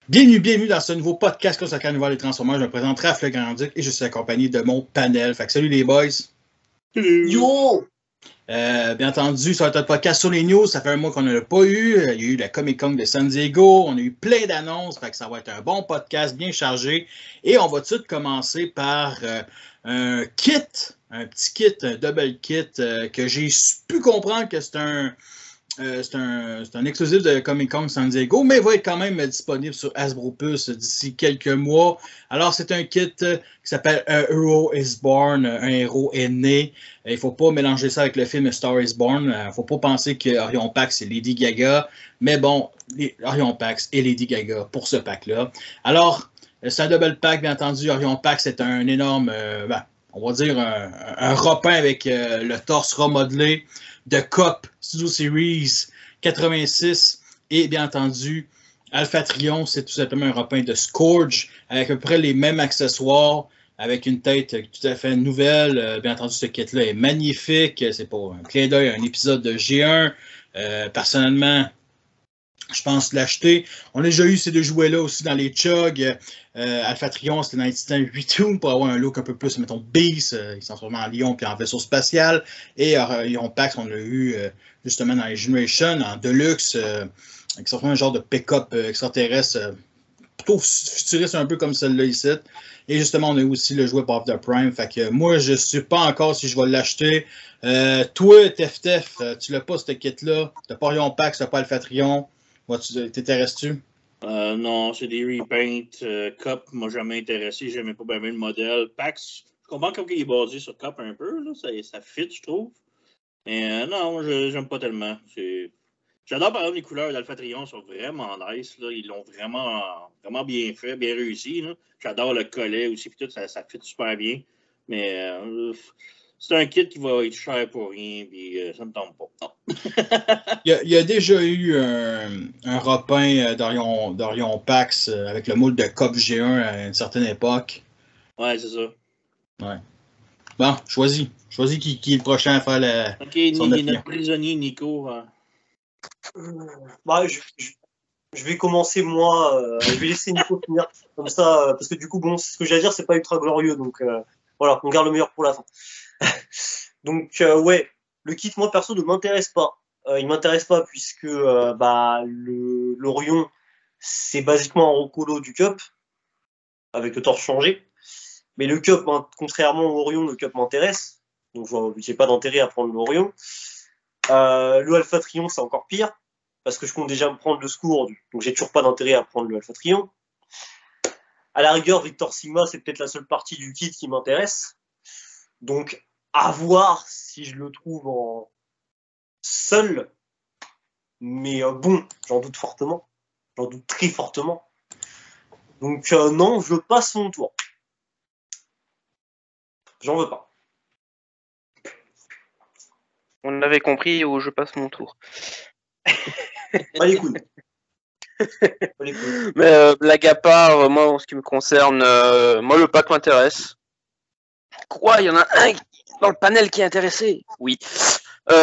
Bienvenue dans ce nouveau podcast consacré à les Transformers. Je me présente Raph Le Grand-Duc et je suis accompagné de mon panel. Fait que salut les boys. Yo! Bien entendu, ça va être un podcast sur les news. Ça fait un mois qu'on n'en a pas eu. Il y a eu la Comic-Con de San Diego. On a eu plein d'annonces. Fait que ça va être un bon podcast bien chargé. Et on va tout de suite commencer par un petit kit, un double kit que j'ai pu comprendre que c'est un exclusif de Comic-Con San Diego, mais il va être quand même disponible sur Hasbro Plus d'ici quelques mois. Alors, c'est un kit qui s'appelle A Hero is Born, un héros est né. Il ne faut pas mélanger ça avec le film Star is Born. Il ne faut pas penser que Orion Pax c'est Lady Gaga, mais bon, Orion Pax et Lady Gaga pour ce pack-là. Alors, c'est un double pack, bien entendu. Orion Pax c'est un énorme, on va dire un repin avec le torse remodelé de Cop Studio Series 86 et bien entendu Alpha Trion, c'est tout simplement un repin de Scourge avec à peu près les mêmes accessoires avec une tête tout à fait nouvelle. Bien entendu, ce kit-là est magnifique. C'est pour un clin d'œil à un épisode de G1. Personnellement, je pense l'acheter. On a déjà eu ces deux jouets-là aussi dans les Chug. Alpha Trion, c'était dans les Titans 8 pour avoir un look un peu plus, mettons, Beast. Ils sont vraiment en lion puis en vaisseau spatial. Et Orion Pax, on l'a eu justement dans les Generation, en Deluxe, qui sont un genre de pick-up extraterrestre, plutôt futuriste un peu comme celle-là ici. Et justement, on a eu aussi le jouet Pop the Prime. Fait que moi, je ne sais pas encore si je vais l'acheter. Toi, Tef, tu l'as pas, ce kit-là. Tu n'as pas Orion Pax, tu n'as pas Alpha Trion. T'intéresses-tu? Non, c'est des repaints. Cup m'a jamais intéressé. J'aimais pas bien le modèle. Pax, je comprends qu'il est basé sur Cup un peu. Là. Ça fit, je trouve. Mais non, j'aime pas tellement. J'adore par exemple les couleurs d'Alpha Trion sont vraiment nice. Là. Ils l'ont vraiment bien fait, bien réussi. Là. J'adore le collet aussi. Puis tout, ça fit super bien. Mais c'est un kit qui va être cher pour rien. Puis ça me tombe pas. Non. Il y a déjà eu un repin d'Orion Pax avec le moule de Cop G1 à une certaine époque. Ouais, c'est ça. Ouais. Bon, choisis. Choisis qui est le prochain à faire son opinion. Notre prisonnier, Nico. Bah, je vais commencer, moi. Je vais laisser Nico finir comme ça. Parce que du coup, bon, ce que j'ai à dire, c'est pas ultra glorieux. Donc, voilà, on garde le meilleur pour la fin. Donc, ouais, le kit, moi, perso, ne m'intéresse pas. Il m'intéresse pas puisque l'Orion, c'est basiquement un recolo du Cup, avec le torse changé. Mais le Cup, contrairement au Orion, le Cup m'intéresse. Donc, j'ai pas d'intérêt à prendre l'Orion. Le Alpha Trion, c'est encore pire, parce que je compte déjà me prendre le Scourge, donc j'ai toujours pas d'intérêt à prendre le Alpha Trion. À la rigueur, Victor Sigma, c'est peut-être la seule partie du kit qui m'intéresse. Donc, à voir si je le trouve en seul. Mais bon, j'en doute fortement. J'en doute très fortement. Donc, non, je passe mon tour. J'en veux pas. On l'avait compris où je passe mon tour. Pas les couilles. Mais blague à part, moi en ce qui me concerne, moi le pack m'intéresse. Quoi, il y en a un dans le panel qui est intéressé? Oui. Ouais,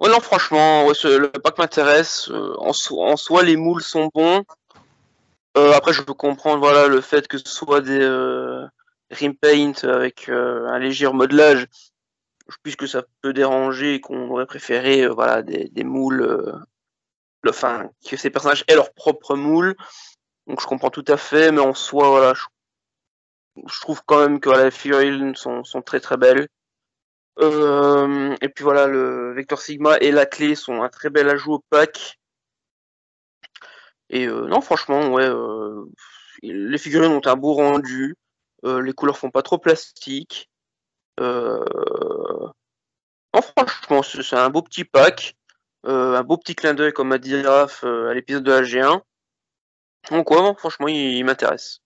non, franchement, ouais, le pack m'intéresse. En soi, les moules sont bons. Après, je peux comprendre, voilà, le fait que ce soit des rim paint avec un léger remodelage, puisque ça peut déranger et qu'on aurait préféré, voilà, des moules. Enfin, que ces personnages aient leur propre moule. Donc je comprends tout à fait, mais en soi, voilà, je trouve quand même que voilà, les figurines sont très très belles. Et puis voilà, le Vector Sigma et la clé sont un très bel ajout au pack. Et non, franchement, ouais, les figurines ont un beau rendu. Les couleurs font pas trop plastique. Non, franchement, c'est un beau petit pack. Un beau petit clin d'œil, comme a dit Raph, à l'épisode de la G1. Donc ouais, bon, franchement, il m'intéresse.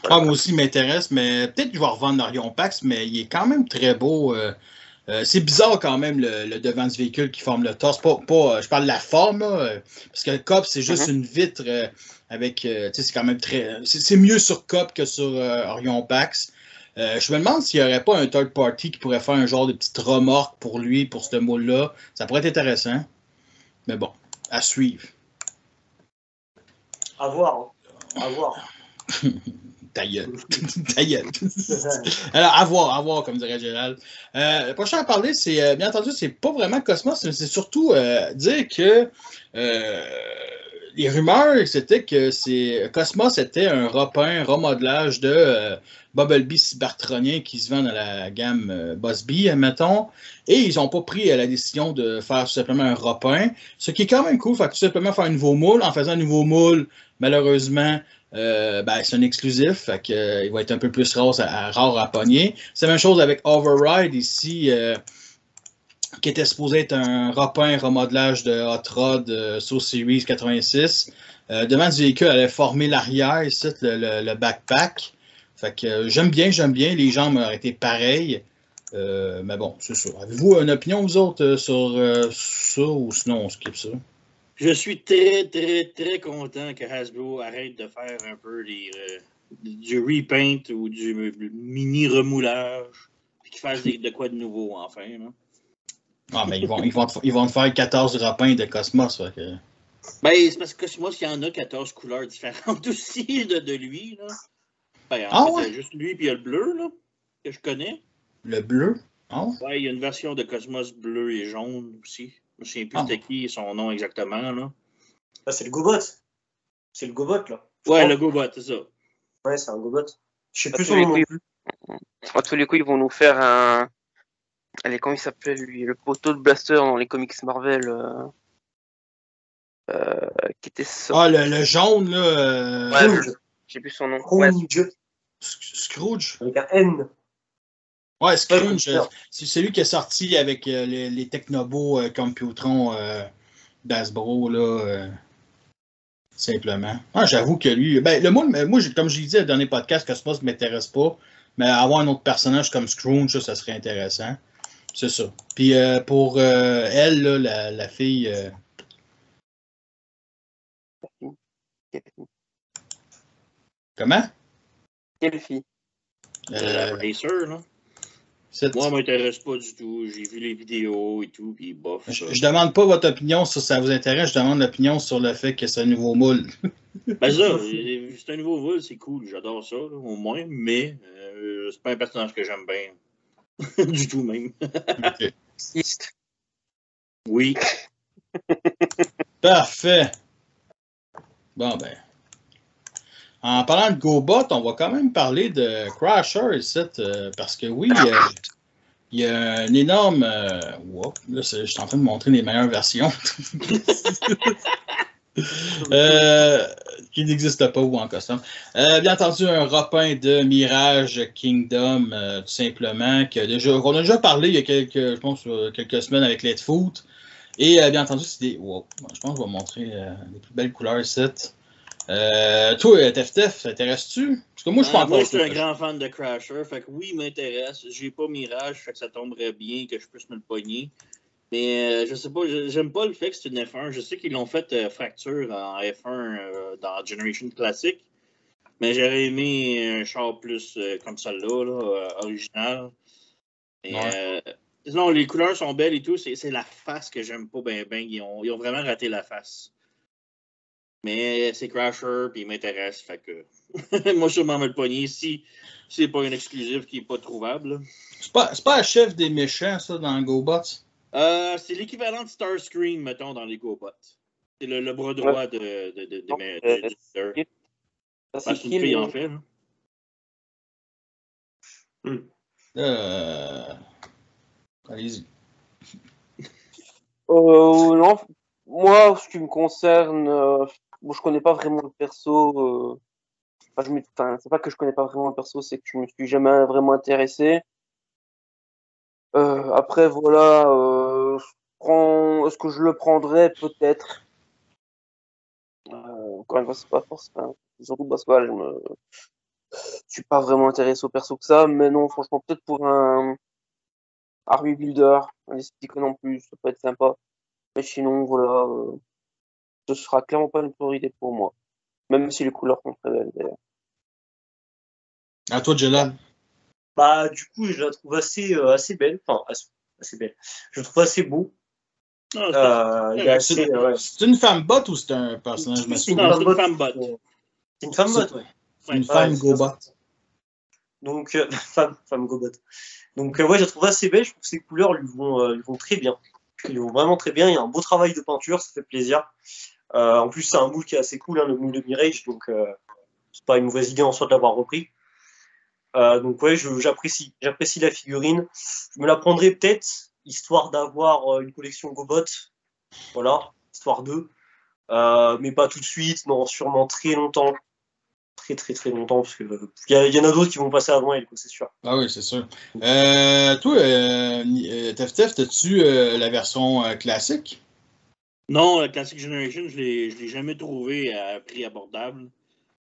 Voilà. Moi aussi, il m'intéresse, mais peut-être que je vais revendre Orion Pax, mais il est quand même très beau. C'est bizarre quand même le devant du véhicule qui forme le torse. Je parle de la forme, là, parce que le Cop, c'est juste une vitre avec. Tu sais, c'est quand même très. C'est mieux sur Cop que sur Orion Pax. Je me demande s'il n'y aurait pas un third party qui pourrait faire un genre de petite remorque pour lui, pour ce moule-là. Ça pourrait être intéressant. Mais bon, à suivre. À voir. Hein. À voir. Ta gueule. Ta gueule. Alors, à voir, comme dirait Gérald. Le prochain à parler, c'est, bien entendu, c'est pas vraiment Cosmos, mais c'est surtout dire que les rumeurs, c'était que Cosmos était un remodelage de Bumblebee cybertronien qui se vend dans la gamme Boss Bee, admettons, et ils n'ont pas pris la décision de faire tout simplement un repin, ce qui est quand même cool, fait que tout simplement faire un nouveau moule. En faisant un nouveau moule, malheureusement, c'est un exclusif, fait que, il va être un peu plus rare à pogner. C'est la même chose avec Override ici, qui était supposé être un repin remodelage de Hot Rod Soul Series 86. Devant du véhicule, elle allait former l'arrière, ici, le backpack. Fait que j'aime bien, les jambes auraient été pareilles. Mais bon, c'est ça. Avez-vous une opinion, vous autres, sur ça, ou sinon on skip ça? Je suis très, très, très content que Hasbro arrête de faire un peu du repaint ou du mini remoulage, puis qu'ils fassent de quoi de nouveau, enfin. Là. Ah, mais ils vont te faire 14 repins de Cosmos. Fait que... Ben, c'est parce que Cosmos, il y en a 14 couleurs différentes aussi de lui. Là. Ben, en fait, ouais? il y a juste lui, puis il y a le bleu, là, que je connais. Le bleu? Ah ouais? Ouais, il y a une version de Cosmos bleu et jaune aussi. Je ne sais plus c'était qui son nom exactement. Là. Ah, c'est le GoBot. C'est le GoBot, là. Ouais, le GoBot, c'est ça. Ouais, c'est un GoBot. Je sais À plus tous son les nom non coups, plus. À tous les coups, ils vont nous faire un. Allez, comment il s'appelait lui? Le poteau de Blaster dans les comics Marvel. Qui était Ah, sorti. le jaune, là. Ouais, Scrooge. j'ai plus son nom. Scrooge. Ouais, Scrooge? Avec un N. Ouais, Scrooge. Ouais, C'est celui qui est sorti avec les Technobots Computron d'Asbro, là. Simplement. Ah, j'avoue que lui. Ben, moi, comme je l'ai dit à le dernier podcast, Cosmos ne m'intéresse pas. Mais avoir un autre personnage comme Scrooge, ça serait intéressant. C'est ça. Puis pour elle, là, la fille. Comment? Quelle fille? La Racer, là. Moi, ça m'intéresse pas du tout. J'ai vu les vidéos et tout, puis bof. Je demande pas votre opinion sur ça vous intéresse, je demande l'opinion sur le fait que c'est un nouveau moule. Ben ça, c'est un nouveau moule, c'est cool, j'adore ça, là, au moins, mais c'est pas un personnage que j'aime bien. Du tout même. Okay. Oui. Parfait. Bon ben. En parlant de GoBot, on va quand même parler de Crasher ici, parce que oui, il y a un énorme. Wow, là, je suis en train de montrer les meilleures versions. Qui n'existe pas ou en custom. Bien entendu, un repin de Mirage Kingdom, tout simplement, qu'on a déjà parlé il y a quelques semaines avec Letfoot. Et bien entendu, c'est des. Wow, je pense que je vais montrer les plus belles couleurs ici. Toi, TFTF, t'intéresses-tu? Parce que moi, je suis pas encore. Moi, je suis un grand fan de Crasher, fait que oui, il m'intéresse. J'ai pas Mirage, fait que ça tomberait bien que je puisse me le pogner. Mais je sais pas, j'aime pas le fait que c'est une F1. Je sais qu'ils l'ont fait fracture en F1 dans Generation Classic. Mais j'aurais aimé un char plus comme celle-là, original. Et, sinon, les couleurs sont belles et tout. C'est la face que j'aime pas bien. Ils ont vraiment raté la face. Mais c'est Crasher, puis il m'intéresse. Fait que moi, je suis sûrement me le pogner si c'est pas une exclusive qui est pas trouvable. C'est pas le chef des méchants, ça, dans GoBots? C'est l'équivalent de Starscream, mettons, dans les GoBots. C'est le bras droit du leader. C'est une fille, en fait. Allez-y. Non, moi, ce qui me concerne, je connais pas vraiment le perso. C'est pas que je connais pas vraiment le perso, c'est que je me suis jamais vraiment intéressé. Après, voilà, est-ce que je le prendrais peut-être? Encore une fois, c'est pas forcément. Surtout parce que je suis pas vraiment intéressé au perso que ça, mais non, franchement, peut-être pour un Army Builder, un Decepticon en plus, ça peut être sympa. Mais sinon, voilà, ce sera clairement pas une priorité pour moi. Même si les couleurs sont très belles, d'ailleurs. À toi, Jelal. Bah, du coup, je la trouve assez belle. Enfin, assez belle. Je la trouve assez beau. Non, Il est assez. Ouais. C'est une femme bot ou c'est un personnage C'est masculin? Non, c'est une femme bot. C'est une femme bot, ouais. C'est une femme Ouais, GoBot. Donc, femme GoBot. Donc, ouais, je la trouve assez belle. Je trouve que ses couleurs lui vont très bien. Ils vont vraiment très bien. Il y a un beau travail de peinture, ça fait plaisir. En plus, c'est un moule qui est assez cool, hein, le moule de Mirage. Donc, c'est pas une mauvaise idée en soi de l'avoir repris. Donc, ouais, j'apprécie la figurine. Je me la prendrai peut-être, histoire d'avoir une collection GoBot. Voilà, histoire d'eux. Mais pas tout de suite, non, sûrement très longtemps. Très très très longtemps, parce que y en a d'autres qui vont passer avant elle, c'est sûr. Ah oui, c'est sûr. Toi, Tef, as-tu la version classique? Non, la Classic Generation, je l'ai jamais trouvé à prix abordable.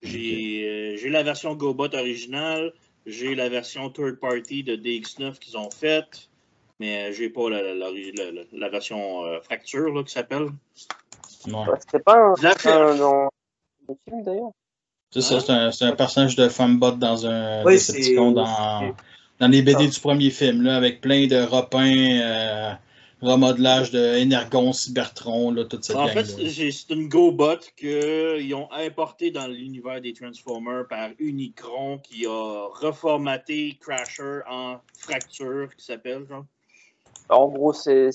J'ai la version GoBot originale, j'ai la version third party de DX9 qu'ils ont faite, mais j'ai pas la version Fracture là, qui s'appelle. Ouais. C'était pas Je la cherche. dans le film d'ailleurs. C'est ça, c'est un personnage de femme bot dans un Oui, Decepticon dans les BD du premier film, là, avec plein de repins, remodelage de Energon, Cybertron, là, toute cette En fait, gang-là. c'est une GoBot qu'ils ont importé dans l'univers des Transformers par Unicron qui a reformaté Crasher en Fracture, qui s'appelle, genre. Alors, en gros, c'est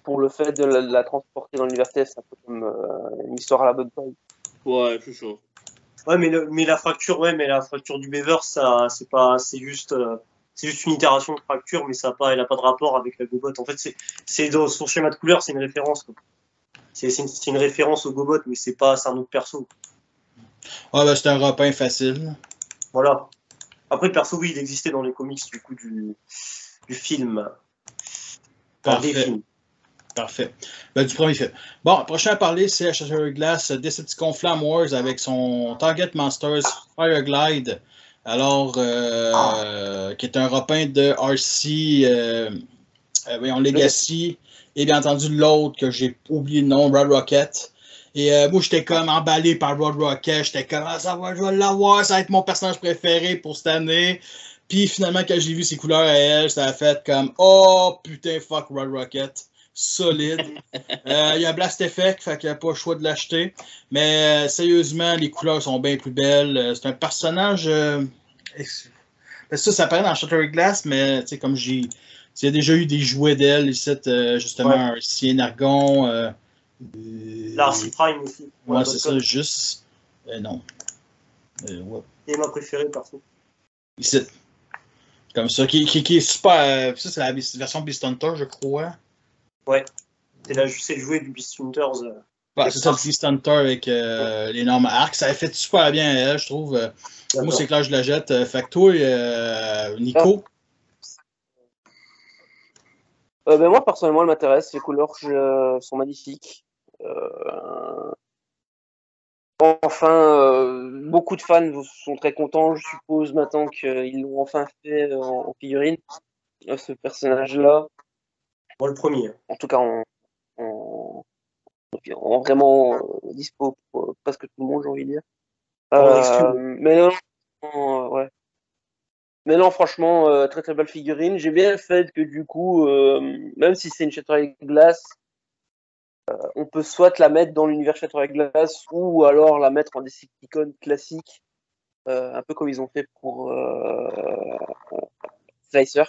pour le fait de la transporter dans l'univers TF, c'est un peu comme une histoire à la bonne taille. Ouais, c'est ça. Ouais, mais la fracture du Beaver, ça, c'est juste une itération de fracture, mais elle a pas de rapport avec la GoBot. En fait, c'est dans son schéma de couleur, c'est une référence, quoi. C'est une référence au GoBot, mais c'est un autre perso. Ah, ben, c'est un repin facile. Voilà. Après, le perso, oui, il existait dans les comics, du coup, du film. Parfait. Des films. Parfait. Ben, du premier film. Bon, prochain à parler, c'est Shattered Glass Decepticon Flame Wars avec son Target Masters Fireglide. Alors, qui est un repin de RC, Legacy, et bien entendu l'autre que j'ai oublié le nom, Red Rocket. Et moi, j'étais comme emballé par Red Rocket. J'étais comme, je vais l'avoir, ça va être mon personnage préféré pour cette année. Puis finalement, quand j'ai vu ses couleurs à elle, ça a fait comme, oh putain, fuck Red Rocket. Solide. Il y a Blast Effect, fait qu'il n'y a pas le choix de l'acheter. Mais sérieusement, les couleurs sont bien plus belles. C'est un personnage. Ça paraît dans Shattered Glass, mais comme il y a déjà eu des jouets d'elle, ici, justement, un Cienergon. L'Arcy Prime aussi. Ouais, c'est ça, juste. Non. Ouais. C'est ma préférée, perso. Ici. Comme ça, qui est super. Ça, c'est la version Beast Hunter, je crois. Ouais. C'est le jouet du Beast Hunters. Ouais, c'est ça, le Beast Hunter avec l'énorme arc. Ça a fait super bien à elle, je trouve. Moi, c'est clair, je la jette. Fait que toi, Nico. Ben moi, personnellement, elle m'intéresse. Les couleurs sont magnifiques. Enfin, beaucoup de fans sont très contents, je suppose, maintenant qu'ils l'ont enfin fait en figurine, ce personnage-là. Moi, le premier. En tout cas, en vraiment dispo pour presque tout le monde, j'ai envie de dire. Ouais. Mais non, franchement, très très belle figurine. J'ai bien le fait que du coup, même si c'est une Shattered Glass, on peut soit la mettre dans l'univers Shattered Glass ou alors la mettre en Decepticon classique, un peu comme ils ont fait pour Slicer.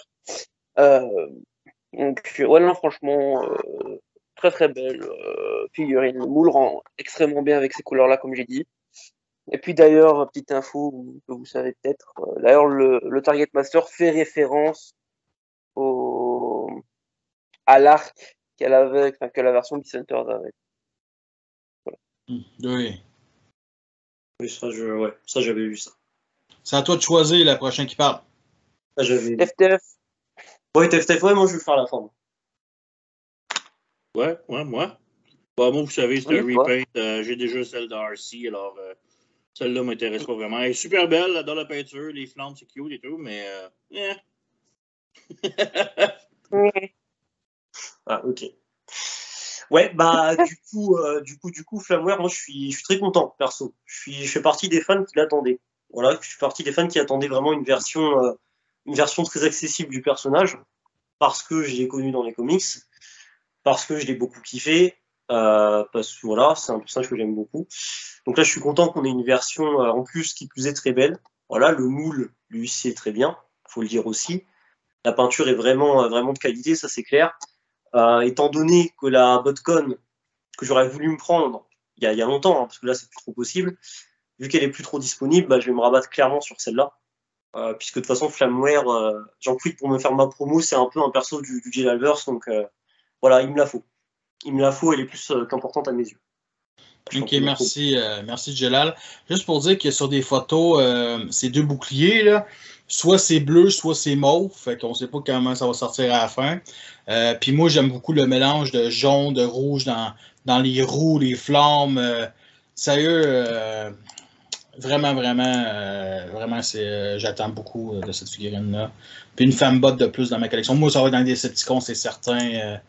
Donc, ouais, non, franchement, très très belle figurine. Le moule rend extrêmement bien avec ces couleurs-là, comme j'ai dit. Et puis d'ailleurs, petite info que vous savez peut-être, d'ailleurs le Target Master fait référence à l'arc qu'elle avait, enfin, que la version Beast Hunters avait. Voilà. Oui. Ça j'avais vu ça. C'est à toi de choisir la prochaine qui parle. Ça j'avais. TFTF. Ouais, TFTF, ouais, moi je vais faire la forme. Ouais, moi. Bah, moi, vous savez, c'est un repaint. J'ai déjà celle de RC, alors celle-là m'intéresse pas vraiment. Elle est super belle, dans la peinture, les flammes, c'est cute et tout, mais Ah, ok. Ouais, bah du coup, Flameware, moi je suis très content, perso. Je fais partie des fans qui l'attendaient. Voilà, je suis partie des fans qui attendaient vraiment une version très accessible du personnage, parce que je l'ai connu dans les comics, parce que je l'ai beaucoup kiffé. Parce que voilà, c'est un personnage que j'aime beaucoup. Donc là, je suis content qu'on ait une version en plus qui plus est très belle. Voilà, le moule, lui, c'est très bien, faut le dire aussi. La peinture est vraiment de qualité, ça c'est clair. Étant donné que la Botcon que j'aurais voulu me prendre il y a longtemps, hein, parce que là c'est plus trop possible, vu qu'elle est plus trop disponible, bah, je vais me rabattre clairement sur celle-là. Puisque de toute façon, Flamware, j'en profite pour me faire ma promo, c'est un peu un perso du Jellalverse, donc voilà, il me la faut. Il me la faut, elle est plus qu'importante à mes yeux. Ok, merci Jelal. Juste pour dire que sur des photos, ces deux boucliers, là, soit c'est bleu, soit c'est mauve. Fait qu'on sait pas comment ça va sortir à la fin. Puis moi, j'aime beaucoup le mélange de jaune, de rouge dans les roues, les flammes. Sérieux, vraiment, j'attends beaucoup de cette figurine-là. Puis une femme-bot de plus dans ma collection. Moi, ça va être dans des Decepticons, c'est certain.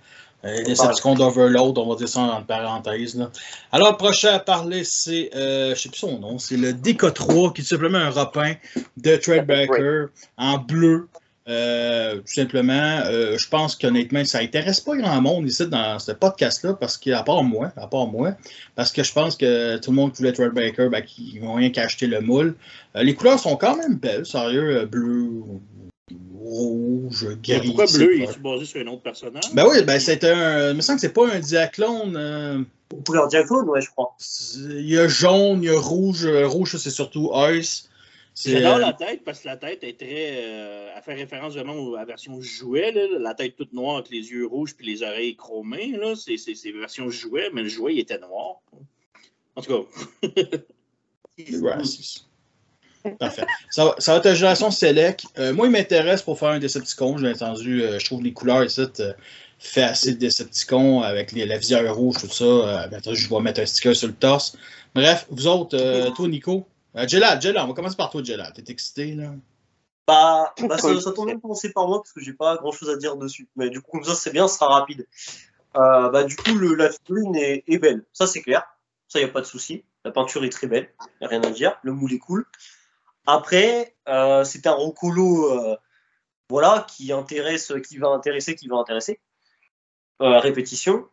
Les Decepticons d'Overload, on va dire ça en parenthèse. Là. Alors, le prochain à parler, c'est, je sais plus son nom, c'est le DK3, qui est tout simplement un repin de Threadbreaker en bleu. Tout simplement, je pense qu'honnêtement, ça intéresse pas grand monde ici dans ce podcast-là, parce qu'à part moi, parce que je pense que tout le monde voulait Threadbreaker, ben, qui n'ont rien qu'à acheter le moule. Les couleurs sont quand même belles, sérieux, bleu, rouge, gris. Pourquoi bleu? Il est basé sur un autre personnage? Ben oui, ben c'est il me semble que c'est pas un diaclone. Couleur diaclone, ouais, je crois. Il y a jaune, il y a rouge. Rouge, c'est surtout Ice. J'adore la tête parce que la tête est très. Elle fait référence vraiment à la version jouet. Là, la tête toute noire avec les yeux rouges puis les oreilles chromées. Là, c'est la version jouet, mais le jouet il était noir. En tout cas. Parfait. Ça va être la génération Select. Moi, il m'intéresse pour faire un Decepticon. J'ai entendu, je trouve les couleurs ici fait assez de Decepticon avec la visière rouge, tout ça. Je vais mettre un sticker sur le torse. Bref, vous autres, toi, Nico. Jelal, on va commencer par toi, Jelal. T'es excité, là? Ça tombe bien de commencer par moi parce que j'ai pas grand chose à dire dessus. Mais du coup, comme ça, c'est bien, ce sera rapide. Du coup, la figurine est belle. Ça, c'est clair. Ça, il n'y a pas de souci. La peinture est très belle. Il n'y a rien à dire. Le moule est cool. Après, c'est un rocolo voilà, qui va intéresser. Répétition.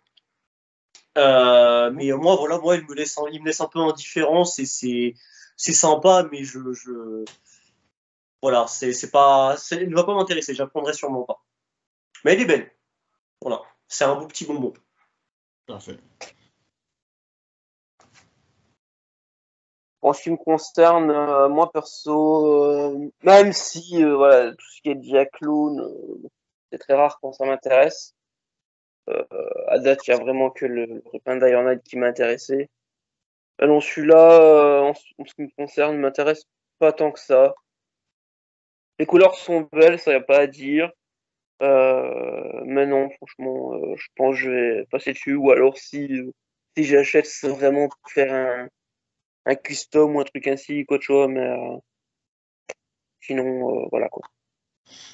Mais moi, il me laisse un peu indifférent. C'est sympa, mais voilà, elle ne va pas m'intéresser. J'apprendrai sûrement pas. Mais elle est belle. Voilà, c'est un beau petit bonbon. Parfait. En ce qui me concerne, moi perso, même si voilà, tout ce qui est diaclone, c'est très rare quand ça m'intéresse. À date, il n'y a vraiment que le repin d'Iron Knight qui m'a intéressé. Non, celui-là, en ce qui me concerne, ne m'intéresse pas tant que ça. Les couleurs sont belles, ça n'y a pas à dire. Mais non, franchement, je pense que je vais passer dessus. Ou alors, si j'achète, c'est vraiment pour faire un custom ou un truc ainsi, quoi de choix. Mais sinon, voilà quoi.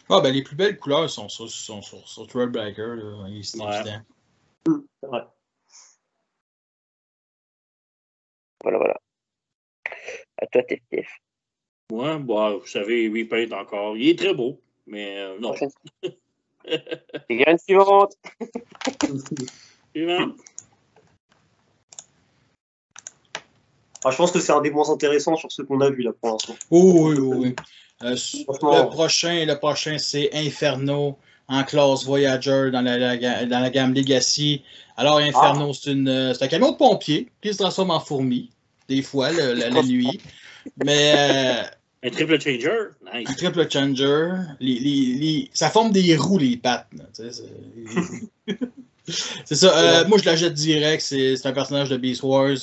Ah, ben, les plus belles couleurs sont sur Threadbreaker, c'est évident. C'est vrai. Voilà. À toi, TF. Ouais, vous savez, Repaint encore. Il est très beau, mais non. Figurine suivante. Suivant. Je pense que c'est un des moins intéressants sur ceux qu'on a vu là pour l'instant. Oui. Le prochain, c'est Inferno en classe Voyager dans la gamme Legacy. Alors, Inferno, c'est un camion de pompier qui se transforme en fourmi, des fois, la nuit. Mais. Un triple changer. Nice. Un triple changer. Ça forme des roues, les pattes. C'est ça. Moi, je la jette direct. C'est un personnage de Beast Wars.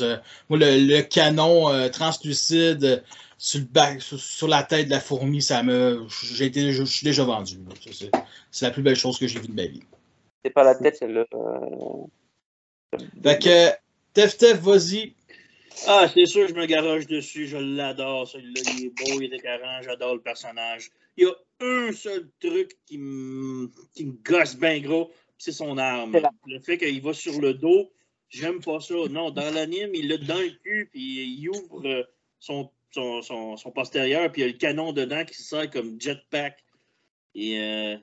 Moi, le canon translucide sur la tête de la fourmi, je suis déjà vendu. C'est la plus belle chose que j'ai vue de ma vie. C'est pas la tête, c'est le. Fait que, Tef, vas-y. Ah, c'est sûr, je me garoche dessus. Je l'adore, celui-là. Il est beau, il est écœurant. J'adore le personnage. Il y a un seul truc qui me gosse bien gros, c'est son arme. Le fait qu'il va sur le dos, j'aime pas ça. Non, dans l'anime, il l'a dans le cul, puis il ouvre son postérieur, puis il y a le canon dedans qui sert comme jetpack. Et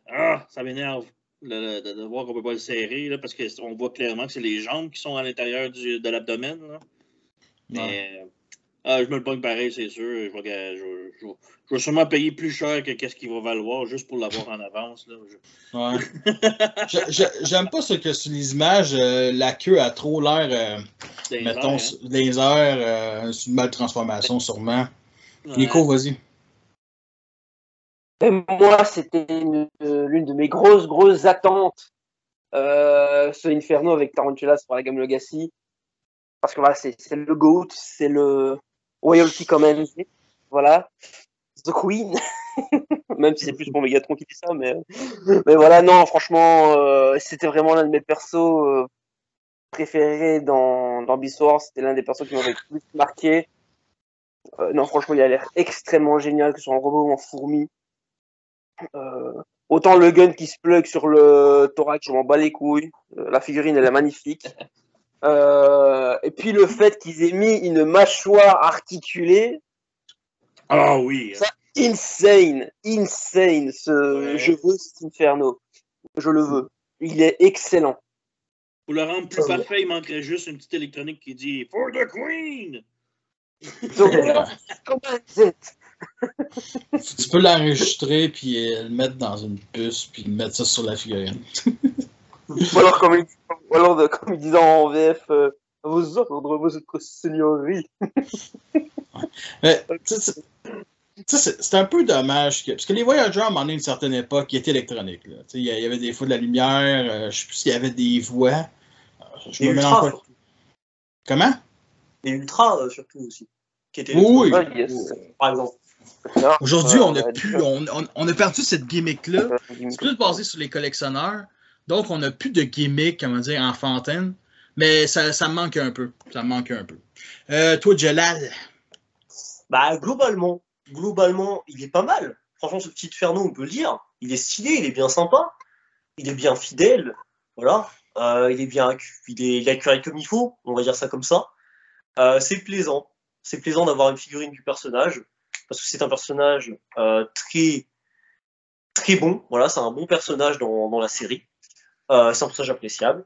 ça m'énerve. de voir qu'on ne peut pas le serrer, là, parce qu'on voit clairement que c'est les jambes qui sont à l'intérieur de l'abdomen. Là. Mais je me le pogne pareil, c'est sûr. Je vais sûrement payer plus cher que qu'est-ce qu'il va valoir juste pour l'avoir en avance. Là. J'aime pas ce que sur les images, la queue a trop l'air, mettons, des airs, c'est une maltransformation sûrement. Nico, vas-y. Et moi, c'était l'une de mes grosses attentes. Ce Inferno avec Tarantulas pour la gamme Legacy. Parce que voilà, c'est le GOAT, c'est le Royalty Command. Voilà. The Queen. Même si c'est plus pour Megatron qui dit ça, mais voilà, non, franchement, c'était vraiment l'un de mes persos préférés dans Beast Wars. C'était l'un des persos qui m'avait le plus marqué. Non, franchement, il a l'air extrêmement génial, que ce soit en robot ou en fourmi. Autant le gun qui se plug sur le thorax, je m'en bats les couilles. La figurine, elle est magnifique. Et puis le fait qu'ils aient mis une mâchoire articulée. Ah oui. Ça, insane. Je veux cet Inferno. Je le veux. Il est excellent. Pour le rendre plus parfait, il manquerait juste une petite électronique qui dit For the Queen. Tu peux l'enregistrer puis le mettre dans une puce puis mettre ça sur la figurine. Ou alors comme ils disent en VF, vos ordres, votre seigneurie. C'est un peu dommage parce que les Voyagers, à un moment donné, une certaine époque, ils étaient électroniques. Il y avait des fois de la lumière, je sais plus s'il y avait des voix. Je me mélange pas. Comment? Et Ultra surtout aussi. Qui était oui. Par exemple. Aujourd'hui, on a perdu cette gimmick-là. C'est plus basé sur les collectionneurs. Donc, on n'a plus de gimmick, comment dire, enfantine. Mais ça me manque un peu. Toi, Jalal? Bah, globalement, il est pas mal. Franchement, ce petit Inferno, on peut le dire. Il est stylé, il est bien sympa. Il est bien fidèle. Voilà. Il est accuré comme il faut. On va dire ça comme ça. C'est plaisant. C'est plaisant d'avoir une figurine du personnage. Parce que c'est un personnage très, très bon. Voilà, c'est un bon personnage dans la série. C'est un personnage appréciable.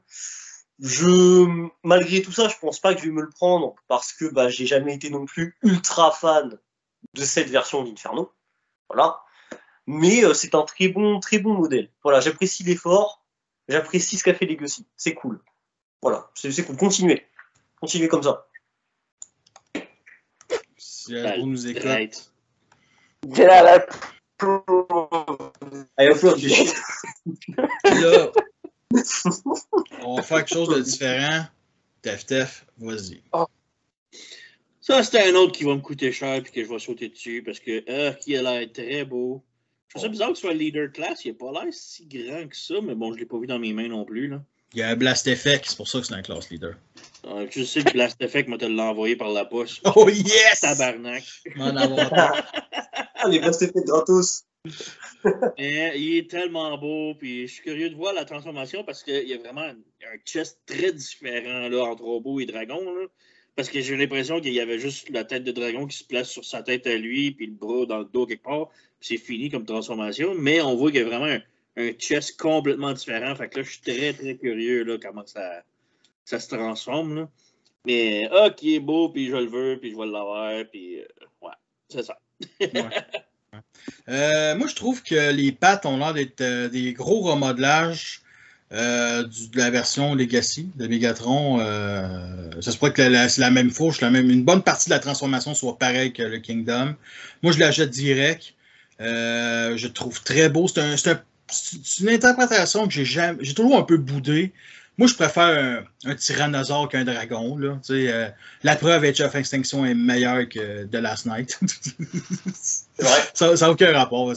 Malgré tout ça, je pense pas que je vais me le prendre parce que j'ai jamais été non plus ultra fan de cette version d'Inferno. Voilà. Mais c'est un très bon modèle. Voilà, j'apprécie l'effort. J'apprécie ce qu'a fait Legacy. C'est cool. Voilà, c'est cool. Continuez comme ça. Si vous nous écoute. Allez, upload du shit. Là, on va faire quelque chose de différent. Tef, vas-y. Oh. Ça, c'était un autre qui va me coûter cher et que je vais sauter dessus parce que qui a l'air très beau. Je trouve ça bizarre que ce soit le leader class. Il n'a pas l'air si grand que ça, mais bon, je ne l'ai pas vu dans mes mains non plus. Là. Il y a un Blast Effect, c'est pour ça que c'est un class leader. Je sais que Blast Effect m'a te l'envoyé par la poche. Oh yes! Tabarnak! Les Blast Effect gratos. Mais il est tellement beau, puis je suis curieux de voir la transformation parce qu'il y a vraiment un chest très différent là, entre robot et dragon. Là, parce que j'ai l'impression qu'il y avait juste la tête de dragon qui se place sur sa tête à lui, puis le bras dans le dos quelque part, puis c'est fini comme transformation. Mais on voit qu'il y a vraiment un chest complètement différent. Fait que là, je suis très, très curieux là, comment ça se transforme. Là. Mais qui est beau, puis je le veux, puis je vais l'avoir, puis ouais, c'est ça. Moi, je trouve que les pattes ont l'air d'être des gros remodelages de la version Legacy de Megatron. Ça se pourrait que c'est la même fourche, une bonne partie de la transformation soit pareille que le Kingdom. Moi, je l'achète direct. Je le trouve très beau. C'est une interprétation que j'ai toujours un peu boudé. Moi, je préfère un tyrannosaure qu'un dragon. Là. La preuve, Age of Extinction est meilleure que The Last Night. C'est vrai. Ça n'a aucun rapport,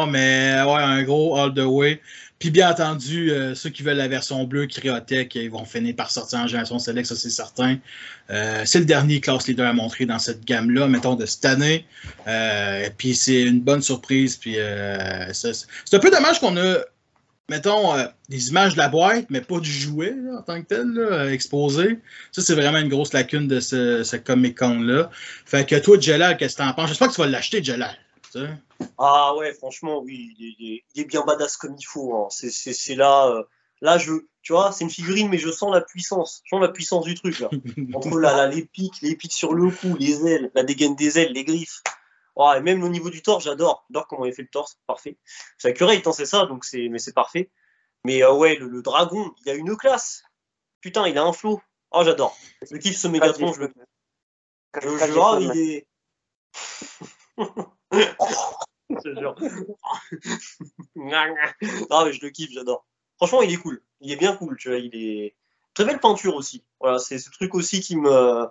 mais ouais, un gros all the way. Puis bien entendu, ceux qui veulent la version bleue, Cryotech, ils vont finir par sortir en génération Select, ça c'est certain. C'est le dernier class leader à montrer dans cette gamme-là, mettons, de cette année. Puis c'est une bonne surprise. Puis c'est un peu dommage qu'on a, mettons, des images de la boîte, mais pas du jouet là, en tant que tel, là, exposé. Ça, c'est vraiment une grosse lacune de ce Comic-Con-là. Fait que toi, Jalal, qu'est-ce que t'en penses? J'espère que tu vas l'acheter, Jalal. tu sais. Ah ouais, franchement, oui, il est bien badass comme il faut. Hein. C'est là, là tu vois, c'est une figurine, mais je sens la puissance. Je sens la puissance du truc là. Entre les pics sur le cou, les ailes, la dégaine des ailes, les griffes. Oh, et même au niveau du torse, j'adore. J'adore comment il fait le torse, parfait. C'est accurate, hein, c'est ça, mais c'est parfait. Mais ouais, le dragon, il a une classe. Putain, il a un flow. Oh, j'adore. Je kiffe ce Mégatron, il est. Je te jure. Ah, mais je le kiffe, j'adore. Franchement, il est cool. Il est bien cool, tu vois. Il est très belle peinture aussi. Voilà, c'est ce truc aussi qui me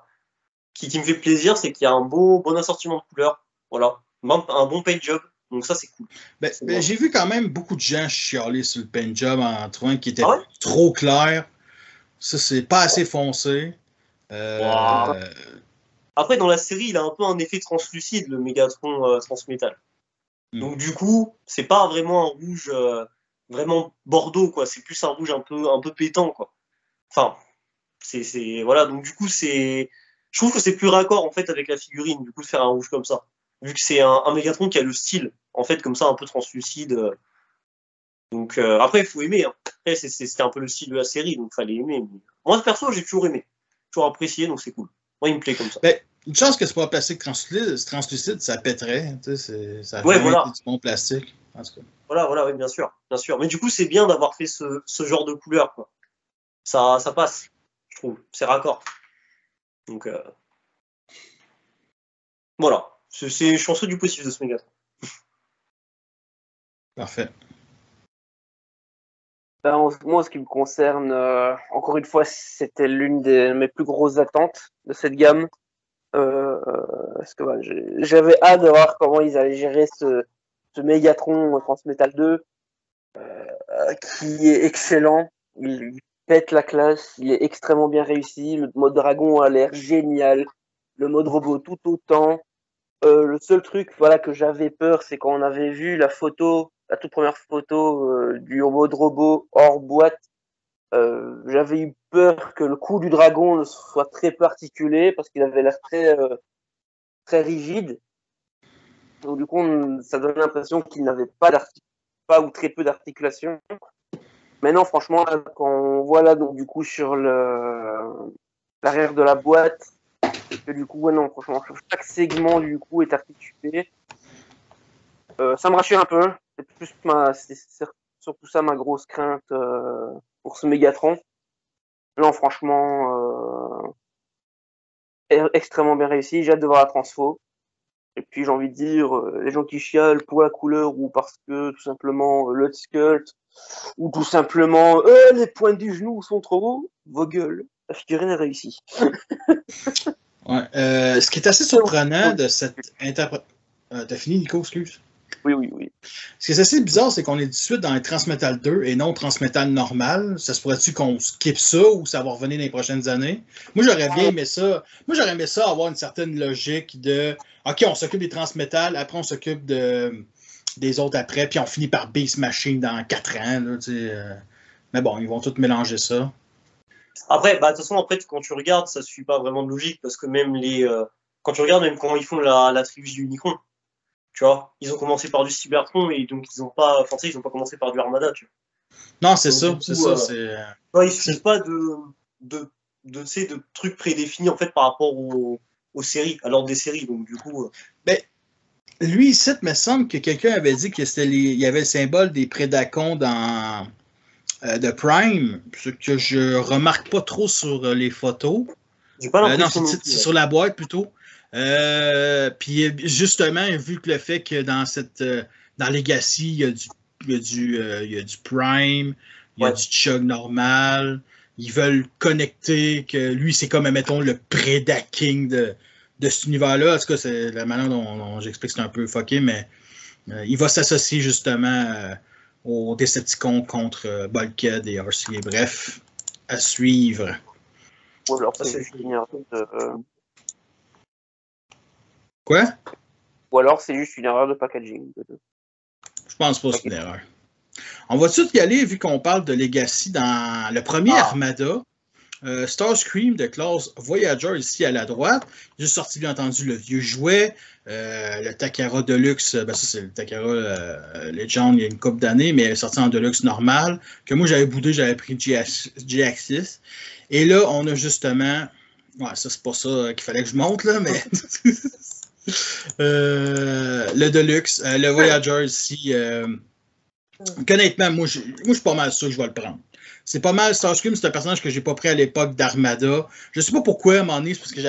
fait plaisir, c'est qu'il y a un bon assortiment de couleurs. Voilà, un bon paint job. Donc ça, c'est cool. J'ai vu quand même beaucoup de gens chialer sur le paint job en trouvant qu'il était Ah ouais? trop clair. Ça, c'est pas assez foncé. Wow. Après, dans la série, il a un peu un effet translucide, le Mégatron Transmétal. Donc du coup, c'est pas vraiment un rouge vraiment bordeaux, quoi. C'est plus un rouge un peu pétant, quoi. Enfin, voilà. Donc du coup, je trouve que c'est plus raccord en fait avec la figurine, du coup, de faire un rouge comme ça. Vu que c'est un Mégatron qui a le style, en fait, comme ça, un peu translucide. Donc après, il faut aimer. Hein. Après, c'était un peu le style de la série, donc fallait aimer. Mais... Moi, perso, j'ai toujours aimé, toujours apprécié, donc c'est cool. Moi, il me plaît comme ça. Une chance que c'est pas un plastique translucide, ça pèterait. Ça a voilà. du bon plastique. En tout cas. Voilà, oui, bien sûr. Mais du coup, c'est bien d'avoir fait ce genre de couleur, quoi. Ça passe, je trouve. C'est raccord. Donc, voilà. Je suis en du positif de ce Mégatron. Parfait. Moi, en ce qui me concerne, encore une fois, c'était l'une de mes plus grosses attentes de cette gamme. Parce que j'avais hâte de voir comment ils allaient gérer ce Mégatron Transmétal 2, qui est excellent. Il pète la classe, il est extrêmement bien réussi. Le mode dragon a l'air génial, le mode robot tout autant. Le seul truc, voilà, que j'avais peur, c'est quand on avait vu la toute première photo du mode robot hors boîte. J'avais eu peur que le cou du dragon soit très peu articulé parce qu'il avait l'air très rigide. Donc du coup, ça donne l'impression qu'il n'avait pas ou très peu d'articulation. Mais non, franchement, quand on voit là, donc du coup sur l'arrière de la boîte, que du coup, non, franchement, chaque segment du coup est articulé. Ça me rassure un peu. C'est surtout ça ma grosse crainte pour ce Mégatron. Non, franchement, extrêmement bien réussi. J'ai hâte de voir la transfo. Et puis j'ai envie de dire, les gens qui chialent pour la couleur ou parce que tout simplement le sculpt ou tout simplement les points du genou sont trop hauts, vos gueules, la figurine est réussie. Ouais, ce qui est assez surprenant de cette interprétation. T'as fini, Nico, excuse? Oui. Ce qui est assez bizarre, c'est qu'on est tout de suite dans les Transmetal 2 et non Transmetal normal. Ça se pourrait-tu qu'on skip ça ou ça va revenir dans les prochaines années? Moi, j'aurais bien aimé ça. Moi, j'aurais aimé ça avoir une certaine logique de OK, on s'occupe des Transmetal, après on s'occupe des autres après, puis on finit par Beast Machine dans 4 ans. Là, mais bon, ils vont tous mélanger ça. Après, de toute façon, quand tu regardes, ça ne suit pas vraiment de logique parce que même quand tu regardes même comment ils font la trilogie Unicron, tu vois, ils ont commencé par du Cybertron et donc ils n'ont pas commencé par du Armada, tu vois. Non, c'est ça. Il ne suffit pas de trucs prédéfinis en fait par rapport aux séries, à l'ordre des séries. Donc du coup. Lui, ici, il me semble que quelqu'un avait dit qu'il y avait le symbole des Prédacons dans de Prime, ce que je remarque pas trop sur les photos. J'ai pas l'impression. Non, c'est sur la boîte plutôt. Puis justement, vu que le fait que dans Legacy, il y a du Prime, il y a du Chug normal, ils veulent connecter que lui, c'est comme, mettons, le Predaking de cet univers-là. En tout cas, c'est la manière dont j'explique, c'est un peu fucké, mais il va s'associer justement aux Decepticons contre Bulkhead et RCA. Bref, à suivre. Ou alors c'est juste une erreur Quoi? Ou alors c'est juste une erreur de packaging. Je pense pas que c'est une erreur. On va tout de suite y aller, vu qu'on parle de Legacy dans le premier Armada. Starscream de classe Voyager ici à la droite. J'ai sorti bien entendu le vieux jouet, le Takara Deluxe. Ben ça c'est le Takara Legend il y a une couple d'années, mais elle est sortie en Deluxe normal. Que moi j'avais boudé, j'avais pris GX6. Et là on a justement, ouais ça c'est pas ça qu'il fallait que je monte là, mais le Deluxe, le Voyager ici. Honnêtement, moi je suis pas mal sûr que je vais le prendre. C'est pas mal. Starscream, c'est un personnage que j'ai pas pris à l'époque d'Armada. Je sais pas pourquoi, à un moment donné, c'est parce que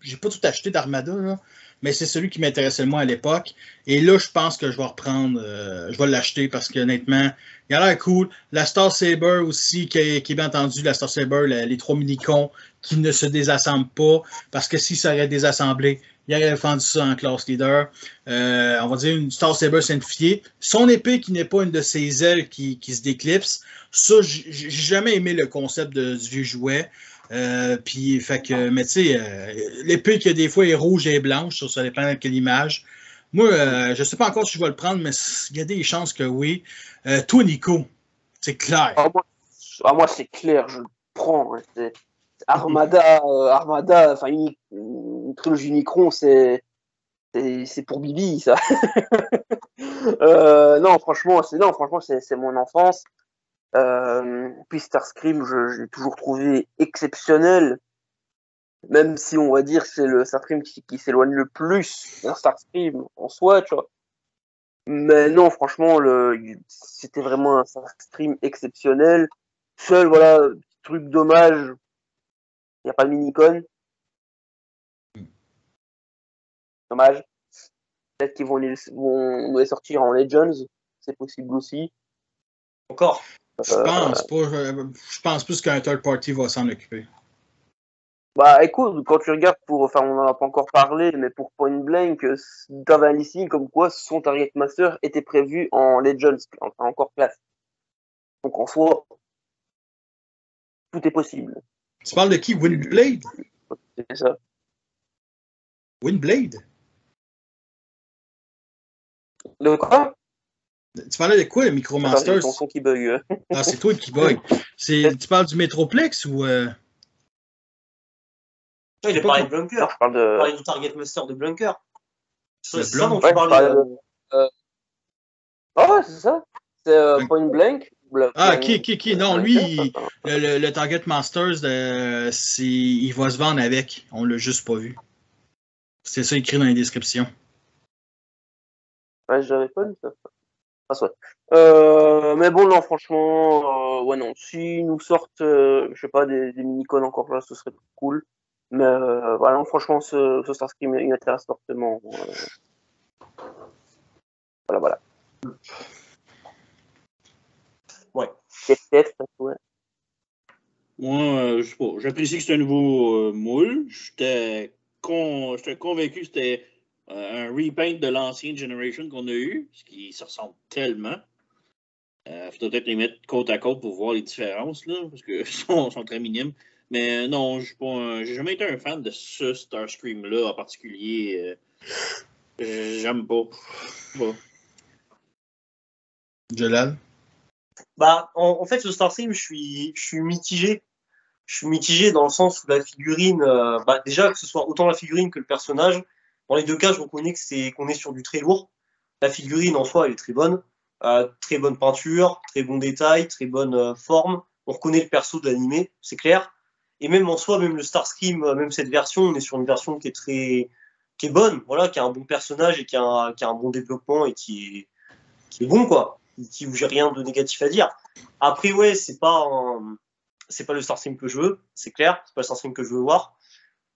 j'ai pas tout acheté d'Armada, là, mais c'est celui qui m'intéressait le moins à l'époque. Et là, je pense que je vais reprendre, je vais l'acheter parce qu'honnêtement, il a l'air cool. La Star Saber aussi, qui est bien entendu, la Star Saber, les 3 mini-cons qui ne se désassemblent pas, parce que si ça aurait désassemblé, il aurait défendu ça en classe leader. On va dire une Star Saber simplifiée. Son épée qui n'est pas une de ses ailes qui se déclipse. Ça, j'ai jamais aimé le concept du vieux jouet. Puis, fait que, mais tu sais, l'épée qui des fois est rouge et blanche, ça dépend de quelle image. Moi, je sais pas encore si je vais le prendre, mais il y a des chances que oui. Toi, Nico, c'est clair. Moi, c'est clair, je le prends. Hein, Armada, enfin une trilogie Unicron, c'est pour Bibi, ça. Non, franchement, c'est mon enfance. Puis Starscream, je l'ai toujours trouvé exceptionnel, même si on va dire que c'est le Starscream qui s'éloigne le plus d'un Starscream en soi, tu vois. Mais non, franchement, c'était vraiment un Starscream exceptionnel. Seul, voilà, truc dommage, il n'y a pas de mini-con. Dommage. Peut-être qu'ils vont les sortir en Legends, c'est possible aussi. Encore. Je pense plus qu'un third party va s'en occuper. Bah écoute, quand tu regardes on en a pas encore parlé, mais pour Point Blank, t'avais un listing comme quoi son Target Master était prévu en Legends, encore classe. Donc en soi, tout est possible. Tu parles de qui? Windblade? C'est ça. Windblade? Le quoi? Tu parlais de quoi, le Micromasters? C'est ton son qui bug. Ah, c'est toi qui bug. Tu parles du Metroplex ou... Il a parlé de Blunker. Non, je parle de... Il parlait du Target Master de Blunker. C'est ça dont ouais, tu parlais. Ah ouais, c'est ça. C'est Point Blank. Ah, ok. Non, lui, le Target Masters, il va se vendre avec. On l'a juste pas vu. C'est ça écrit dans les descriptions. Ouais, j'avais pas lu ça. Ah, soit. Mais bon, non, franchement, ouais, non. S'ils nous sortent, je sais pas, des mini-cons encore là, ce serait cool. Mais voilà, non, franchement, ce Starscream, il m'intéresse fortement. Voilà. Ouais. Peut-être, ouais. Moi, je sais pas. J'apprécie que c'est un nouveau moule. J'étais convaincu que c'était un repaint de l'ancienne generation qu'on a eu, ce qui se ressemble tellement. Faudrait peut-être les mettre côte à côte pour voir les différences, là, parce que sont très minimes. Mais non, j'ai jamais été un fan de ce Starscream-là en particulier. J'aime pas. Jalal? Bah, en fait, ce Starscream, je suis mitigé. Je suis mitigé dans le sens où la figurine, déjà, que ce soit autant la figurine que le personnage, dans les deux cas, je reconnais qu'on est sur du très lourd. La figurine, en soi, elle est très bonne. Très bonne peinture, très bon détail, très bonne forme. On reconnaît le perso de l'animé, c'est clair. Et même en soi, même le Starscream, même cette version, on est sur une version qui est bonne, voilà, qui a un bon personnage et qui a un bon développement et qui est bon, quoi. Où j'ai rien de négatif à dire. Après, ouais, c'est pas le Starscream que je veux, c'est clair, c'est pas le Starscream que je veux voir.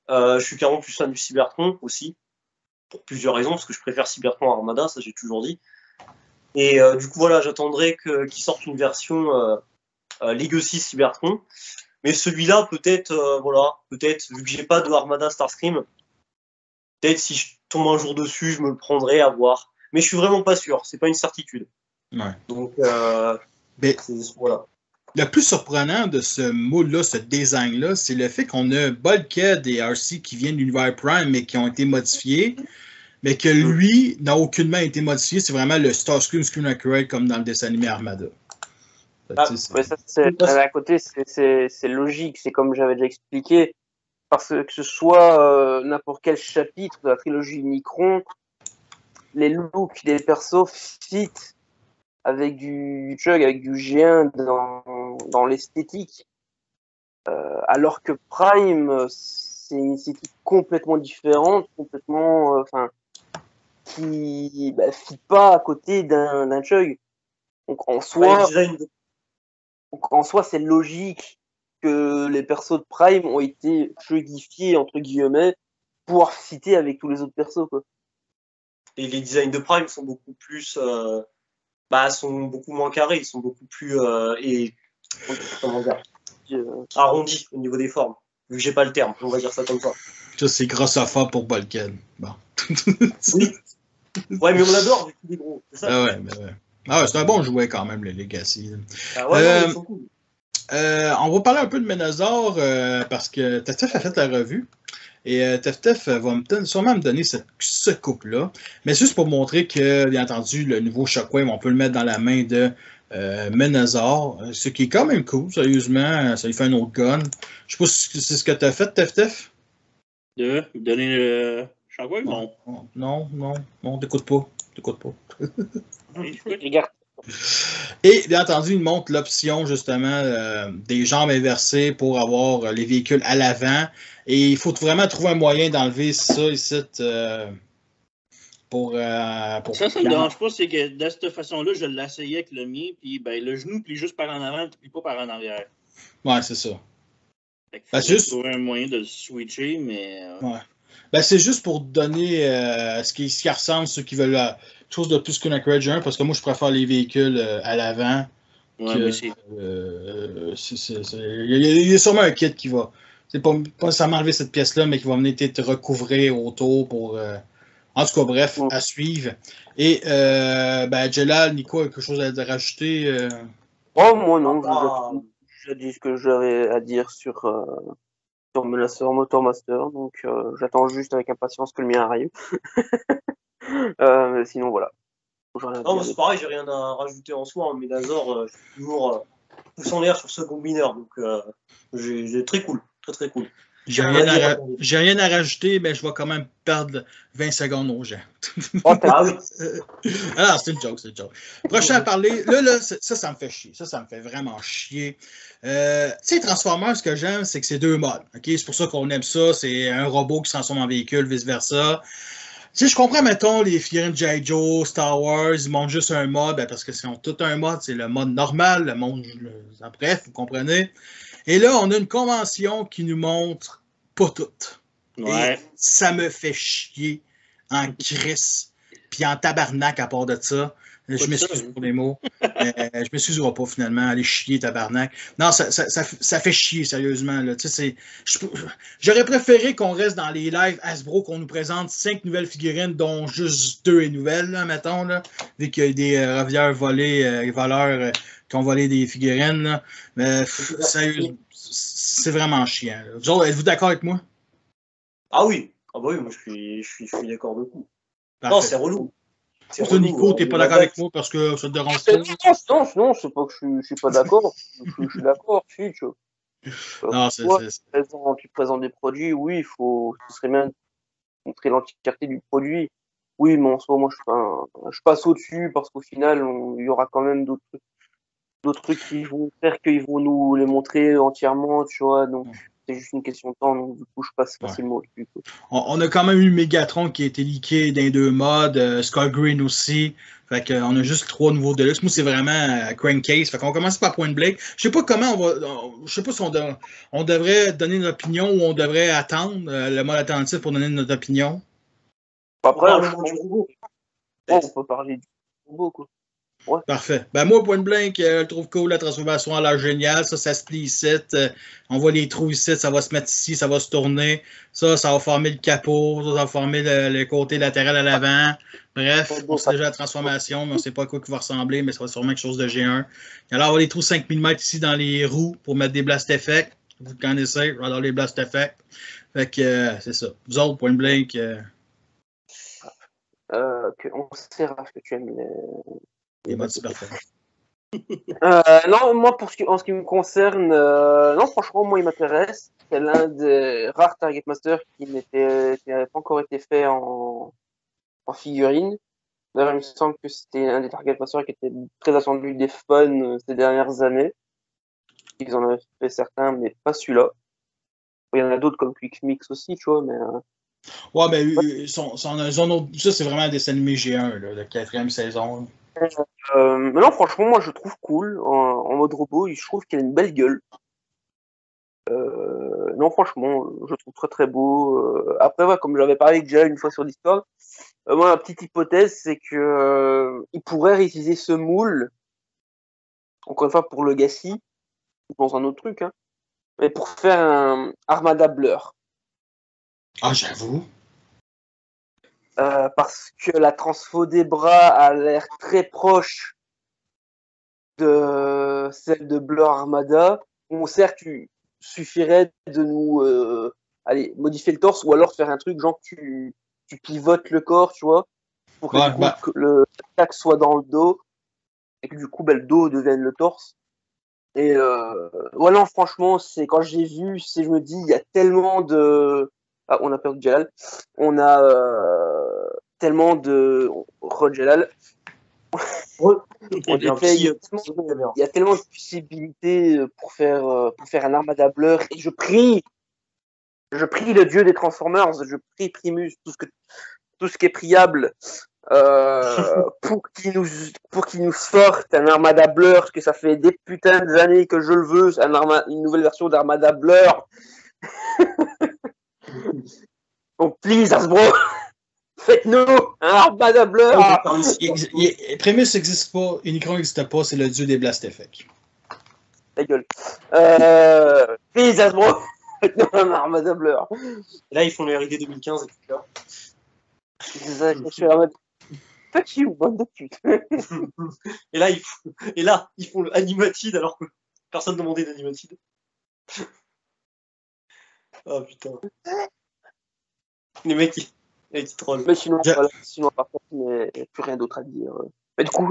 Je suis carrément plus fan du Cybertron aussi, pour plusieurs raisons, parce que je préfère Cybertron à Armada, ça j'ai toujours dit. Et du coup, voilà, j'attendrai qu'ils sortent une version Legacy Cybertron. Mais celui-là, peut-être, vu que j'ai pas de Armada Starscream, peut-être si je tombe un jour dessus, je me le prendrai à voir. Mais je suis vraiment pas sûr, c'est pas une certitude. Ouais. Donc, voilà. Le plus surprenant de ce moule-là, ce design-là, c'est le fait qu'on a Bulkhead et RC qui viennent de l'univers Prime, mais qui ont été modifiés, mais que lui n'a aucunement été modifié. C'est vraiment le Starscream Screen Accurate comme dans le dessin animé Armada. Ouais, ça, à côté, c'est logique, c'est comme j'avais déjà expliqué, parce que ce soit n'importe quel chapitre de la trilogie Micron, les looks des persos fit avec du Chug, avec du G1 dans l'esthétique, alors que Prime, c'est une esthétique complètement différente, complètement, qui fit pas à côté d'un Chug. Donc en soi, c'est logique que les persos de Prime ont été chugifiés entre guillemets pour fitter avec tous les autres persos, quoi. Et les designs de Prime sont beaucoup plus, sont beaucoup moins carrés, ils sont beaucoup plus arrondis au niveau des formes. Vu que j'ai pas le terme, on va dire ça comme ça. Ça, c'est grossophobe pour Balkan. Bon. Oui. Ouais, mais on adore vu qu'il est gros. C'est ça. Ah ouais, c'est un bon jouet quand même, le Legacy. Ah ouais, ils sont cool. On va parler un peu de Ménosaure parce que Teftef a fait la revue. Et Teftef va sûrement me donner ce couple-là. Mais juste pour montrer que, bien entendu, le nouveau Shockwave, on peut le mettre dans la main de Ménosaure. Ce qui est quand même cool, sérieusement. Ça lui fait un autre gun. Je sais pas si c'est ce que tu as fait, Teftef. De donner le Shockwave? Non, t'écoutes pas. Regarde. Et bien entendu, il montre l'option justement des jambes inversées pour avoir les véhicules à l'avant. Et il faut vraiment trouver un moyen d'enlever ça ici pour ça me dérange pas, c'est que de cette façon-là, je l'asseyais avec le mien, puis le genou plie juste par en avant, puis pas par en arrière. Ouais, c'est ça. Fait que trouver un moyen de le switcher, mais... Ouais. C'est juste pour donner ce qui ressemble, ceux qui veulent quelque chose de plus qu'une Acura 1, parce que moi, je préfère les véhicules à l'avant. Ouais, mais c'est... Il y a sûrement un kit qui va... C'est pas nécessairement enlever cette pièce-là, mais qui va venir te recouvrir autour pour... En tout cas, bref, à suivre. Et Jelal, Nico, a quelque chose à rajouter? Oh, moi non, j'ai dit ce que j'avais à dire sur Motormaster, donc j'attends juste avec impatience que le mien arrive. Sinon, voilà. Non, c'est pareil, j'ai rien à rajouter en soi. Ménosaure, je suis toujours poussant l'air sur ce combineur, donc j'ai très cool, très cool. J'ai rien à rajouter, mais je vais quand même perdre 20 secondes aux gens. Ah oui. Alors, c'est une joke. Prochain à parler, là, ça me fait chier. Ça me fait vraiment chier. Tu sais, Transformers, ce que j'aime, c'est que c'est 2 modes. Okay? C'est pour ça qu'on aime ça. C'est un robot qui se transforme en véhicule, vice-versa. Tu sais, je comprends, mettons, les figurines G.I. Joe, Star Wars, ils montrent juste un mode, parce que c'est tout un mode, c'est le mode normal, le monde, bref, vous comprenez. Et là, on a une convention qui nous montre pas tout. Ouais. Et ça me fait chier en crisse, puis en tabarnak à part de ça. Je m'excuse pour les mots. Je m'excuserai pas finalement. Aller chier, tabarnak. Non, ça fait chier, sérieusement. Là. J'aurais préféré qu'on reste dans les lives Hasbro, qu'on nous présente 5 nouvelles figurines, dont juste 2 est nouvelles, là, mettons, là, vu qu'il y a des revieurs voleurs qui ont volé des figurines. Là. Mais sérieusement, c'est vraiment chiant. Êtes-vous d'accord avec moi? Ah oui. Ah bah oui, moi je suis d'accord de coup. Parfait. Non, c'est relou. Toi, Nico, t'es pas d'accord avec moi parce que ça te dérange pas? Non, c'est pas que je suis pas d'accord. Je suis d'accord, Fitch. Non, Tu présentes des produits, oui, ce serait bien de montrer l'entièreté du produit. Oui, mais en soi, moi, je passe au-dessus parce qu'au final, il y aura quand même d'autres trucs qui vont faire qu'ils vont nous les montrer entièrement, tu vois. Donc, c'est juste une question de temps. Donc, du coup, je passe facilement au-dessus. On a quand même eu Megatron qui a été leaké dans les 2 modes, Skygreen aussi. Fait qu'on a juste 3 nouveaux Deluxe. Moi, c'est vraiment Crankcase. Fait qu'on commence par Point Blank. Je sais pas comment je sais pas si on devrait donner notre opinion ou on devrait attendre le mode alternatif pour donner notre opinion. Après, on peut parler du robot, quoi. Ouais. Parfait. Moi, Point Blank, je trouve cool, la transformation a l'air géniale. Ça se plie ici. On voit les trous ici, ça va se mettre ici, ça va se tourner. Ça va former le capot, ça va former le côté latéral à l'avant. Bref, on sait déjà la transformation, mais on ne sait pas à quoi il va ressembler, mais ça va sûrement quelque chose de G1. Alors, on va les trous 5 mm ici dans les roues pour mettre des blast effects. Vous connaissez, alors les blast effects. Fait que c'est ça. Vous autres, Point Blank. On sait, Raph, que tu aimes les modes super forts. Non, moi, en ce qui me concerne, non, franchement, moi, il m'intéresse. C'est l'un des rares Target Master qui n'avait pas encore été fait en figurine. D'ailleurs, il me semble que c'était un des Target Master qui était très attendu des fans ces dernières années. Ils en avaient fait certains, mais pas celui-là. Il y en a d'autres comme Quick Mix aussi, tu vois, mais... Ouais, mais ça, c'est vraiment un dessin animé G1, là, la 4e saison. Mais non, franchement, moi, je le trouve cool en mode robot. Je trouve qu'il a une belle gueule. Non, franchement, je le trouve très très beau. Après, ouais, comme j'avais parlé déjà une fois sur Discord, moi, ma petite hypothèse, c'est que il pourrait réutiliser ce moule, encore une fois pour le Legacy, ou dans un autre truc, hein, mais pour faire un Armada Blur. Ah, j'avoue. Parce que la transfo des bras a l'air très proche de celle de Blur Armada. Bon, certes, il suffirait de nous modifier le torse ou alors faire un truc genre tu pivotes le corps, tu vois, pour que du coup, que le tac soit dans le dos et que du coup le dos devienne le torse. Et voilà, franchement, c'est quand j'ai vu, je me dis, il y a tellement de... Ah, on a perdu Jalal. On a tellement de... Jalal. Il y a tellement de possibilités pour faire un Armada Blur. Et je prie le dieu des Transformers, je prie Primus, tout ce qui est priable, pour qu'il nous sorte un Armada Blur, parce que ça fait des putains d'années que je le veux, une nouvelle version d'Armada Blur. Donc, please, Hasbro, faites-nous un Armada Blur. Primus n'existe pas, Unicron n'existe pas, c'est le dieu des Blast Effects. Ta gueule. Please, Hasbro, faites-nous un Armada Blur. Et là, ils font le R&D 2015 et tout là. C'est ça, je suis en mode... Fuck you, bande de pute. Et là, ils font le Animated alors que personne ne demandait d'Animated. Oh putain. Les mecs, ils trollent. Mais sinon, voilà, par contre, il n'y a plus rien d'autre à dire. Mais du coup,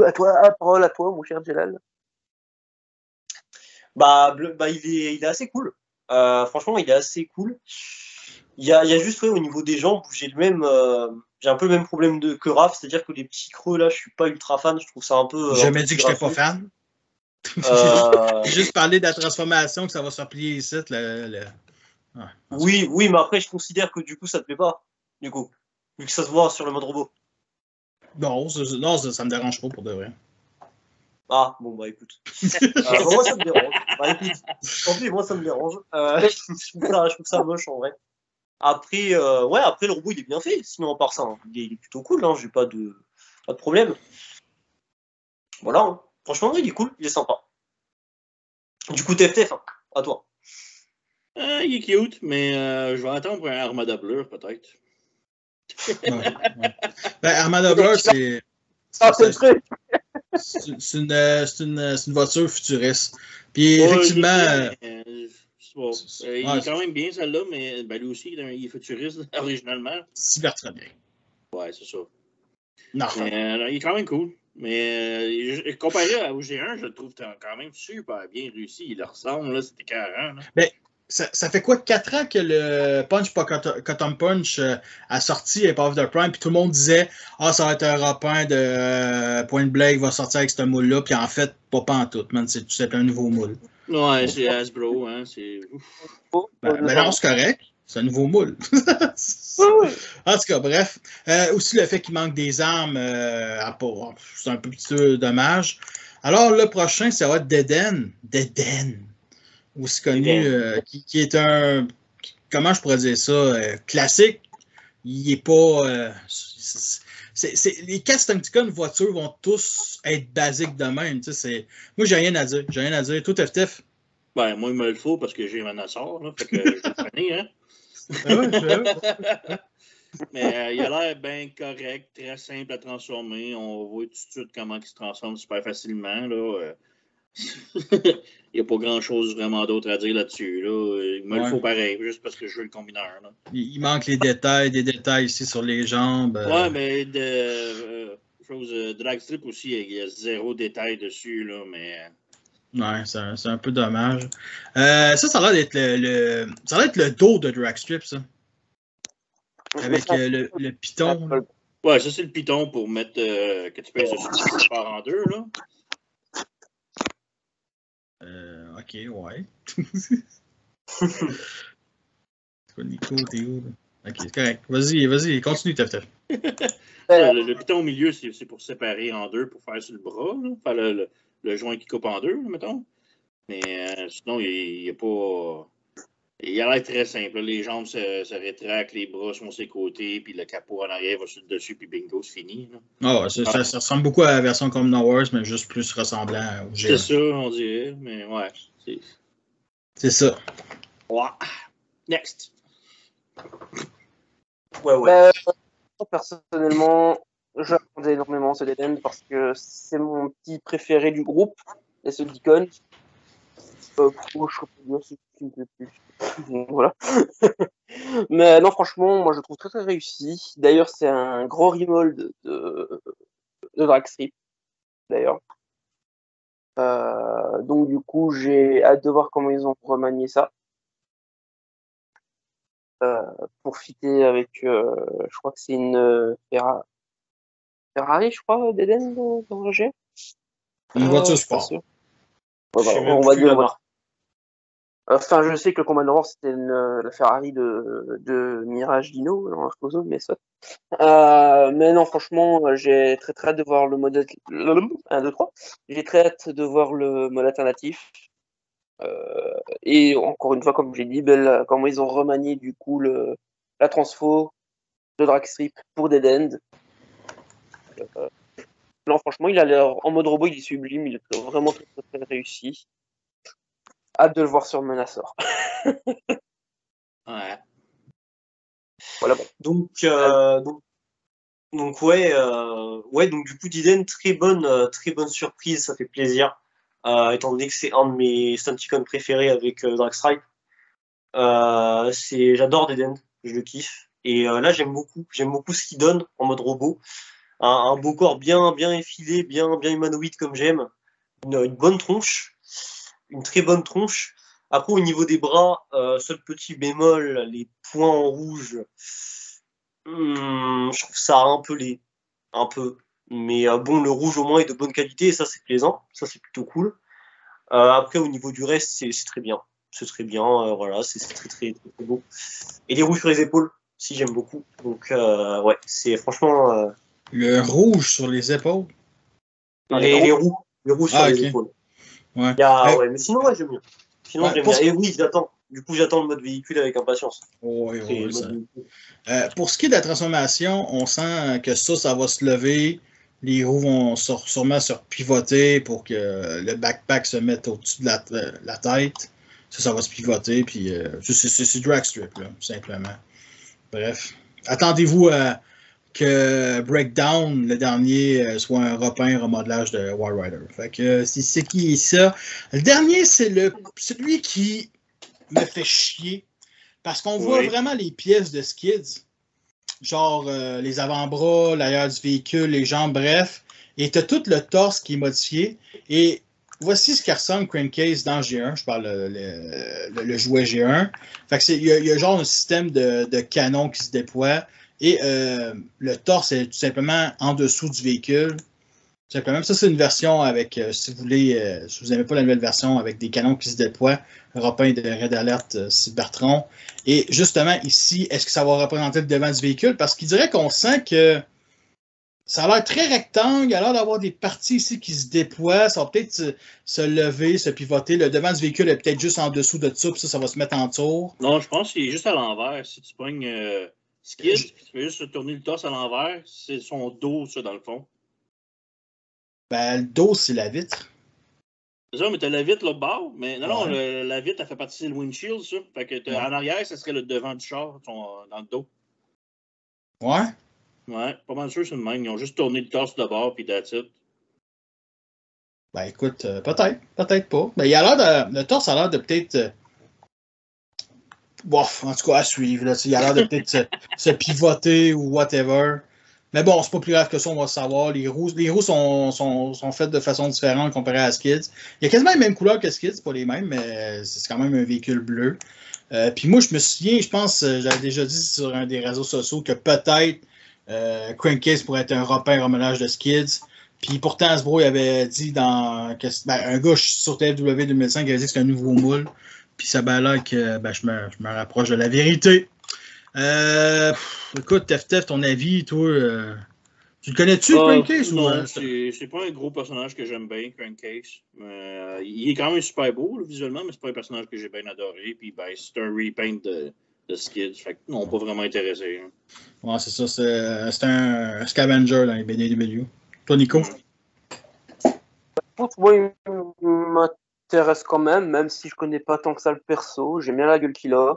parole à toi, mon cher Jalal. Il est assez cool. Franchement, il est assez cool. Il y a juste, ouais, au niveau des jambes, j'ai un peu le même problème que Raph, c'est-à-dire que les petits creux là, je suis pas ultra fan, je trouve ça un peu. J'ai jamais dit que j'étais pas fan. J'ai juste parlé de la transformation, que ça va se replier ici. Ouais. Oui, mais après, je considère que du coup, ça te plaît pas, du coup, vu que ça se voit sur le mode robot. Non, ça me dérange pas pour de vrai. Ah, bon, bah écoute. Moi, ça me dérange. Bah écoute, tant pis, moi, ça me dérange. Je trouve ça moche en vrai. Après, après, le robot, il est bien fait. Sinon, à part ça, hein, il est plutôt cool. Hein, j'ai pas de problème. Voilà. Hein. Franchement, il est cool. Il est sympa. Du coup, TFTF, hein, à toi. Il est cute, mais je vais attendre pour un Armada Blur, peut-être. Ouais. Ben, Armada Blur, c'est une voiture futuriste. Puis, effectivement... il est quand même bien, celle-là, mais lui aussi, il est futuriste originalement. Cybertronien. Ouais, c'est ça. Non. Mais, il est quand même cool. Mais comparé au G1, je le trouve quand même super bien réussi. Il leur ressemble, là, c'était carré. Ben, ça fait quoi, 4 ans que le Punch Cotton Punch a sorti Power of the Prime, puis tout le monde disait ça va être un rapin de Point Blank va sortir avec ce moule-là, puis en fait, pas en tout, man, c'est un nouveau moule. Ouais, c'est Hasbro, hein, c'est... Ben non, c'est correct, c'est un nouveau moule. En tout cas, bref. Aussi, le fait qu'il manque des armes, c'est un petit dommage. Alors, le prochain, ça va être Deden. Aussi connu, qui est un, comment je pourrais dire ça, classique. Il n'est pas... les Castington voitures vont tous être basiques de même. Moi, j'ai rien à dire. Tout FTF. Ben, moi, il me le faut parce que j'ai un assort, là. Fait que je le connais, hein. Mais il a l'air bien correct, très simple à transformer. On voit tout de suite comment il se transforme super facilement, là. Il n'y a pas grand-chose vraiment d'autre à dire là-dessus. Là. Il me le faut pareil, juste parce que je veux le combineur. Là. Il manque des détails ici sur les jambes. Ouais, mais je chose. Dragstrip aussi, il y a 0 détail dessus, là, mais. Ouais, c'est un peu dommage. Ça a l'air d'être ça a l'air d'être le dos de Dragstrip, ça. Avec le piton. Là. Ouais, ça, c'est le piton pour mettre que tu pèses dessus et tu pars en deux, là. Ok, ouais. Nico, t'es où, là? Ok, c'est correct. Vas-y, continue, Tef. Le piton au milieu, c'est pour séparer en deux, pour faire sur le bras, là. Faire le joint qui coupe en deux, là, mettons. Mais sinon, il n'y a pas. Il a l'air très simple. Là. Les jambes se rétractent, les bras sont sur ses côtés, puis le capot en arrière va sur le dessus, puis bingo, c'est fini. Là. Ça ressemble beaucoup à la version comme No Wars, mais juste plus ressemblant au C'est G1. ça, on dirait. Mais ouais. C'est ça. Ouais. Next. Ouais. Personnellement, j'attendais énormément ce Dead End parce que c'est mon petit préféré du groupe, et ce Deacon. Je peux dire ce qui me plaît plus. Voilà. Mais non, franchement, moi je le trouve très très réussi. D'ailleurs, c'est un gros remold de Dragstrip. D'ailleurs. Donc du coup, j'ai hâte de voir comment ils ont remanié ça. Pour fitter avec, je crois que c'est une Ferrari, je crois, d'Eden dans le G. Une voiture sport. On va dire voilà. Enfin, je sais que le Commander War, c'était la Ferrari de Mirage Dino, dans Arcoso, mais ça. Mais non, franchement, j'ai très très hâte de voir le mode 1, 2, 3. J'ai très hâte de voir le mode alternatif. Et encore une fois, comme j'ai dit, comment ils ont remanié du coup la transfo de Dragstrip pour Dead End. Non, franchement, il a l'air en mode robot, il est sublime, il est vraiment très, très, très réussi. Hâte de le voir sur Menacor. Ouais. Voilà. Donc donc du coup Diden, très bonne surprise, ça fait plaisir. Étant donné que c'est un de mes Stunticon préférés avec Dragstripe. J'adore Deden, je le kiffe. Et là j'aime beaucoup ce qu'il donne en mode robot. Un beau corps bien effilé, bien humanoïde comme j'aime. Une bonne tronche, une très bonne tronche. Après, au niveau des bras, seul petit bémol, les points en rouge, je trouve ça un peu laid. Un peu. Mais bon, le rouge au moins est de bonne qualité et ça, c'est plaisant. Ça, c'est plutôt cool. Après, au niveau du reste, c'est très bien. C'est très bien, voilà, c'est très, très, très beau. Et les rouges sur les épaules, si j'aime beaucoup. Donc, ouais, c'est franchement. Le rouge sur les épaules? Les rouges sur les épaules. Ouais. Ouais, mais sinon, ouais, j'aime bien. Sinon, j'aime bien. Et oui, j'attends. Du coup, j'attends le mode véhicule avec impatience. Oui, pour ce qui est de la transformation, on sent que ça va se lever. Les roues vont sûrement se pivoter pour que le backpack se mette au-dessus de la tête. Ça va se pivoter. Puis c'est Dragstrip, là, simplement. Bref. Attendez-vous que Breakdown, le dernier, soit un remodelage de War Rider. Fait que c'est qui est ça? Le dernier, c'est celui qui me fait chier. Parce qu'on voit vraiment les pièces de Skids. Genre les avant-bras, l'arrière du véhicule, les jambes, bref. Et tu as tout le torse qui est modifié. Et voici ce qui ressemble Crankcase dans G1. Je parle le jouet G1. Fait que il y a genre un système de canon qui se déploie. Et le torse est tout simplement en dessous du véhicule. Tout simplement. Ça, c'est une version avec, si vous voulez, si vous n'aimez pas la nouvelle version, avec des canons qui se déploient. Européen de Red Alert Cybertron. Et justement, ici, est-ce que ça va représenter le devant du véhicule? Parce qu'il dirait qu'on sent que ça a l'air très rectangle, il a l'air d'avoir des parties ici qui se déploient, ça va peut-être se lever, se pivoter. Le devant du véhicule est peut-être juste en dessous de ça, puis ça va se mettre en tour. Non, je pense qu'il est juste à l'envers. Si tu pognes Skid, tu fais juste tourner le torse à l'envers, c'est son dos, ça, dans le fond. Ben, le dos, c'est la vitre. C'est ça, mais t'as la vitre là bas, mais non, la vitre, elle fait partie du windshield, ça. Fait que en arrière, ça serait le devant du char, dans le dos. Ouais? Ouais, pas mal sûr, c'est le même. Ils ont juste tourné le torse de bord, puis that's it. Ben, écoute, peut-être pas. Ben, il a l'air le torse a l'air de peut-être... Bof, en tout cas, à suivre. Là, il a l'air de peut-être se pivoter ou whatever. Mais bon, c'est pas plus grave que ça, on va savoir. Les roues sont faites de façon différente comparé à Skids. Il y a quasiment les mêmes couleurs que Skids, c'est pas les mêmes, mais c'est quand même un véhicule bleu. Puis moi, je me souviens, je pense, j'avais déjà dit sur un des réseaux sociaux que peut-être Crankcase pourrait être un reménage de Skids. Puis pourtant, Hasbro il avait dit un gars sur TFW 2005 il avait dit que c'était un nouveau moule. Puis ça a l'air que je me rapproche de la vérité. Écoute, Tef, ton avis, toi, tu le connais-tu, Crankcase? Non, c'est pas un gros personnage que j'aime bien, Crankcase. Il est quand même super beau, là, visuellement, mais c'est pas un personnage que j'ai bien adoré. Puis c'est un repaint de Skids. Fait que non, pas vraiment intéressé. Hein. Ouais, c'est ça. C'est un scavenger dans les BDW. Toi, Nico? Moi, il m'intéresse quand même si je connais pas tant que ça le perso. J'aime bien la gueule qu'il a.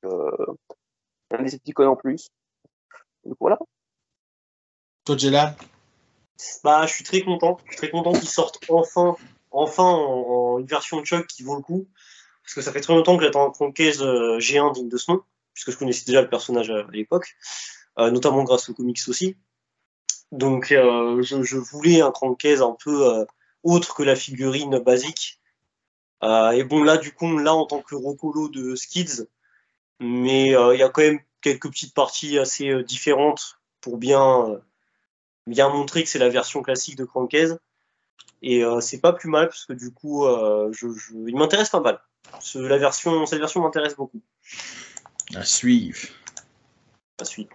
Un Decepticon en plus. Donc voilà. Toi, Gélab? Je suis très content. Je suis très content qu'ils sortent enfin en une version de Chuck qui vaut le coup. Parce que ça fait très longtemps que j'attends un Crankcase G1 digne de ce nom, puisque je connaissais déjà le personnage à l'époque, notamment grâce aux comics aussi. Donc je voulais un Crankcase un peu autre que la figurine basique. Et bon là du coup en tant que Rocolo de Skids, mais il y a quand même quelques petites parties assez différentes pour bien montrer que c'est la version classique de Crankcase. Et c'est pas plus mal parce que du coup il m'intéresse pas mal. Cette version m'intéresse beaucoup. À suivre. À suivre.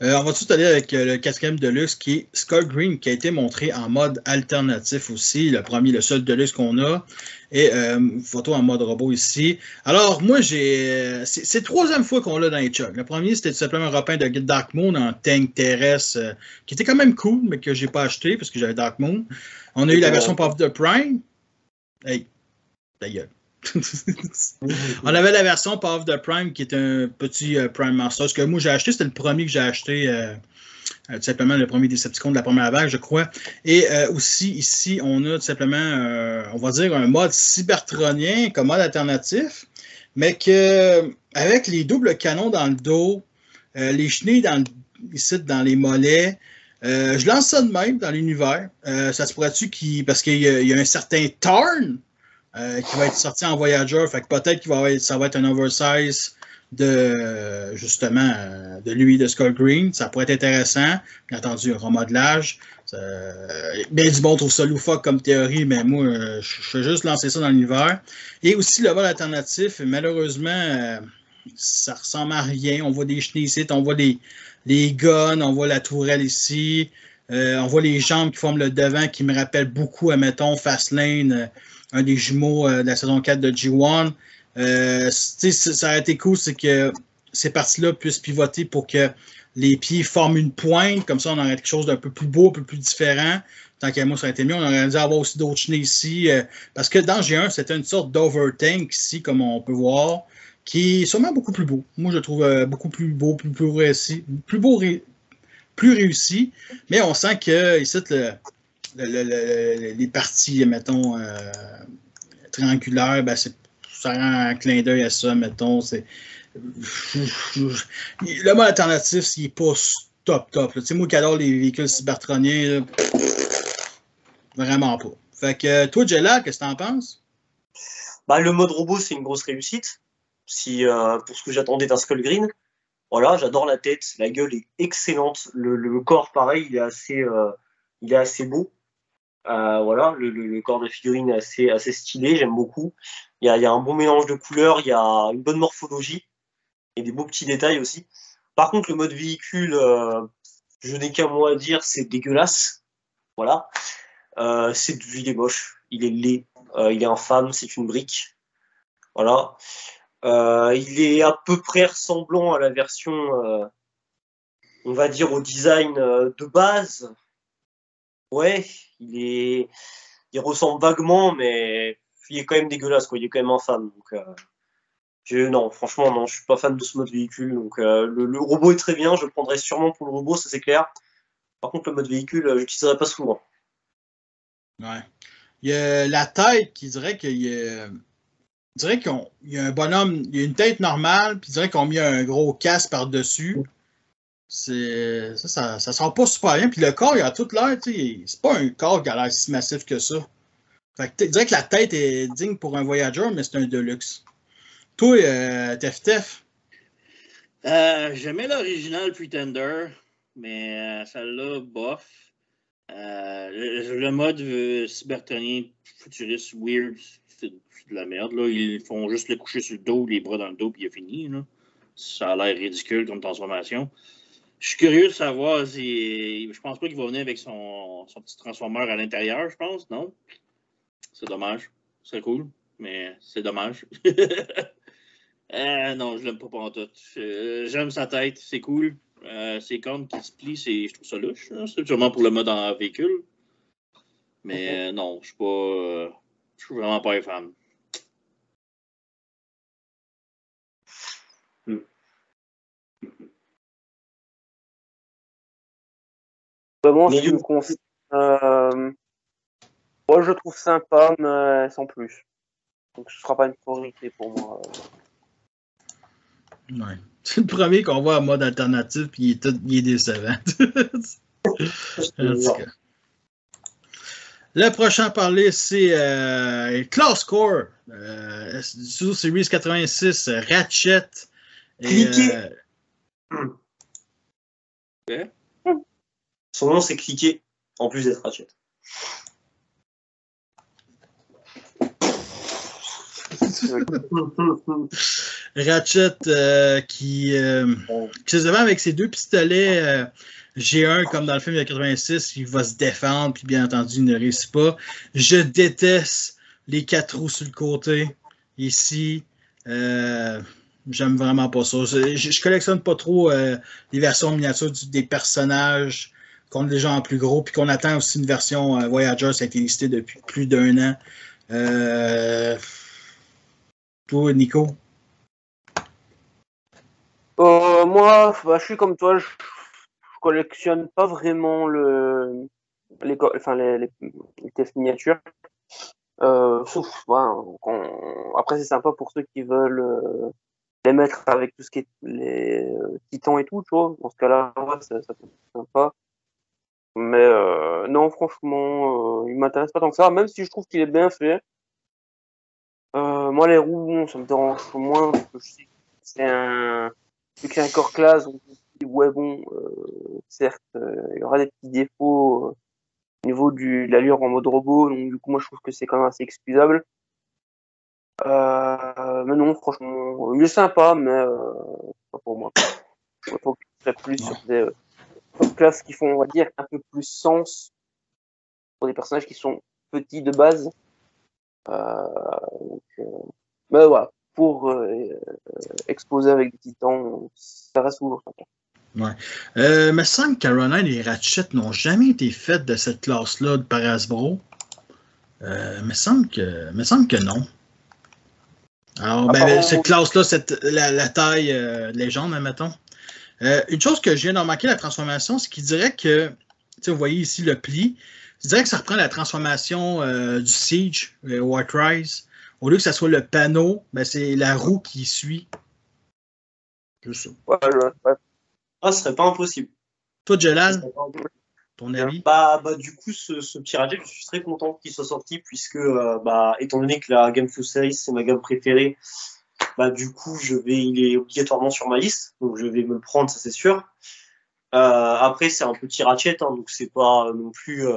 On va tout aller avec le 4e Deluxe qui est Skull Green, qui a été montré en mode alternatif aussi. Le seul Deluxe qu'on a. Et photo en mode robot ici. Alors, moi, c'est la 3e fois qu'on l'a dans les Chuck. Le premier, c'était tout simplement un repeint de Dark Moon en tank terrestre, qui était quand même cool, mais que j'ai pas acheté parce que j'avais Dark Moon. On a eu la version Power of the Prime. Hey, ta gueule. On avait la version Power of the Prime qui est un petit Prime Master. Ce que moi j'ai acheté, c'était le premier que j'ai acheté, tout simplement le premier Decepticon de la première vague, je crois. Et aussi, ici, on a tout simplement, on va dire, un mode cybertronien comme mode alternatif, mais que avec les doubles canons dans le dos, les chenilles ici dans les mollets. Je lance ça de même dans l'univers. Ça se pourrait-tu parce qu'il y a un certain Tarn qui va être sorti en Voyager, fait que peut-être que ça va être un oversize de lui, de Skull Green. Ça pourrait être intéressant. Bien entendu, un remodelage. Bien du bon trouve ça loufoque comme théorie, mais moi, je vais juste lancer ça dans l'univers. Et aussi, le vol alternatif, malheureusement, ça ressemble à rien. On voit des chenilles ici, on voit les guns, on voit la tourelle ici. On voit les jambes qui forment le devant qui me rappellent beaucoup, admettons, Fastlane, un des jumeaux de la saison 4 de G1. Ça a été cool, c'est que ces parties-là puissent pivoter pour que les pieds forment une pointe. Comme ça, on aurait quelque chose d'un peu plus beau, un peu plus différent. Tant qu'à moi, ça aurait été mieux. On aurait dû avoir aussi d'autres chenilles ici. Parce que dans G1, c'était une sorte d'overtank ici, comme on peut voir, qui est sûrement beaucoup plus beau. Moi, je le trouve beaucoup plus beau, plus réussi. Plus réussi. Mais on sent que ici, les parties, mettons, triangulaires, ça rend un clin d'œil à ça, mettons. Le mode alternatif, il n'est pas top. Tu sais, moi qui adore les véhicules cybertroniens, vraiment pas. Fait que toi, Jella, qu'est-ce que t'en penses? Le mode robot, c'est une grosse réussite. Pour ce que j'attendais d'un Skull Green. Voilà, j'adore la tête, la gueule est excellente. Le corps, pareil, il est assez beau. Voilà, le corps de la figurine est assez stylé, j'aime beaucoup. Il y a un bon mélange de couleurs, il y a une bonne morphologie et des beaux petits détails aussi. Par contre, le mode véhicule, je n'ai qu'un mot à dire, c'est dégueulasse. Voilà. Il est moche, il est laid, il est infâme, c'est une brique. Voilà. Il est à peu près ressemblant à la version, on va dire, au design de base. Ouais, il ressemble vaguement, mais il est quand même dégueulasse, quoi. Il est quand même infâme. Donc, non, franchement, non, je suis pas fan de ce mode véhicule. Donc, le robot est très bien, je le prendrai sûrement pour le robot, ça c'est clair. Par contre, le mode véhicule, je l'utiliserai pas souvent. Ouais. Il y a la tête qui dirait qu'il y a. Je dirais qu'il y a un bonhomme, il y a une tête normale, puis je dirais qu'on a mis un gros casque par-dessus. Ça sort pas super bien. Puis le corps, il a toute l'air, tu sais, c'est pas un corps qui a l'air si massif que ça. Fait que tu dirais que la tête est digne pour un Voyager, mais c'est un Deluxe. Toi, Tef. J'aimais l'original Pretender, mais celle-là, bof. Le mode cybertonien futuriste weird, c'est de la merde. Là. Ils font juste le coucher sur le dos, les bras dans le dos, puis il a fini. Là. Ça a l'air ridicule comme transformation. Je suis curieux de savoir si. Je pense pas qu'il va venir avec son petit transformeur à l'intérieur, je pense, non? C'est dommage. C'est cool, mais c'est dommage. Non, je l'aime pas pantoute. J'aime sa tête, c'est cool. Ses cornes qui se plient, je trouve ça louche. Hein? C'est sûrement pour le mode en véhicule. Mais non, je suis pas. Je suis vraiment pas un fan. Vraiment, ce qui me concerne, moi je trouve sympa, mais sans plus. Donc ce sera pas une priorité pour moi. Ouais. C'est le premier qu'on voit en mode alternatif, puis il est décevant. Le prochain à parler, c'est Class Core, Suzo Series 86, Ratchet. Cliquez. Son nom, c'est Cliquez, en plus d'être Ratchet. Ratchet qui se défend avec ses deux pistolets G1 comme dans le film de 86, il va se défendre, puis bien entendu, il ne réussit pas. Je déteste les 4 roues sur le côté ici. J'aime vraiment pas ça. Je collectionne pas trop les versions miniatures des personnages qu'on a déjà en plus gros, puis qu'on attend aussi une version Voyager, ça a été listé depuis plus d'1 an. Toi, Nico? Moi, je suis comme toi, je collectionne pas vraiment les TF miniatures. Sauf, après c'est sympa pour ceux qui veulent les mettre avec tout ce qui est les titans et tout, tu vois. Dans ce cas-là, ouais, ça peut être sympa. Mais non, franchement, il m'intéresse pas tant que ça, même si je trouve qu'il est bien fait. Moi, les roues, ça me dérange moins, parce que je sais que c'est vu que c'est un core class, on peut se dire, ouais, bon, certes, il y aura des petits défauts au niveau de l'allure en mode robot, donc du coup, moi, je trouve que c'est quand même assez excusable. Mais non, franchement, il est sympa, mais pas pour moi. Je trouve que ce serait plus sur des classes qui font, on va dire, un peu plus sens pour des personnages qui sont petits de base. Mais voilà, pour exposer avec des titans, ça reste toujours sympa. Ouais. Me semble que Caroline et Ratchet n'ont jamais été faites de cette classe-là par Hasbro. Me semble que non. Alors, cette classe-là, la taille légende, admettons. Une chose que je viens de remarquer, la transformation, c'est qu'il dirait que, vous voyez ici le pli, je dirais que ça reprend la transformation du Siege, White Rise. Au lieu que ça soit le panneau, c'est la roue qui suit. Juste ça. Ouais. Ce serait pas impossible. Toi, Jelal, ton avis? Du coup, ce petit Ratchet, je suis très content qu'il soit sorti, puisque, étant donné que la Game Fuse Series, c'est ma gamme préférée, du coup, il est obligatoirement sur ma liste, donc je vais me le prendre, ça c'est sûr. Après, c'est un petit Ratchet, donc c'est pas non plus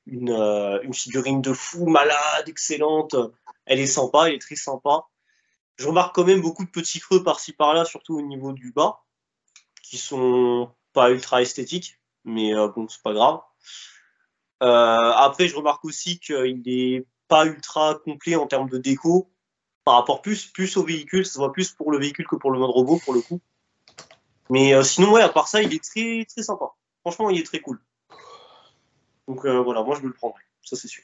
une figurine de fou, malade, excellente. Elle est sympa, elle est très sympa. Je remarque quand même beaucoup de petits creux par-ci par-là, surtout au niveau du bas, qui sont pas ultra esthétiques, mais bon, c'est pas grave. Après, je remarque aussi qu'il est pas ultra complet en termes de déco, par rapport plus au véhicule, ça se voit plus pour le véhicule que pour le mode robot, pour le coup. Mais sinon, ouais, à part ça, il est très, très sympa. Franchement, il est très cool. Donc voilà, moi je me le prendrai, ça c'est sûr.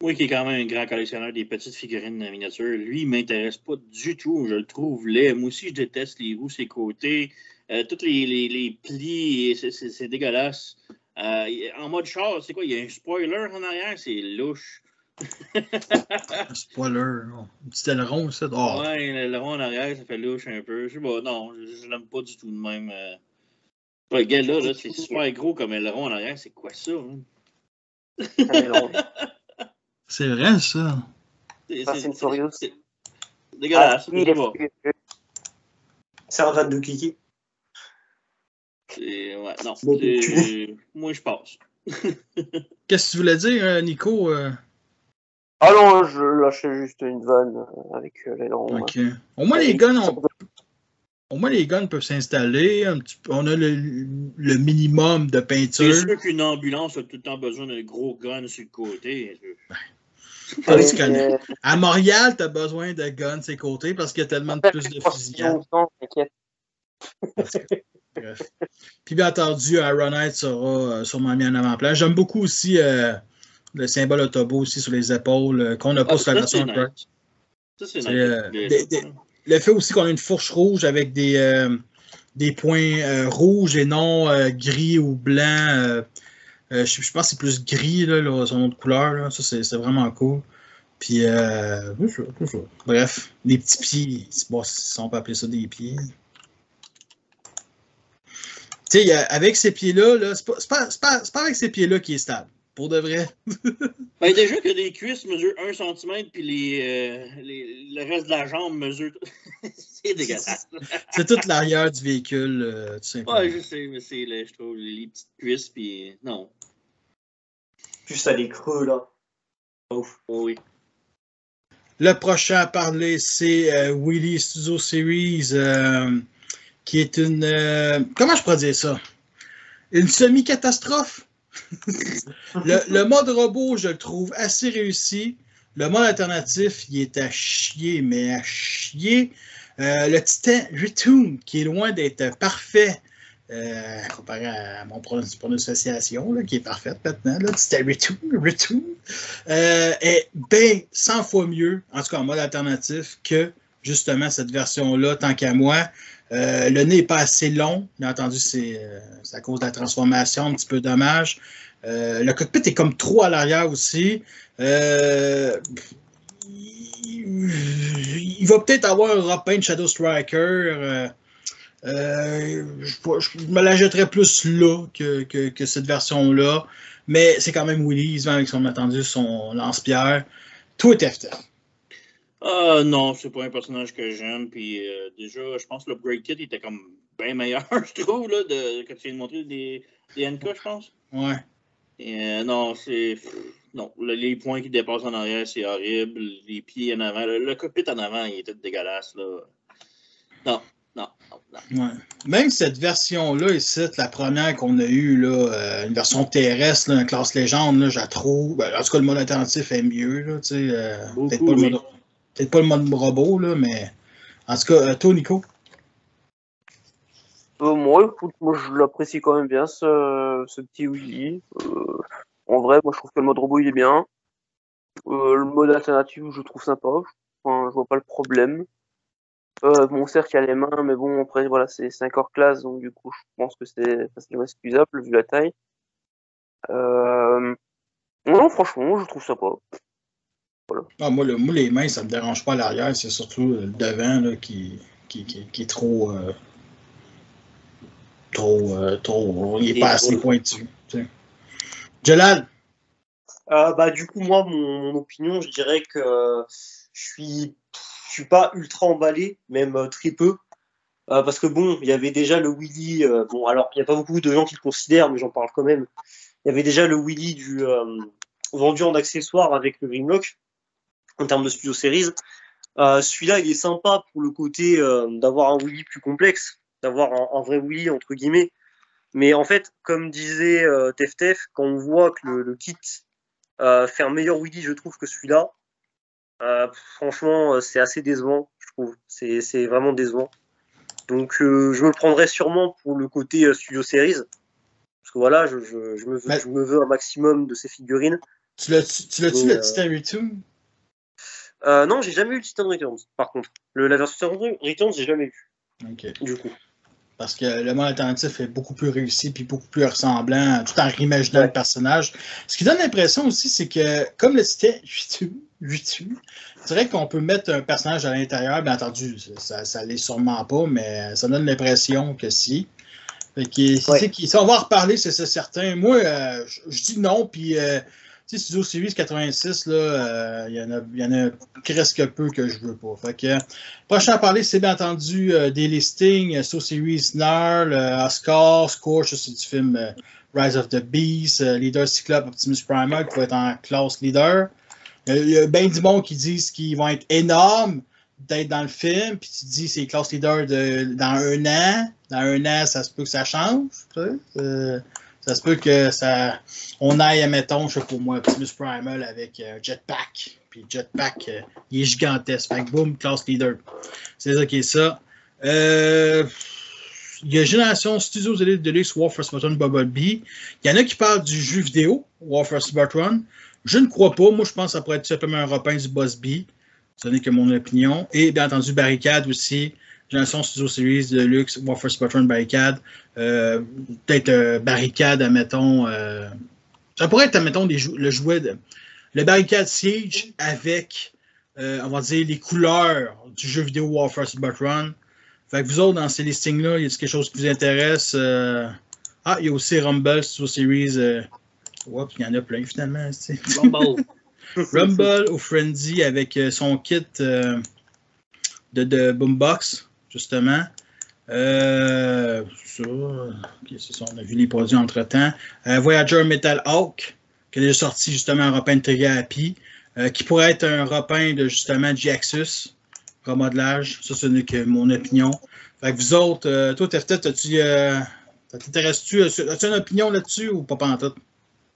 Oui, qui est quand même un grand collectionneur des petites figurines miniatures. Lui, il m'intéresse pas du tout. Je le trouve laid. Moi aussi, je déteste les roues, ses côtés. Tous les plis, c'est dégueulasse. En mode char, c'est quoi? Il y a un spoiler en arrière, c'est louche. Spoiler. Un petit aileron, ça. Oh. Ouais, l'aileron en arrière, ça fait louche un peu. Je sais pas, non, je l'aime pas du tout de même. Le gars là, c'est super gros comme aileron en arrière. C'est quoi ça? Hein? C'est vrai, ça. C'est une Furious. C'est dégueulasse. C'est un van de cliquer. Ouais, non. Moi, je passe. Qu'est-ce que tu voulais dire, Nico? Ah non, je lâchais juste une vanne avec l'aileron. OK. Au moins, les guns peuvent s'installer. On a le minimum de peinture. C'est sûr qu'une ambulance a tout le temps besoin d'un gros gun sur le côté. À Montréal, tu as besoin de guns sur les côtés parce qu'il y a tellement plus de fusillades. Bref. Puis bien entendu, Ironite sera sûrement mis en avant-plan. J'aime beaucoup aussi le symbole Autobot aussi sur les épaules qu'on n'a pas sur la version Android. Ça, c'est nice. Le fait aussi qu'on a une fourche rouge avec des points rouges et non gris ou blanc. Je pense que c'est plus gris, là, son autre couleur. Là. Ça, c'est vraiment cool. Puis, bref, les petits pieds. Bon, si on peut appeler ça des pieds. Tu sais, avec ces pieds-là, c'est pas avec ces pieds-là qu'il est stable. Pour de vrai. Ben, déjà que les cuisses mesurent 1 cm, puis le reste de la jambe mesure. C'est dégueulasse. C'est toute l'arrière du véhicule, tout simplement. Ouais, je sais, mais c'est, je trouve, les petites cuisses, puis non. Juste à les creux, là. Ouf. Oh, oui. Le prochain à parler, c'est Wheelie Studio Series, qui est une... comment je pourrais dire ça? Une semi-catastrophe. le mode robot, je le trouve assez réussi. Le mode alternatif, il est à chier, mais à chier. Le Titan Retoon, qui est loin d'être parfait, comparé à mon prononciation, là, qui est parfaite maintenant, le Titan Retoon, est bien 100 fois mieux, en tout cas en mode alternatif, que justement cette version-là, tant qu'à moi. Le nez n'est pas assez long. Bien entendu, c'est à cause de la transformation, un petit peu dommage. Le cockpit est comme trop à l'arrière aussi. Il va peut-être avoir un repeint de Shadow Striker. Je me la jetterais plus là que cette version-là. Mais c'est quand même Wheelie. Il se vend avec son lance-pierre. Tout est FTL. Non, c'est pas un personnage que j'aime. Puis déjà, je pense que l'Upgrade Kit était comme bien meilleur, je trouve, là, que tu viens de montrer des NK, je pense. Ouais. Et, non, c'est. Non, les points qui dépassent en arrière, c'est horrible. Les pieds en avant. Le cockpit en avant, il était dégueulasse, là. Non. Ouais. Même cette version-là, ici, la première qu'on a eue, là, une version terrestre, là, une classe légende, là, je la trouve. Ben, en tout cas, le mode alternatif est mieux. Là, peut-être pas le mode robot, là, mais en tout cas, toi, Nico? Moi, je l'apprécie quand même bien, ce petit Wheelie. En vrai, moi, je trouve que le mode robot, il est bien. Le mode alternatif, je trouve sympa. Enfin, je vois pas le problème. Bon, certes, il y a les mains, mais bon, après, voilà, c'est un corps classe, donc du coup, je pense que c'est facilement excusable, vu la taille. Non, franchement, je trouve sympa. Voilà. Ah, moi, les mains, ça me dérange pas à l'arrière, c'est surtout le devant là, qui est trop. Il est pas assez pointu. T'sais. Jalal? Du coup, moi, mon opinion, je dirais que je suis pas ultra emballé, même très peu. Parce que bon, il y avait déjà le Wheelie. Bon, alors, il n'y a pas beaucoup de gens qui le considèrent, mais j'en parle quand même. Il y avait déjà le Wheelie vendu en accessoire avec le Grimlock, en termes de Studio Series. Celui-là, il est sympa pour le côté d'avoir un Wheelie plus complexe, d'avoir un vrai Wheelie, entre guillemets. Mais en fait, comme disait Teftef, quand on voit que le kit fait un meilleur Wheelie, je trouve, que celui-là, franchement, c'est assez décevant, je trouve. C'est vraiment décevant. Donc, je me le prendrais sûrement pour le côté Studio Series. Parce que voilà, je me veux un maximum de ces figurines. Tu l'as-tu le Titan Return? Non, j'ai jamais eu le Titan Returns, par contre. La version Titan Returns, j'ai jamais eu. Ok. Du coup. Parce que le mode alternatif est beaucoup plus réussi puis beaucoup plus ressemblant, tout en réimaginant le personnage. Ce qui donne l'impression aussi, c'est que, comme le Titan Return, c'est vrai qu'on peut mettre un personnage à l'intérieur, bien entendu, ça l'est sûrement pas, mais ça donne l'impression que si. Fait que, Ouais. ça, on va en reparler, c'est certain. Moi, je dis non, puis tu sais, Studio Series 86, là, il y en a presque peu que je veux pas. Fait que, prochain à parler, c'est bien entendu des listings, Studio Series Snarl, Oscar, Scorch, c'est du film Rise of the Beast, Leader Cyclope, Optimus Primal, qui va être en classe leader. Il y a bien du monde qui disent qu'ils vont être énormes d'être dans le film, puis tu te dis c'est classe leader dans un an. Dans un an, ça se peut que ça change. Tu sais? Ça se peut que ça. On aille, mettons, je sais pas moi, Optimus Primal avec Jetpack. Puis Jetpack, il est gigantesque. Fait que boum, classe leader. C'est ça qui est ça. Il y a Génération Studios Elite Deluxe War for Spartan Bumblebee. Il y en a qui parlent du jeu vidéo, War for Spartan. Je ne crois pas. Moi, je pense que ça pourrait être simplement un repeint du Boss B. Ce n'est que mon opinion. Et bien entendu, Barricade aussi. Génération Studio Series Deluxe, War for Spartan Barricade. Peut-être Barricade, admettons. Ça pourrait être, admettons, le jouet le Barricade Siege avec, on va dire, les couleurs du jeu vidéo War for Spartan. Fait que vous autres, dans ces listings-là, y a quelque chose qui vous intéresse? Il y a aussi Rumble Studio Series. Oups, il y en a plein finalement. Rumble. Rumble au Frenzy avec son kit de Boombox, justement. Ça, on a vu les produits entre-temps. Voyager Metal Hawk, qui est déjà sorti justement un repeint de Trigger Happy, qui pourrait être un repeint de justement G-Axus, remodelage. Ça n'est que mon opinion. Fait que vous autres, toi, t'intéresses-tu? As-tu une opinion là-dessus ou pas en tout?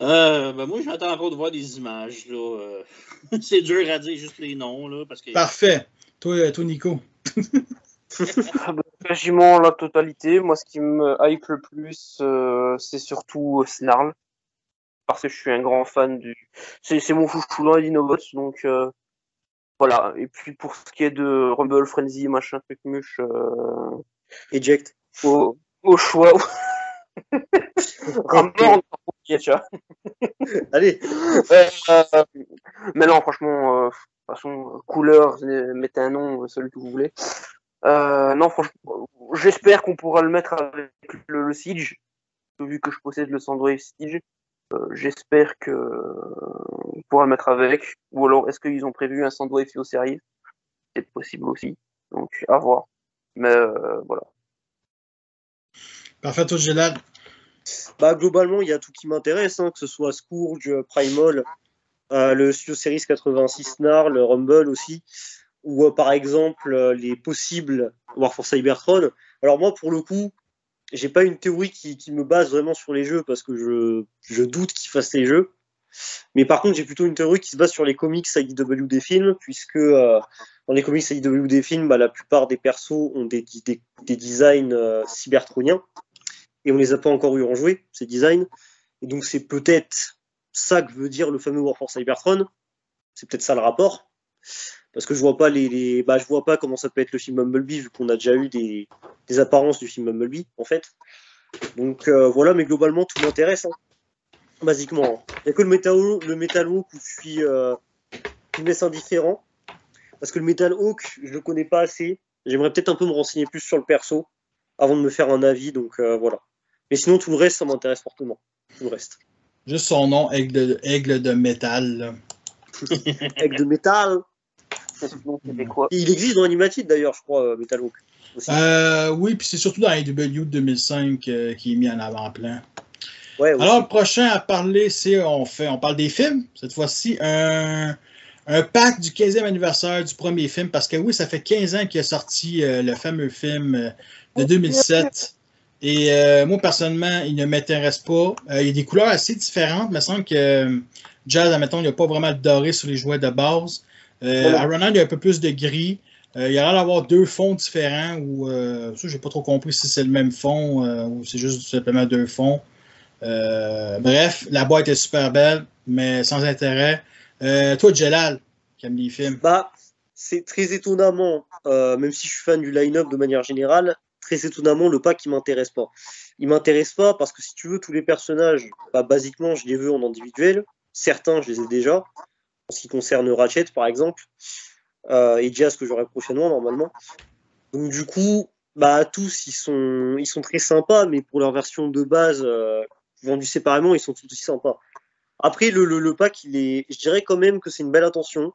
Moi, j'attends encore de voir des images. Là. C'est dur à dire juste les noms. Là, parce que... Parfait. Toi, Nico. Quasiment la totalité. Moi, ce qui me hype le plus, c'est surtout Snarl. Parce que je suis un grand fan du. C'est mon chouchou dans les Dinobots. Donc, voilà. Et puis, pour ce qui est de Rumble Frenzy, machin, truc muche. Eject. Au choix. Ramon, tu vois. Allez. Mais non, franchement, de toute façon, couleur, mettez un nom, celui que vous voulez. Non, franchement, j'espère qu'on pourra le mettre avec le Siege, vu que je possède le Sandwave Siege. J'espère qu'on pourra le mettre avec. Ou alors, est-ce qu'ils ont prévu un Sandwave Fio Series? C'est possible aussi. Donc, à voir. Mais voilà. Parfait, toi, Gélade. Globalement, il y a tout qui m'intéresse, hein, que ce soit Scourge, Primal, le Studio Series 86 Snarl, le Rumble aussi, ou par exemple les possibles War for Cybertron. Alors moi, pour le coup, j'ai pas une théorie qui me base vraiment sur les jeux, parce que je doute qu'ils fassent les jeux. Mais par contre, j'ai plutôt une théorie qui se base sur les comics IDW des films, puisque dans les comics IDW des films, la plupart des persos ont des designs cybertroniens. Et on les a pas encore eu en jouer, ces designs. Et donc c'est peut-être ça que veut dire le fameux War for Cybertron. C'est peut-être ça le rapport. Parce que je vois pas je vois pas comment ça peut être le film Bumblebee, vu qu'on a déjà eu des apparences du film Bumblebee, en fait. Donc voilà, mais globalement tout m'intéresse, hein. Basiquement. Il n'y a que le Metal Hawk où qui me laisse indifférent. Parce que le Metal Hawk, je le connais pas assez. J'aimerais peut-être un peu me renseigner plus sur le perso avant de me faire un avis, donc voilà. Mais sinon, tout le reste, ça m'intéresse fortement. Tout le reste. Juste son nom, aigle de métal. Là. Aigle de métal. Quoi? Il existe dans Animated d'ailleurs, je crois, Metal Hawk. Oui, puis c'est surtout dans AEW 2005 qui est mis en avant-plan. Ouais, alors, le prochain à parler, c'est on parle des films. Cette fois-ci, un pack du 15e anniversaire du premier film, parce que oui, ça fait 15 ans qu'il a sorti le fameux film de 2007. Et moi, personnellement, il ne m'intéresse pas. Il y a des couleurs assez différentes. Il me semble que Jazz, admettons, il n'y a pas vraiment de doré sur les jouets de base. À Ronan, il y a un peu plus de gris. Il y a l'air d'avoir deux fonds différents. Ça, j'ai pas trop compris si c'est le même fond ou c'est juste simplement deux fonds. Bref, la boîte est super belle, mais sans intérêt. Toi, Jelal, qui aime les films. C'est très étonnamment, même si je suis fan du line-up de manière générale, très étonnamment, le pack, il m'intéresse pas. Il m'intéresse pas parce que si tu veux, tous les personnages, basiquement, je les veux en individuel. Certains, je les ai déjà. En ce qui concerne Ratchet, par exemple, et Jazz, que j'aurai prochainement, normalement. Donc, du coup, Bah, tous, ils sont très sympas, mais pour leur version de base, vendus séparément, ils sont tous aussi sympas. Après, le pack, je dirais quand même que c'est une belle attention.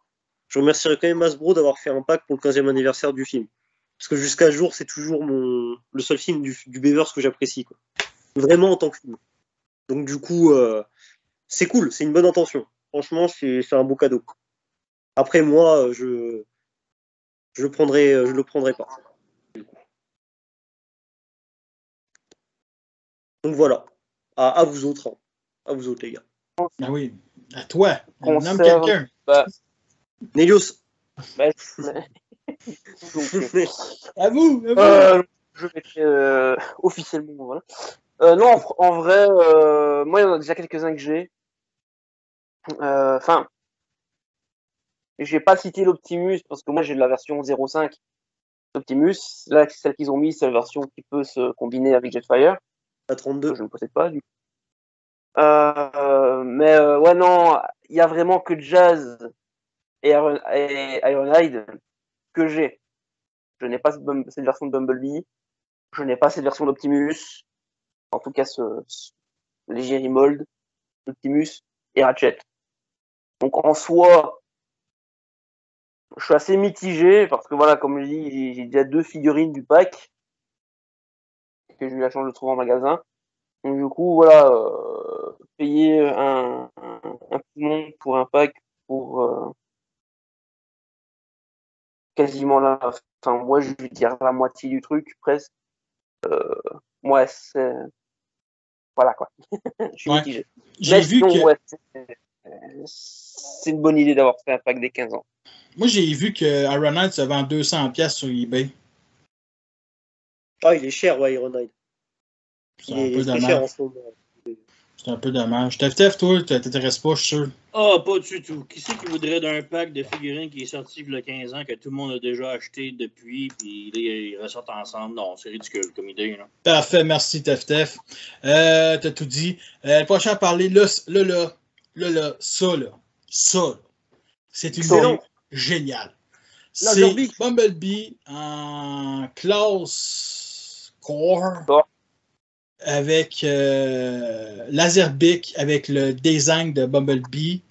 Je remercierais quand même Hasbro d'avoir fait un pack pour le 15e anniversaire du film. Parce que jusqu'à ce jour, c'est toujours le seul film du Beavers que j'apprécie, quoi. Vraiment en tant que film. Donc du coup, c'est cool, c'est une bonne intention. Franchement, c'est un beau cadeau. Après, moi, je le prendrai pas. Donc voilà. À vous autres, hein. À vous autres, les gars. Ah oui, à toi. Nomme Concerne, quelqu'un. bah, Nélios. bah, À vous. je vais officiellement, voilà. Non, en vrai, moi, il y en a déjà quelques-uns que j'ai. Enfin, j'ai pas cité l'Optimus parce que moi j'ai la version 0.5 d'Optimus. Là, celle qu'ils ont mis, c'est la version qui peut se combiner avec Jetfire, À que 32. je ne possède pas du coup. Mais ouais, non, il y a vraiment que Jazz et Ironhide que j'ai. Je n'ai pas cette version de Bumblebee. Je n'ai pas cette version d'Optimus. En tout cas, ce léger remold d'Optimus et Ratchet. Donc en soi, je suis assez mitigé parce que voilà, comme je dis, j'ai déjà 2 figurines du pack que j'ai eu la chance de trouver en magasin. Donc du coup, voilà, payer un piment pour un pack pour quasiment là, enfin moi je vais dire la moitié du truc presque. Ouais, c'est voilà quoi. Je suis Ouais. mitigé. J'ai Mais vu sinon, que. ouais, c'est une bonne idée d'avoir fait un pack des 15 ans. Moi, j'ai vu que Ironite se vend 200$ sur eBay. Ah, il est cher, ouais, Ironhide. C'est Il un peu est très cher en dommage. ce moment. C'est un peu dommage. Tef, toi, t'intéresses pas, je suis sûr. Ah, pas du tout. Qui c'est qui voudrait d'un pack de figurines qui est sorti il y a 15 ans, que tout le monde a déjà acheté depuis, puis là, ils ressortent ensemble? Non, c'est ridicule comme idée. Là. Parfait, merci, Tef. T'as tout dit. Le prochain à parler, là, ça, c'est une Excellent. idée géniale. C'est Laserbeak. Bumblebee en classe core Bon. avec Laserbeak avec le design de Bumblebee.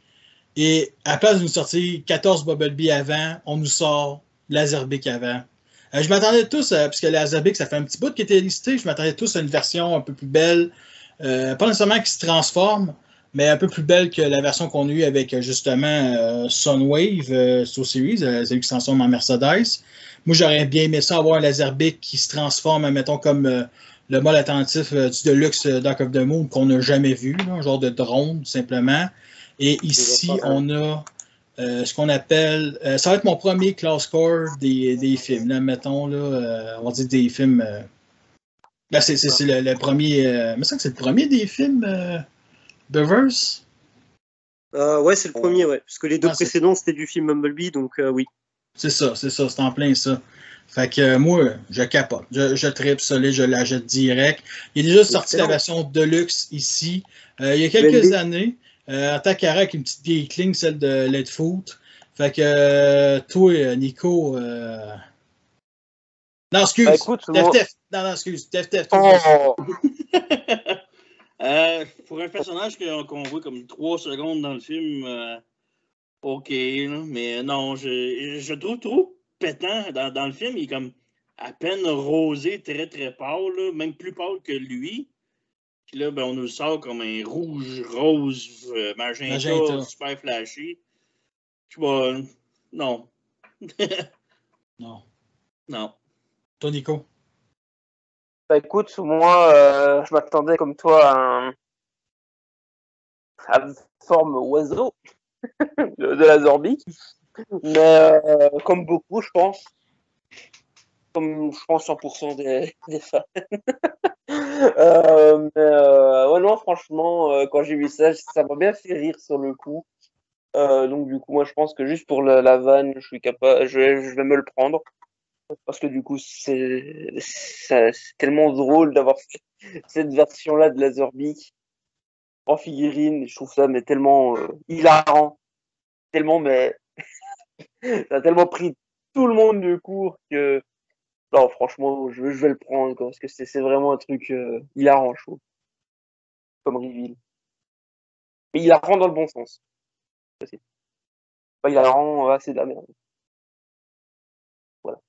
Et à la place de nous sortir 14 Bumblebee avant, on nous sort Laserbeak avant. Je m'attendais tous, puisque Laserbeak, ça fait un petit bout qui était listé, je m'attendais tous à une version un peu plus belle. Pas nécessairement qui se transforme, mais un peu plus belle que la version qu'on a eue avec justement Sunwave Soul Series, celle qui se transforme en Mercedes. Moi, j'aurais bien aimé ça avoir un Laserbeak qui se transforme, mettons, comme le mode attentif du Deluxe Dark of the Moon qu'on n'a jamais vu, là, un genre de drone, tout simplement. Et ici, on a ce qu'on appelle. Ça va être mon premier class score des films. Là, mettons, là, on va dire des films. Là, c'est le premier. Mais ça que c'est le premier des films Beavers. Ouais, c'est le premier, ouais. Parce que les deux Ah, c'est- précédents, c'était du film Bumblebee, donc oui. C'est ça, c'est en plein ça. Fait que moi, je capote. Je tripe ça, là, je l'achète direct. Il est déjà sorti la version Deluxe ici. Il y a quelques années. En tant qu'arrêt avec une petite vieille cling, celle de Leadfoot. Fait que toi, Nico. Non, excuse. Bah, écoute, moi... Non, excuse. Tef. Oh. Pour un personnage qu'on voit comme 3 secondes dans le film, ok, là, mais non, je trouve trop pétant dans le film. Il est comme à peine rosé, très très pâle, là, même plus pâle que lui. Puis là, ben, on nous le sort comme un rouge, rose, magenta, super flashy. Je sais pas, non. Non. Non. Toi, Nico. Bah écoute, moi, je m'attendais comme toi à une forme oiseau de Laserbeak. Mais comme beaucoup, je pense. Comme je pense 100% des fans. Ouais, non, franchement, quand j'ai vu ça m'a bien fait rire sur le coup. Donc du coup, moi, je pense que juste pour la vanne, je suis capable, je vais me le prendre. Parce que du coup, c'est tellement drôle d'avoir cette version-là de Laserbeak en figurine. Je trouve ça mais tellement hilarant. Tellement, mais ça a tellement pris tout le monde de court que Non, franchement, je vais le prendre, quoi, parce que c'est vraiment un truc hilarant, je trouve, comme reveal. Mais hilarant dans le bon sens. Aussi. Pas hilarant, c'est de la merde. Voilà.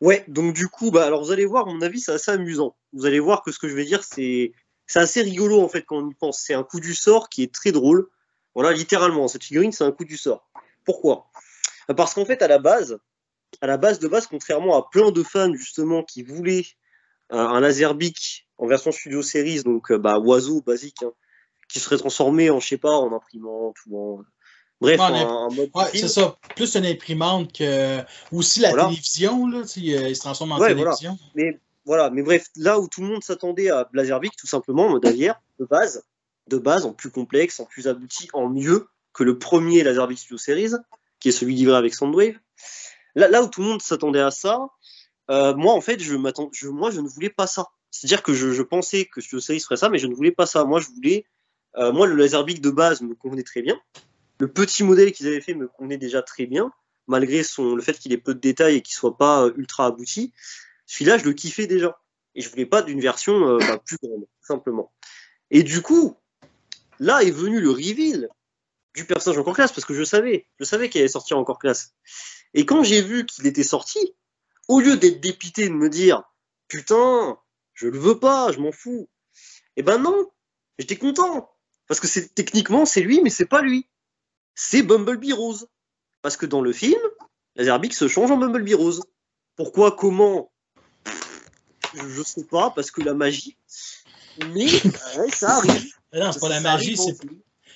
Ouais, donc du coup, bah, alors vous allez voir, à mon avis, c'est assez amusant. Vous allez voir que ce que je vais dire, c'est assez rigolo en fait quand on y pense. C'est un coup du sort qui est très drôle. Voilà, littéralement, cette figurine, c'est un coup du sort. Pourquoi? Parce qu'en fait, à la base, contrairement à plein de fans justement qui voulaient un Laserbeak en version Studio Series, donc oiseau basique, hein, qui serait transformé en, je sais pas, en imprimante ou en. Bref, un mode ouais, film. c'est ça. Plus une imprimante que. Aussi la télévision, là, il se transforme en télévision. Voilà. Mais bref, là où tout le monde s'attendait à Laserbeak, tout simplement, en mode aviaire, de base, en plus complexe, en plus abouti, en mieux que le premier Laserbeak Studio Series, qui est celui livré avec Soundwave. Là où tout le monde s'attendait à ça, moi, en fait, je ne voulais pas ça. C'est-à-dire que je pensais que Studio Series ferait ça, mais je ne voulais pas ça. Moi, le Laserbeak de base me convenait très bien. Le petit modèle qu'ils avaient fait me convenait déjà très bien, malgré le fait qu'il ait peu de détails et qu'il soit pas ultra abouti. Celui-là, je le kiffais déjà. Et je voulais pas d'une version plus grande, tout simplement. Et du coup, là est venu le reveal du personnage Encore Classe, parce que je savais qu'il allait sortir Encore Classe. Et quand j'ai vu qu'il était sorti, au lieu d'être dépité de me dire « Putain, je le veux pas, je m'en fous », eh ben non, j'étais content. Parce que techniquement, c'est lui, mais c'est pas lui. C'est Bumblebee Rose. Parce que dans le film, Laserbeak se change en Bumblebee Rose. Pourquoi, comment? Je sais pas, parce que la magie. Mais ça arrive. Non, c'est pas la magie,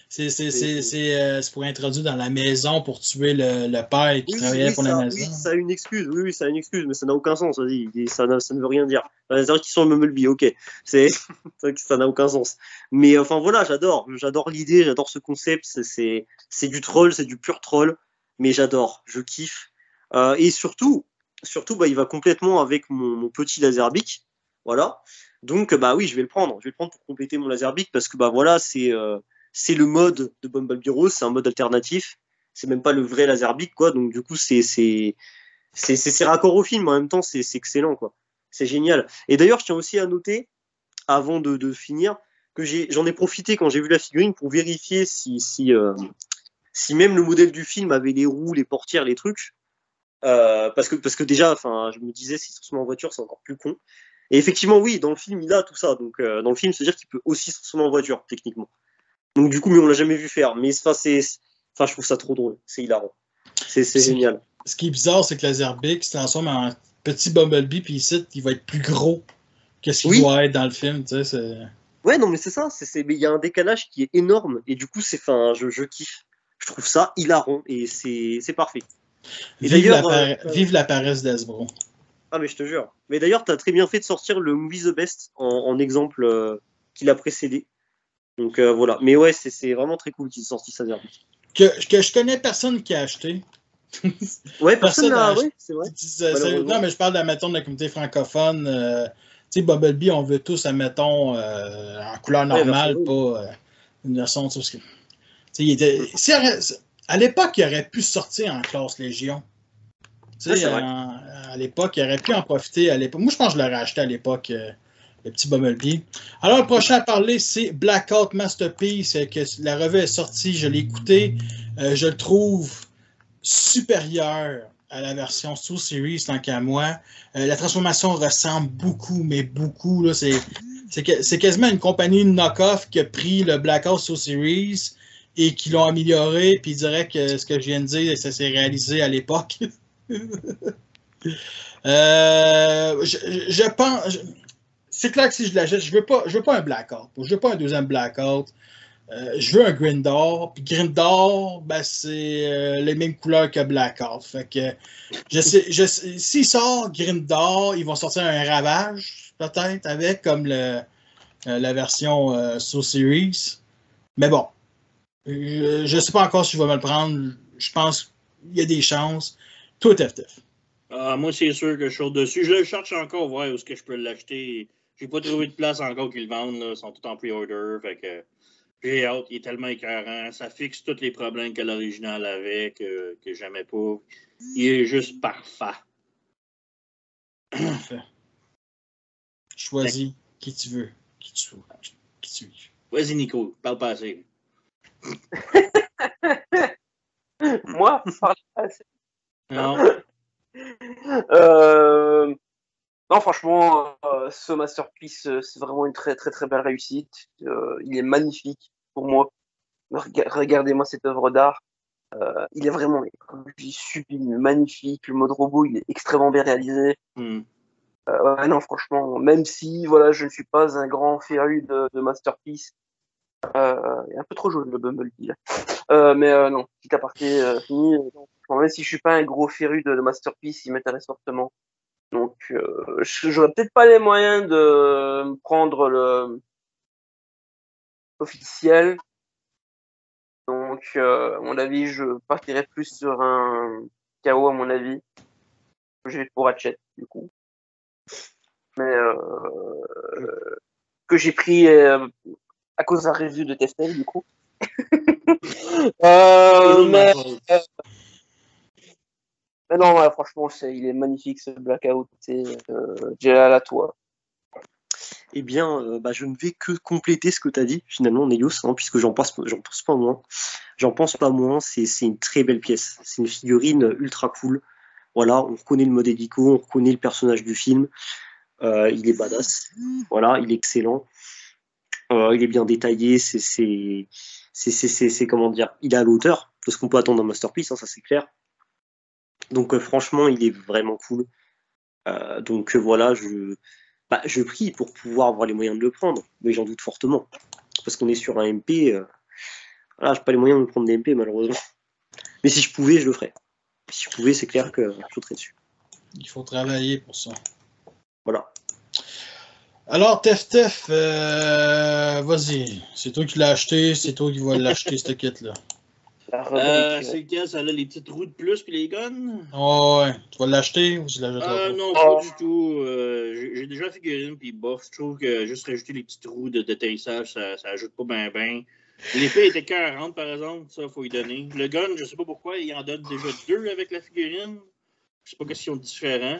c'est pour introduire dans la maison pour tuer le père qui travaillait pour la maison. Oui, ça a une excuse. Oui, ça a une excuse, mais ça n'a aucun sens. Vas-y, ça ne veut rien dire. C'est-à-dire qu'ils sont en Bumblebee, ok. Ça n'a aucun sens. Mais enfin voilà, j'adore l'idée, j'adore ce concept. C'est du troll, c'est du pur troll. Mais j'adore, je kiffe. Et surtout, il va complètement avec mon petit Laserbeak. Voilà. Donc, oui, je vais le prendre. Je vais le prendre pour compléter mon Laserbeak parce que, voilà, c'est le mode de Bumblebee Rose, c'est un mode alternatif. C'est même pas le vrai Laserbeak, quoi. Donc, du coup, c'est raccord au film. En même temps, c'est excellent, quoi. C'est génial. Et d'ailleurs, je tiens aussi à noter, avant de finir, que j'en ai profité quand j'ai vu la figurine pour vérifier si même le modèle du film avait les roues, les portières, les trucs. Parce que déjà, je me disais, si se met en voiture, c'est encore plus con. Et effectivement, oui, dans le film, il a tout ça. Donc, dans le film, c'est-à-dire qu'il peut aussi se transformer en voiture, techniquement. Donc, du coup, mais on l'a jamais vu faire. Mais je trouve ça trop drôle. C'est hilarant. C'est génial. Ce qui est bizarre, c'est que Laserbeak se transforme en petit Bumblebee, puis ici, il va être plus gros que ce qu'il doit être dans le film. Tu sais, ouais, non, mais c'est ça. Mais il y a un décalage qui est énorme. Et du coup, je kiffe. Je trouve ça hilarant. Et c'est parfait. Et vive la paresse d'Hasbro. Ah, mais je te jure. Mais d'ailleurs, tu as très bien fait de sortir le Movie The Best en exemple qui l'a précédé. Donc voilà. Mais ouais, c'est vraiment très cool qu'ils aient sorti ça. Que je connais personne qui a acheté. Ouais, personne n'a acheté. C'est vrai. Non, mais je parle, admettons, de la communauté francophone. Tu sais, Bumblebee, on veut tous, admettons, en couleur normale, pas une version. À l'époque, il aurait pu sortir en classe Légion. Tu sais, à l'époque, il aurait pu en profiter. Moi, je pense que je l'aurais acheté à l'époque, le petit Bumblebee. Alors, le prochain à parler, c'est Blackout Masterpiece. Que la revue est sortie, je l'ai écouté. Je le trouve supérieur à la version Soul Series, tant qu'à moi. La transformation ressemble beaucoup, mais beaucoup. Là, c'est quasiment une compagnie de knock-off qui a pris le Blackout Soul Series et qui l'ont amélioré, puis il dirait que ce que je viens de dire, ça s'est réalisé à l'époque. Je pense. C'est clair que si je l'achète, je veux pas un Blackout. Je veux pas un deuxième Blackout. Je veux un Grindor. Puis Grindor, c'est les mêmes couleurs que Blackout. Fait que s'il sort Grindor, ils vont sortir un Ravage, peut-être, avec comme la version Soul Series. Mais bon. Je sais pas encore si je vais me le prendre. Je pense qu'il y a des chances. Toi, TFTF. Moi, c'est sûr que je suis au-dessus. Je le cherche encore, voir où est-ce que je peux l'acheter. J'ai pas trouvé de place encore qu'ils le vendent. Là. Ils sont tous en pre-order. Fait que j'ai hâte. Il est tellement écœurant. Ça fixe tous les problèmes que l'original avait, que j'aimais pas. Il est juste parfait. Parfait. Choisis qui tu veux. Qui tu veux. Vas-y, Nico, parle pas assez. Moi, parle pas assez. Non. Non, franchement, ce Masterpiece, c'est vraiment une très très très belle réussite. Il est magnifique pour moi. Regardez-moi cette œuvre d'art. Il est vraiment, comme je dis, sublime, magnifique. Le mode robot, il est extrêmement bien réalisé. Ouais, non, franchement, même si voilà, je ne suis pas un grand féru de Masterpiece, il est un peu trop jaune le Bumblebee là. Mais non, petit aparté fini. Même si je suis pas un gros féru de Masterpiece, il m'intéresse fortement. Donc, j'aurais peut-être pas les moyens de prendre l'officiel. Donc, à mon avis, je partirais plus sur un KO, à mon avis. Je vais pour Ratchet, du coup. Mais que j'ai pris à cause d'un review de Teftel, du coup. Mais non, ouais, franchement, il est magnifique ce Blackout. Jelal à toi. Eh bien, je ne vais que compléter ce que tu as dit, finalement, Neyos, puisque j'en pense pas moins. J'en pense pas moins, c'est une très belle pièce. C'est une figurine ultra cool. Voilà, on reconnaît le mode hélico, on reconnaît le personnage du film. Il est badass. Voilà, il est excellent. Il est bien détaillé. C'est comment dire, il est à l'auteur de ce qu'on peut attendre d'un Masterpiece, ça c'est clair. Donc franchement, il est vraiment cool. Donc voilà, je prie pour pouvoir avoir les moyens de le prendre, mais j'en doute fortement. Parce qu'on est sur un MP. Voilà, j'ai pas les moyens de me prendre des MP, malheureusement. Mais si je pouvais, je le ferais. Si je pouvais, c'est clair que je sauterais dessus. Il faut travailler pour ça. Voilà. Alors, Tef, vas-y. C'est toi qui l'as acheté, c'est toi qui vas l'acheter, cette kit-là. C'est lequel, ça a les petites roues de plus puis les guns? Oh, ouais. Tu vas l'acheter ou tu l'achèteras pas? Non, pas du tout. J'ai déjà la figurine puis bof. Je trouve que juste rajouter les petites roues d'atterrissage, ça ajoute pas bien. L'effet était 40 par exemple, ça, faut y donner. Le gun, je sais pas pourquoi, il en donne déjà 2 avec la figurine. Je sais pas qu'est-ce qu'ils ont de différent.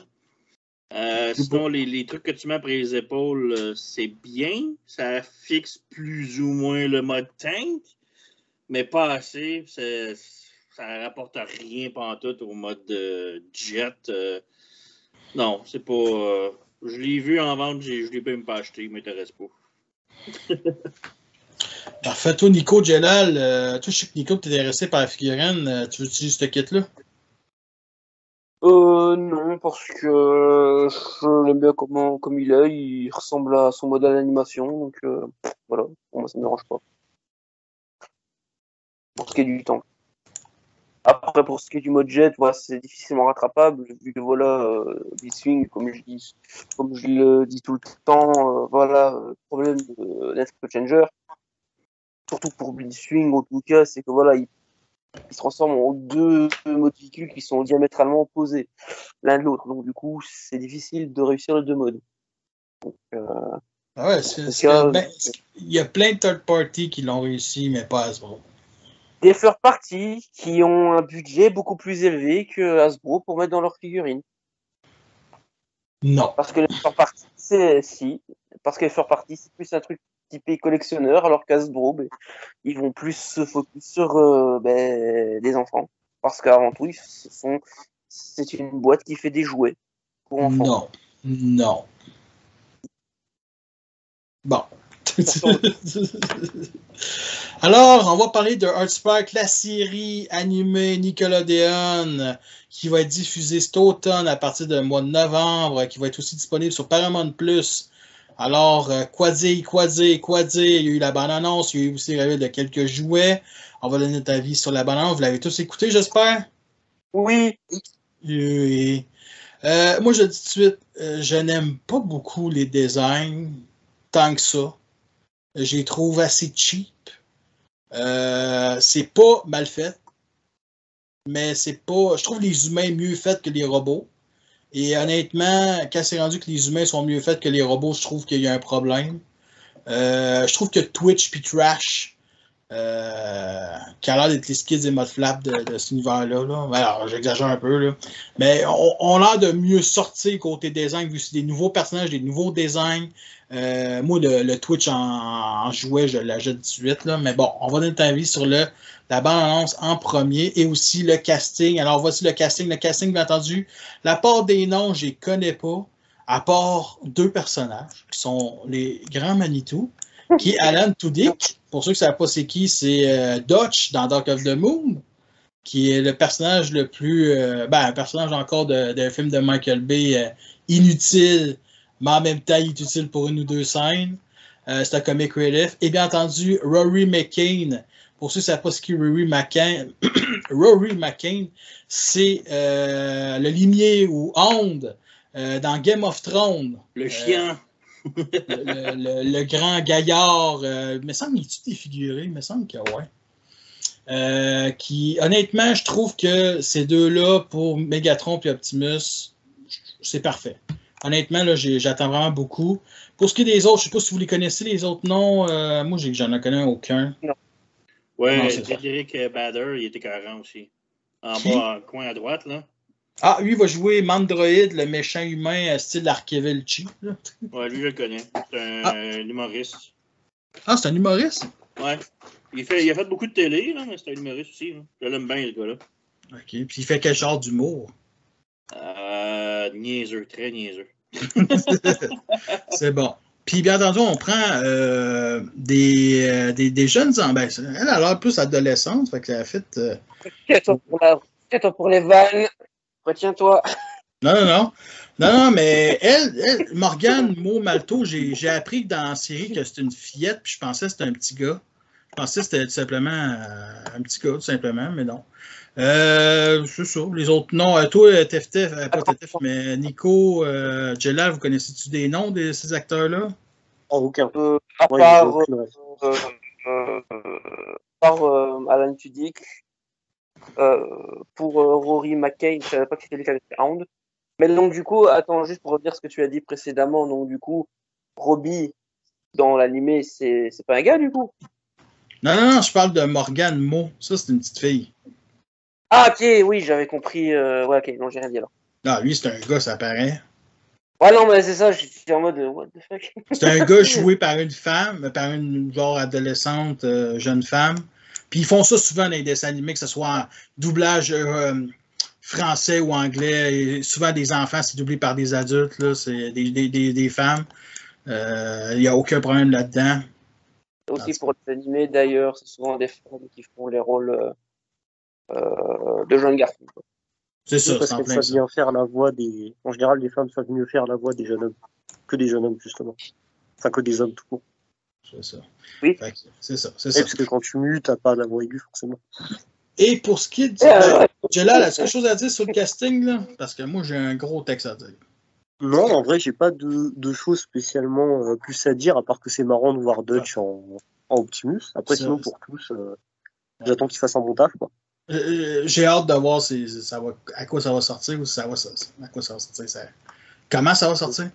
Sinon, les trucs que tu mets après les épaules, c'est bien. Ça fixe plus ou moins le mode tank, mais pas assez. Ça rapporte rien pantoute au mode jet. Non, c'est pas. Je l'ai vu en vente, je l'ai même pas acheté, il m'intéresse pas. Parfait. Toi, Nico, Jelal, toi, je sais que Nico, tu es intéressé par la figurine. Tu veux utiliser ce kit-là? Non, parce que je l'aime bien comme il est. Il ressemble à son modèle d'animation. Donc, voilà. Pour moi, ça me dérange pas. Pour ce qui est du temps. Après, pour ce qui est du mode jet, voilà, c'est difficilement rattrapable. Vu que voilà, Blitzwing, comme je le dis tout le temps, voilà, le problème de Nesco Changer. Surtout pour Blitzwing, en tout cas, c'est que voilà, il se transforme en 2 modes véhicules qui sont diamétralement opposés l'un de l'autre. Donc du coup, c'est difficile de réussir les 2 modes. Donc, ah ouais, il y a plein de third party qui l'ont réussi, mais pas Hasbro. Des third party qui ont un budget beaucoup plus élevé que Hasbro pour mettre dans leurs figurines. Non. Parce que les third party, parce que les third party, c'est plus un truc typé collectionneur, alors qu'Hasbro, ils vont plus se focus sur les enfants. Parce qu'avant tout, c'est une boîte qui fait des jouets pour enfants. Non. Bon. Alors, on va parler de Earthspark, la série animée Nickelodeon qui va être diffusée cet automne à partir du mois de novembre, qui va être aussi disponible sur Paramount+. Alors, quoi dire, il y a eu la bande-annonce, il y a eu aussi le réveil de quelques jouets. On va donner notre avis sur la bande-annonce. Vous l'avez tous écouté, j'espère? Oui. Moi, je dis tout de suite, je n'aime pas beaucoup les designs, tant que ça. Je les trouve assez cheap. C'est pas mal fait, mais c'est pas. Je trouve les humains mieux faits que les robots. Et honnêtement, quand c'est rendu que les humains sont mieux faits que les robots, je trouve qu'il y a un problème. Je trouve que Twitch puis Trash qui a l'air d'être les Skids et Mud Flap de cet univers-là. Là. Alors, j'exagère un peu, là. Mais on a l'air de mieux sortir côté design, vu que c'est des nouveaux personnages, des nouveaux designs. Moi, le Twitch en jouet, je l'achète tout de suite. Là. Mais bon, on va donner un avis sur la bande-annonce en premier et aussi le casting. Alors, voici le casting. Le casting, bien entendu, la part des noms, je ne les connais pas, à part 2 personnages, qui sont les grands Manitou, qui est Alan Tudyk. Pour ceux qui ne savent pas c'est qui, c'est Dutch dans Dark of the Moon, qui est le personnage le plus... un personnage encore d'un film de Michael Bay inutile, mais en même temps, il est utile pour une ou 2 scènes. C'est un comic relief. Et bien entendu, Rory McCain. Pour ceux qui ne savent pas ce qu'est Rory McCain, Rory McCain, c'est le limier ou Hound dans Game of Thrones. Le chien. Le grand gaillard. Il me semble qu'il est défiguré. Il me semble que ouais. Qui, honnêtement, je trouve que ces deux-là, pour Megatron et Optimus, c'est parfait. Honnêtement, là, j'attends vraiment beaucoup. Pour ce qui est des autres, je ne sais pas si vous les connaissez, les autres noms. Moi, j'en connais aucun. Non. Ouais, Derek Bader, il était carré aussi. En bas, coin à droite, là. Ah, lui, il va jouer Mandroid, le méchant humain style Arkevelchi. Ouais, lui, je le connais. C'est un humoriste. Ah, c'est un humoriste? Ouais. Il a fait beaucoup de télé, là, mais c'est un humoriste aussi. Là. Je l'aime bien, ce gars-là. OK. Puis il fait quel genre d'humour? Niaiseux, très niaiseux. C'est bon. Puis bien entendu, on prend des jeunes ben, elle a l'air plus adolescente, fait que ça a fait. Tiens-toi pour les vannes. Retiens-toi. Non, mais elle Morgane Malto, j'ai appris dans la série que c'était une fillette, puis je pensais que c'était un petit gars. Je pensais que c'était tout simplement un petit gars, tout simplement, mais non. C'est ça. Les autres noms. Toi, Teftef, pas Teftef, mais Nico, Jelal, vous connaissez-tu des noms de ces acteurs-là? Aucun. À part Alan Tudyk, pour Rory McCain, je ne savais pas que c'était lui qui avait fait Hound. Mais donc, du coup, attends, juste pour revenir ce que tu as dit précédemment, donc, du coup, Robbie, dans l'animé, c'est pas un gars, du coup? Non, je parle de Morgane Mo. Ça, c'est une petite fille. Ah, ok, oui, j'avais compris. Ouais, ok, non, j'ai rien dit alors. Non, lui, c'est un gars, ça paraît. Ouais, non, mais c'est ça, j'étais en mode, what the fuck? C'est un gars joué par une femme, par une genre adolescente, jeune femme. Puis ils font ça souvent dans les dessins animés, que ce soit en doublage français ou anglais. Et souvent, des enfants, c'est doublé par des adultes, là, c'est des femmes. Il n'y a aucun problème là-dedans. Aussi pour les animés, d'ailleurs, c'est souvent des femmes qui font les rôles de jeunes garçons. Quoi. C'est ça, parce qu'elles savent bien faire la voix des. En général, les femmes savent mieux faire la voix des jeunes hommes que des jeunes hommes, justement. Enfin, que des hommes tout court. C'est ça. Oui. C'est ça. Parce que quand tu mues, t'as pas la voix aiguë, forcément. Et pour ce qui est du. Jelal, as-tu quelque chose à dire sur le casting, là? Parce que moi, j'ai un gros texte à dire. Non, en vrai, j'ai pas de choses spécialement plus à dire, à part que c'est marrant de voir Dutch en Optimus. Après, sinon, pour tous, j'attends qu'il fasse un bon taf, quoi. J'ai hâte de voir à quoi ça va sortir ou à quoi ça va sortir. Comment ça va sortir.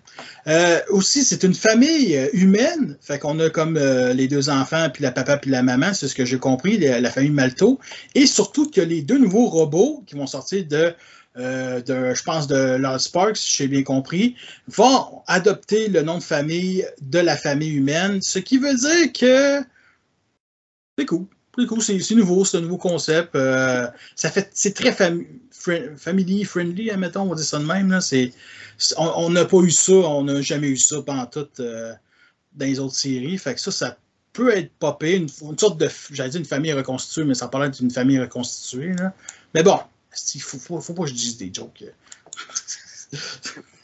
Aussi, c'est une famille humaine. Fait qu'on a comme les 2 enfants, puis la papa, puis la maman. C'est ce que j'ai compris, la famille Malto. Et surtout que les 2 nouveaux robots qui vont sortir je pense, de Lost Sparks, si j'ai bien compris, vont adopter le nom de famille de la famille humaine. Ce qui veut dire que c'est cool. C'est nouveau, c'est un nouveau concept. C'est très family friendly, admettons, on va dire ça de même. Là. On n'a pas eu ça, on n'a jamais eu ça pendant tout dans les autres séries. Fait que ça peut être popé, une sorte de, j'allais dire une famille reconstituée, mais ça parle d'une famille reconstituée. Là. Mais bon, il faut pas que je dise des jokes.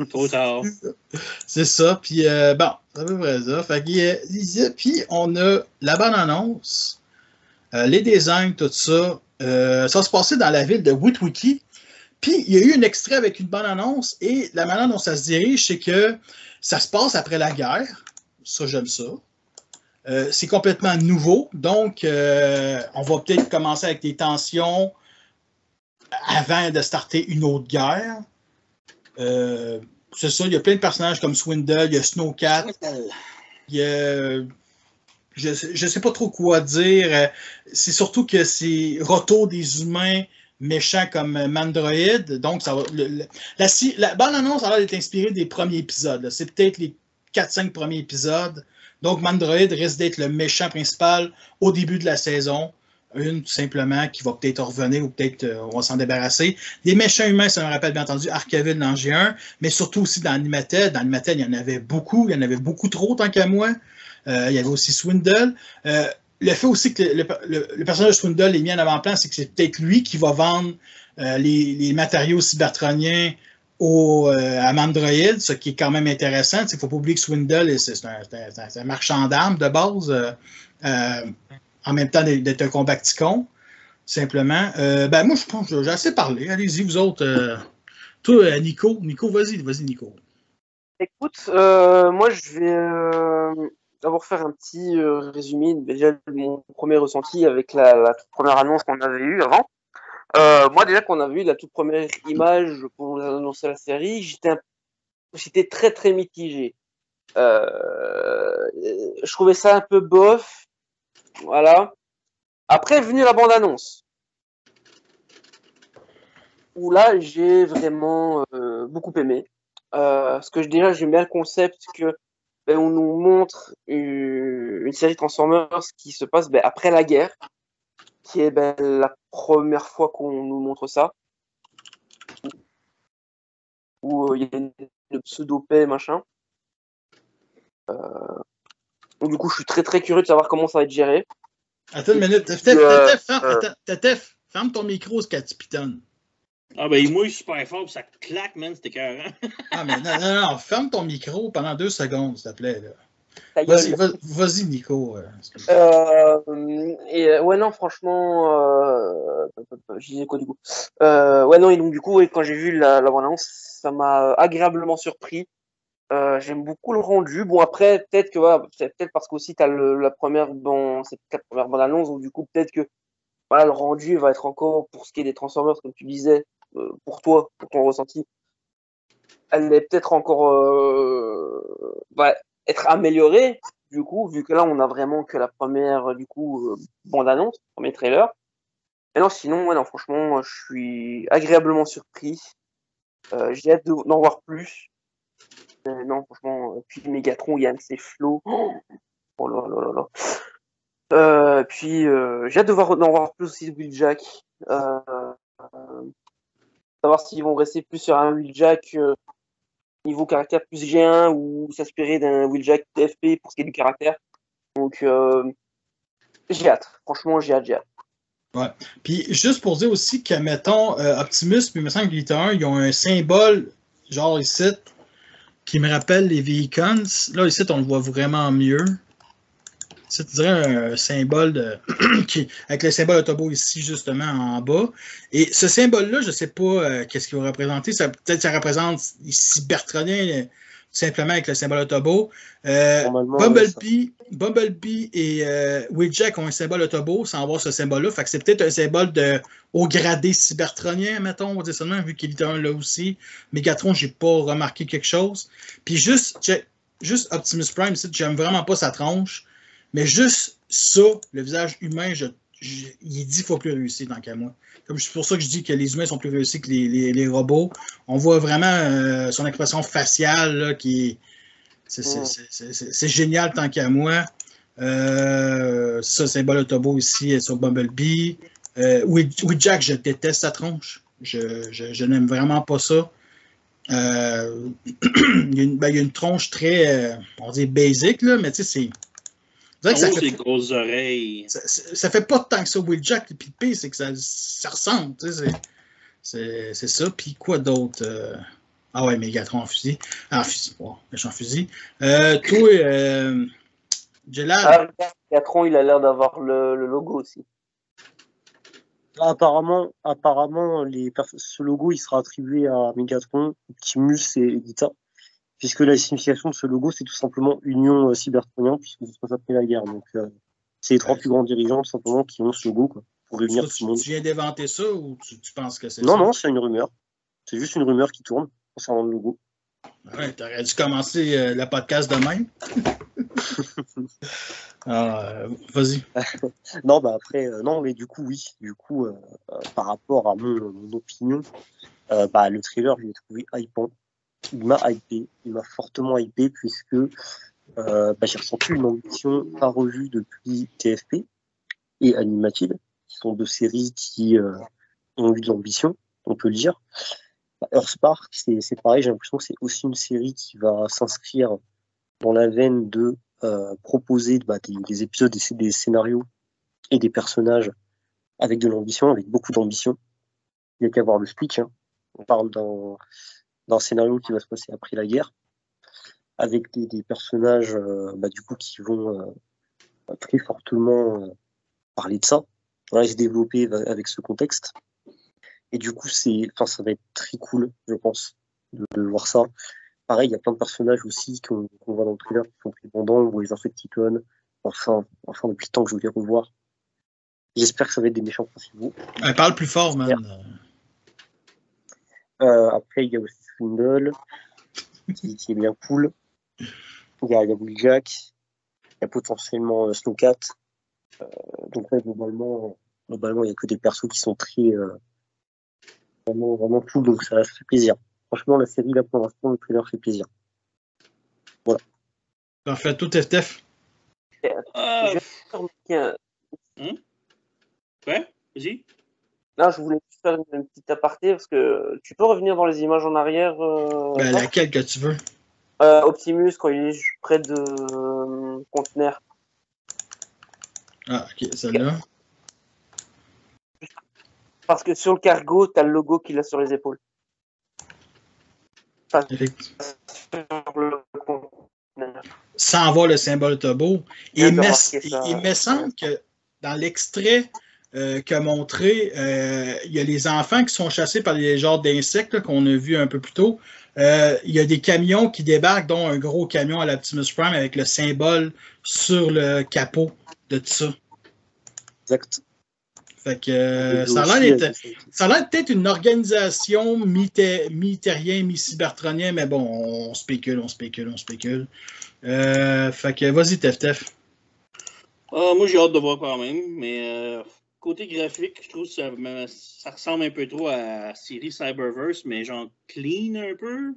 Trop tard. C'est ça. Puis bon, c'est à peu près ça. Fait que, puis on a la bande-annonce. Les designs, tout ça, ça va se passer dans la ville de Witwiki. Puis, il y a eu un extrait avec une bande-annonce et la manière dont ça se dirige, c'est que ça se passe après la guerre. Ça, j'aime ça. C'est complètement nouveau. Donc, on va peut-être commencer avec des tensions avant de starter une autre guerre. C'est ça, il y a plein de personnages comme Swindle, il y a Snowcat, il y a je sais pas trop quoi dire. C'est surtout que c'est retour des humains méchants comme Mandroid. Donc, ça va, la bande-annonce a l'air d'être inspirée des premiers épisodes. Là. C'est peut-être les 4-5 premiers épisodes. Donc, Mandroid risque d'être le méchant principal au début de la saison. Une, tout simplement, qui va peut-être revenir ou peut-être on va s'en débarrasser. Des méchants humains, ça me rappelle bien entendu Archiville dans G1, mais surtout aussi dans Animated. Dans Animated, il y en avait beaucoup. Il y en avait beaucoup trop, tant qu'à moi. Il y avait aussi Swindle. Le fait aussi que le personnage de Swindle est mis en avant-plan, c'est que c'est peut-être lui qui va vendre les matériaux cybertroniens à Mandroid, ce qui est quand même intéressant. Il ne faut pas oublier que Swindle, c'est un marchand d'armes de base, en même temps d'être un combaticon, simplement. Moi, je pense que j'ai assez parlé. Allez-y, vous autres. Toi, Nico. Nico, vas-y, Nico. Écoute, moi, je vais d'abord faire un petit résumé déjà de mon premier ressenti avec la toute première annonce qu'on avait eue avant. Moi, déjà, qu'on avait eu la toute première image pour nous annoncer la série, j'étais très, très mitigé. Je trouvais ça un peu bof. Voilà. Après est venue la bande-annonce. Où là, j'ai vraiment beaucoup aimé. Parce que déjà, j'aime bien le concept que on nous montre une série Transformers qui se passe après la guerre, qui est la première fois qu'on nous montre ça, où il y a une pseudo-paix, machin. Donc, du coup, je suis très très curieux de savoir comment ça va être géré. Attends une minute. Tetef, ferme ton micro, ce tu pitonnes. Ah, il mouille super fort, puis ça claque, man, c'était écœurant. Ah, mais non, ferme ton micro pendant 2 secondes, s'il te plaît. Là. Vas-y, Nico. Ouais, non, franchement, je disais quoi du coup ouais, non, et donc du coup, quand j'ai vu la bande-annonce, ça m'a agréablement surpris. J'aime beaucoup le rendu. Bon, après, peut-être que peut-être parce qu'aussi t'as la première bande-annonce, donc du coup, peut-être que voilà, le rendu va être encore, pour ce qui est des Transformers, comme tu disais, pour toi, pour ton ressenti, elle est peut-être encore être améliorée, du coup, vu que là, on n'a vraiment que la première, du coup, bande-annonce, premier trailer. Et non, sinon, ouais, non, franchement, je suis agréablement surpris. J'ai hâte d'en voir plus. Non, franchement, puis Megatron, Yann, c'est flow. Oh là là là là. Puis, j'ai hâte d'en voir plus aussi de Wheeljack. Savoir s'ils vont rester plus sur un Wheeljack niveau caractère plus G1 ou s'inspirer d'un Wheeljack TFP pour ce qui est du caractère. Donc, j'ai hâte. Franchement, j'ai hâte. Ouais. Puis, juste pour dire aussi que, mettons, Optimus puis il me semble que Glitter 1, ils ont un symbole, genre ici, qui me rappelle les Vehicons. Là, ici, on le voit vraiment mieux. C'est un symbole avec le symbole Autobot ici, justement, en bas. Et ce symbole-là, je ne sais pas qu'est-ce qu'il va représenter. Peut-être que ça représente les cybertroniens, tout simplement, avec le symbole Autobot. Bumblebee et Wheeljack ont un symbole Autobot sans avoir ce symbole-là. Fait que c'est peut-être un symbole de haut gradé cybertronien, mettons, on va dire ça de même, vu qu'il est un là aussi. Megatron, j'ai pas remarqué quelque chose. Puis juste Optimus Prime, j'aime vraiment pas sa tronche. Mais juste ça, le visage humain, il est 10 fois plus réussi tant qu'à moi. C'est pour ça que je dis que les humains sont plus réussis que les robots. On voit vraiment son expression faciale là, qui c'est génial tant qu'à moi. Ça, symbole Autobot ici sur Bumblebee. Wheeljack, je déteste sa tronche. Je n'aime vraiment pas ça. Il y a une tronche très, on dit basic, là, mais tu sais, c'est. Ça fait grosses oreilles. Ça fait pas tant que ça, Wheeljack. Puis le pire, c'est que ça ressemble. C'est ça. Puis quoi d'autre? Ah ouais, Megatron en fusil. En fusil. Oh, méchant fusil. Toi, Gelad. Megatron, il a l'air d'avoir le logo aussi. Apparemment, ce logo, il sera attribué à Megatron, Optimus et Edita. Puisque la signification de ce logo, c'est tout simplement Union cybertronien, puisque ça se passe après la guerre. Donc, c'est les 3 plus grands dirigeants, tout simplement, qui ont ce logo, quoi, pour réunir tout le monde. Tu viens d'inventer ça ou tu penses que c'est ça? Non, c'est une rumeur. C'est juste une rumeur qui tourne concernant le logo. Ouais, t'aurais dû commencer le podcast demain. Vas-y. Non, bah après, non, mais du coup, oui. Du coup, par rapport à mon opinion, le trailer, je l'ai trouvé hypant. Il m'a hypé, il m'a fortement hypé, puisque j'ai ressenti une ambition pas revue depuis TFP et Animated, qui sont deux séries qui ont eu de l'ambition, on peut le dire. Earthspark, c'est pareil, j'ai l'impression que c'est aussi une série qui va s'inscrire dans la veine de proposer des épisodes, des scénarios et des personnages avec de l'ambition, avec beaucoup d'ambition. Il n'y a qu'à voir le speech. Hein. On parle d'un scénario qui va se passer après la guerre, avec des personnages du coup qui vont très fortement parler de ça, se développer avec ce contexte. Et du coup, ça va être très cool, je pense, de voir ça. Pareil, il y a plein de personnages aussi qu'on voit dans le trailer qui sont très bandants. On voit les Insecticons. Enfin, depuis le temps que je veux les revoir. J'espère que ça va être des méchants principaux. Elle parle plus fort, man. Après, il y a aussi Swindle, qui est bien cool. Il y a Bulljack. Il y a potentiellement Snowcat. Donc, ouais, globalement, il n'y a que des persos qui sont très vraiment cool. Donc, ça fait plaisir. Franchement, la série, là, pour l'instant, le trailer fait plaisir. Voilà. Parfait. Tout FTF. Ouais, vas-y. Là, je voulais juste faire une petite aparté parce que tu peux revenir dans les images en arrière. Laquelle que tu veux. Optimus, quand il est près de conteneur. Ah, ok, celle-là. Parce que sur le cargo, tu as le logo qu'il a sur les épaules. Sans voir le symbole Turbo. Il me semble que dans l'extrait qu'a montré, il y a les enfants qui sont chassés par les genres d'insectes qu'on a vu un peu plus tôt. Il y a des camions qui débarquent, dont un gros camion à l'Optimus Prime avec le symbole sur le capot de tout ça. Exact. Fait que ça a l'air d'être peut-être une organisation mi-terrien, mi-cybertronien, mais bon, on spécule. Fait que vas-y, Tef. Moi, j'ai hâte de voir quand même, mais côté graphique, je trouve que ça ressemble un peu trop à la série Cyberverse, mais genre clean un peu.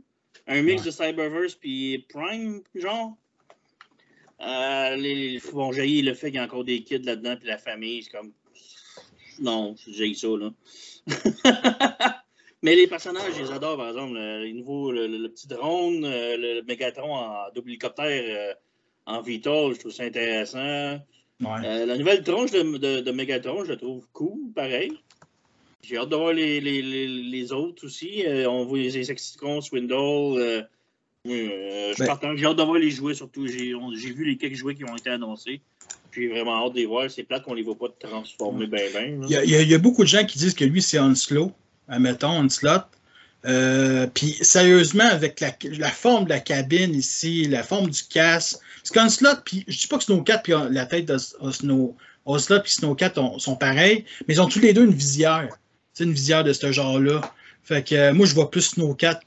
Un mix de Cyberverse puis Prime, genre. J'ai le fait qu'il y a encore des kids là-dedans, puis la famille, c'est comme. Non, j'ai ça, là. Mais les personnages, je les adore, par exemple. Le petit drone, le Megatron en double hélicoptère en VTOL, je trouve ça intéressant. Ouais. La nouvelle tronche de Megatron, je la trouve cool, pareil. J'ai hâte de voir les autres aussi. On voit les Insecticons, Swindle. J'ai hâte de voir les jouets, surtout. J'ai vu les quelques jouets qui ont été annoncés. J'ai vraiment hâte de les voir. C'est plate qu'on les voit pas transformer bien. Il y a beaucoup de gens qui disent que lui, c'est Onslaught. Admettons, Onslaught. Puis, sérieusement, avec la forme de la cabine ici, la forme du casque, parce qu'Onslaught, puis je dis pas que Snowcat puis la tête d'Onslaught puis Snowcat sont pareils, mais ils ont tous les deux une visière. C'est une visière de ce genre-là. Fait que moi, je vois plus Snowcat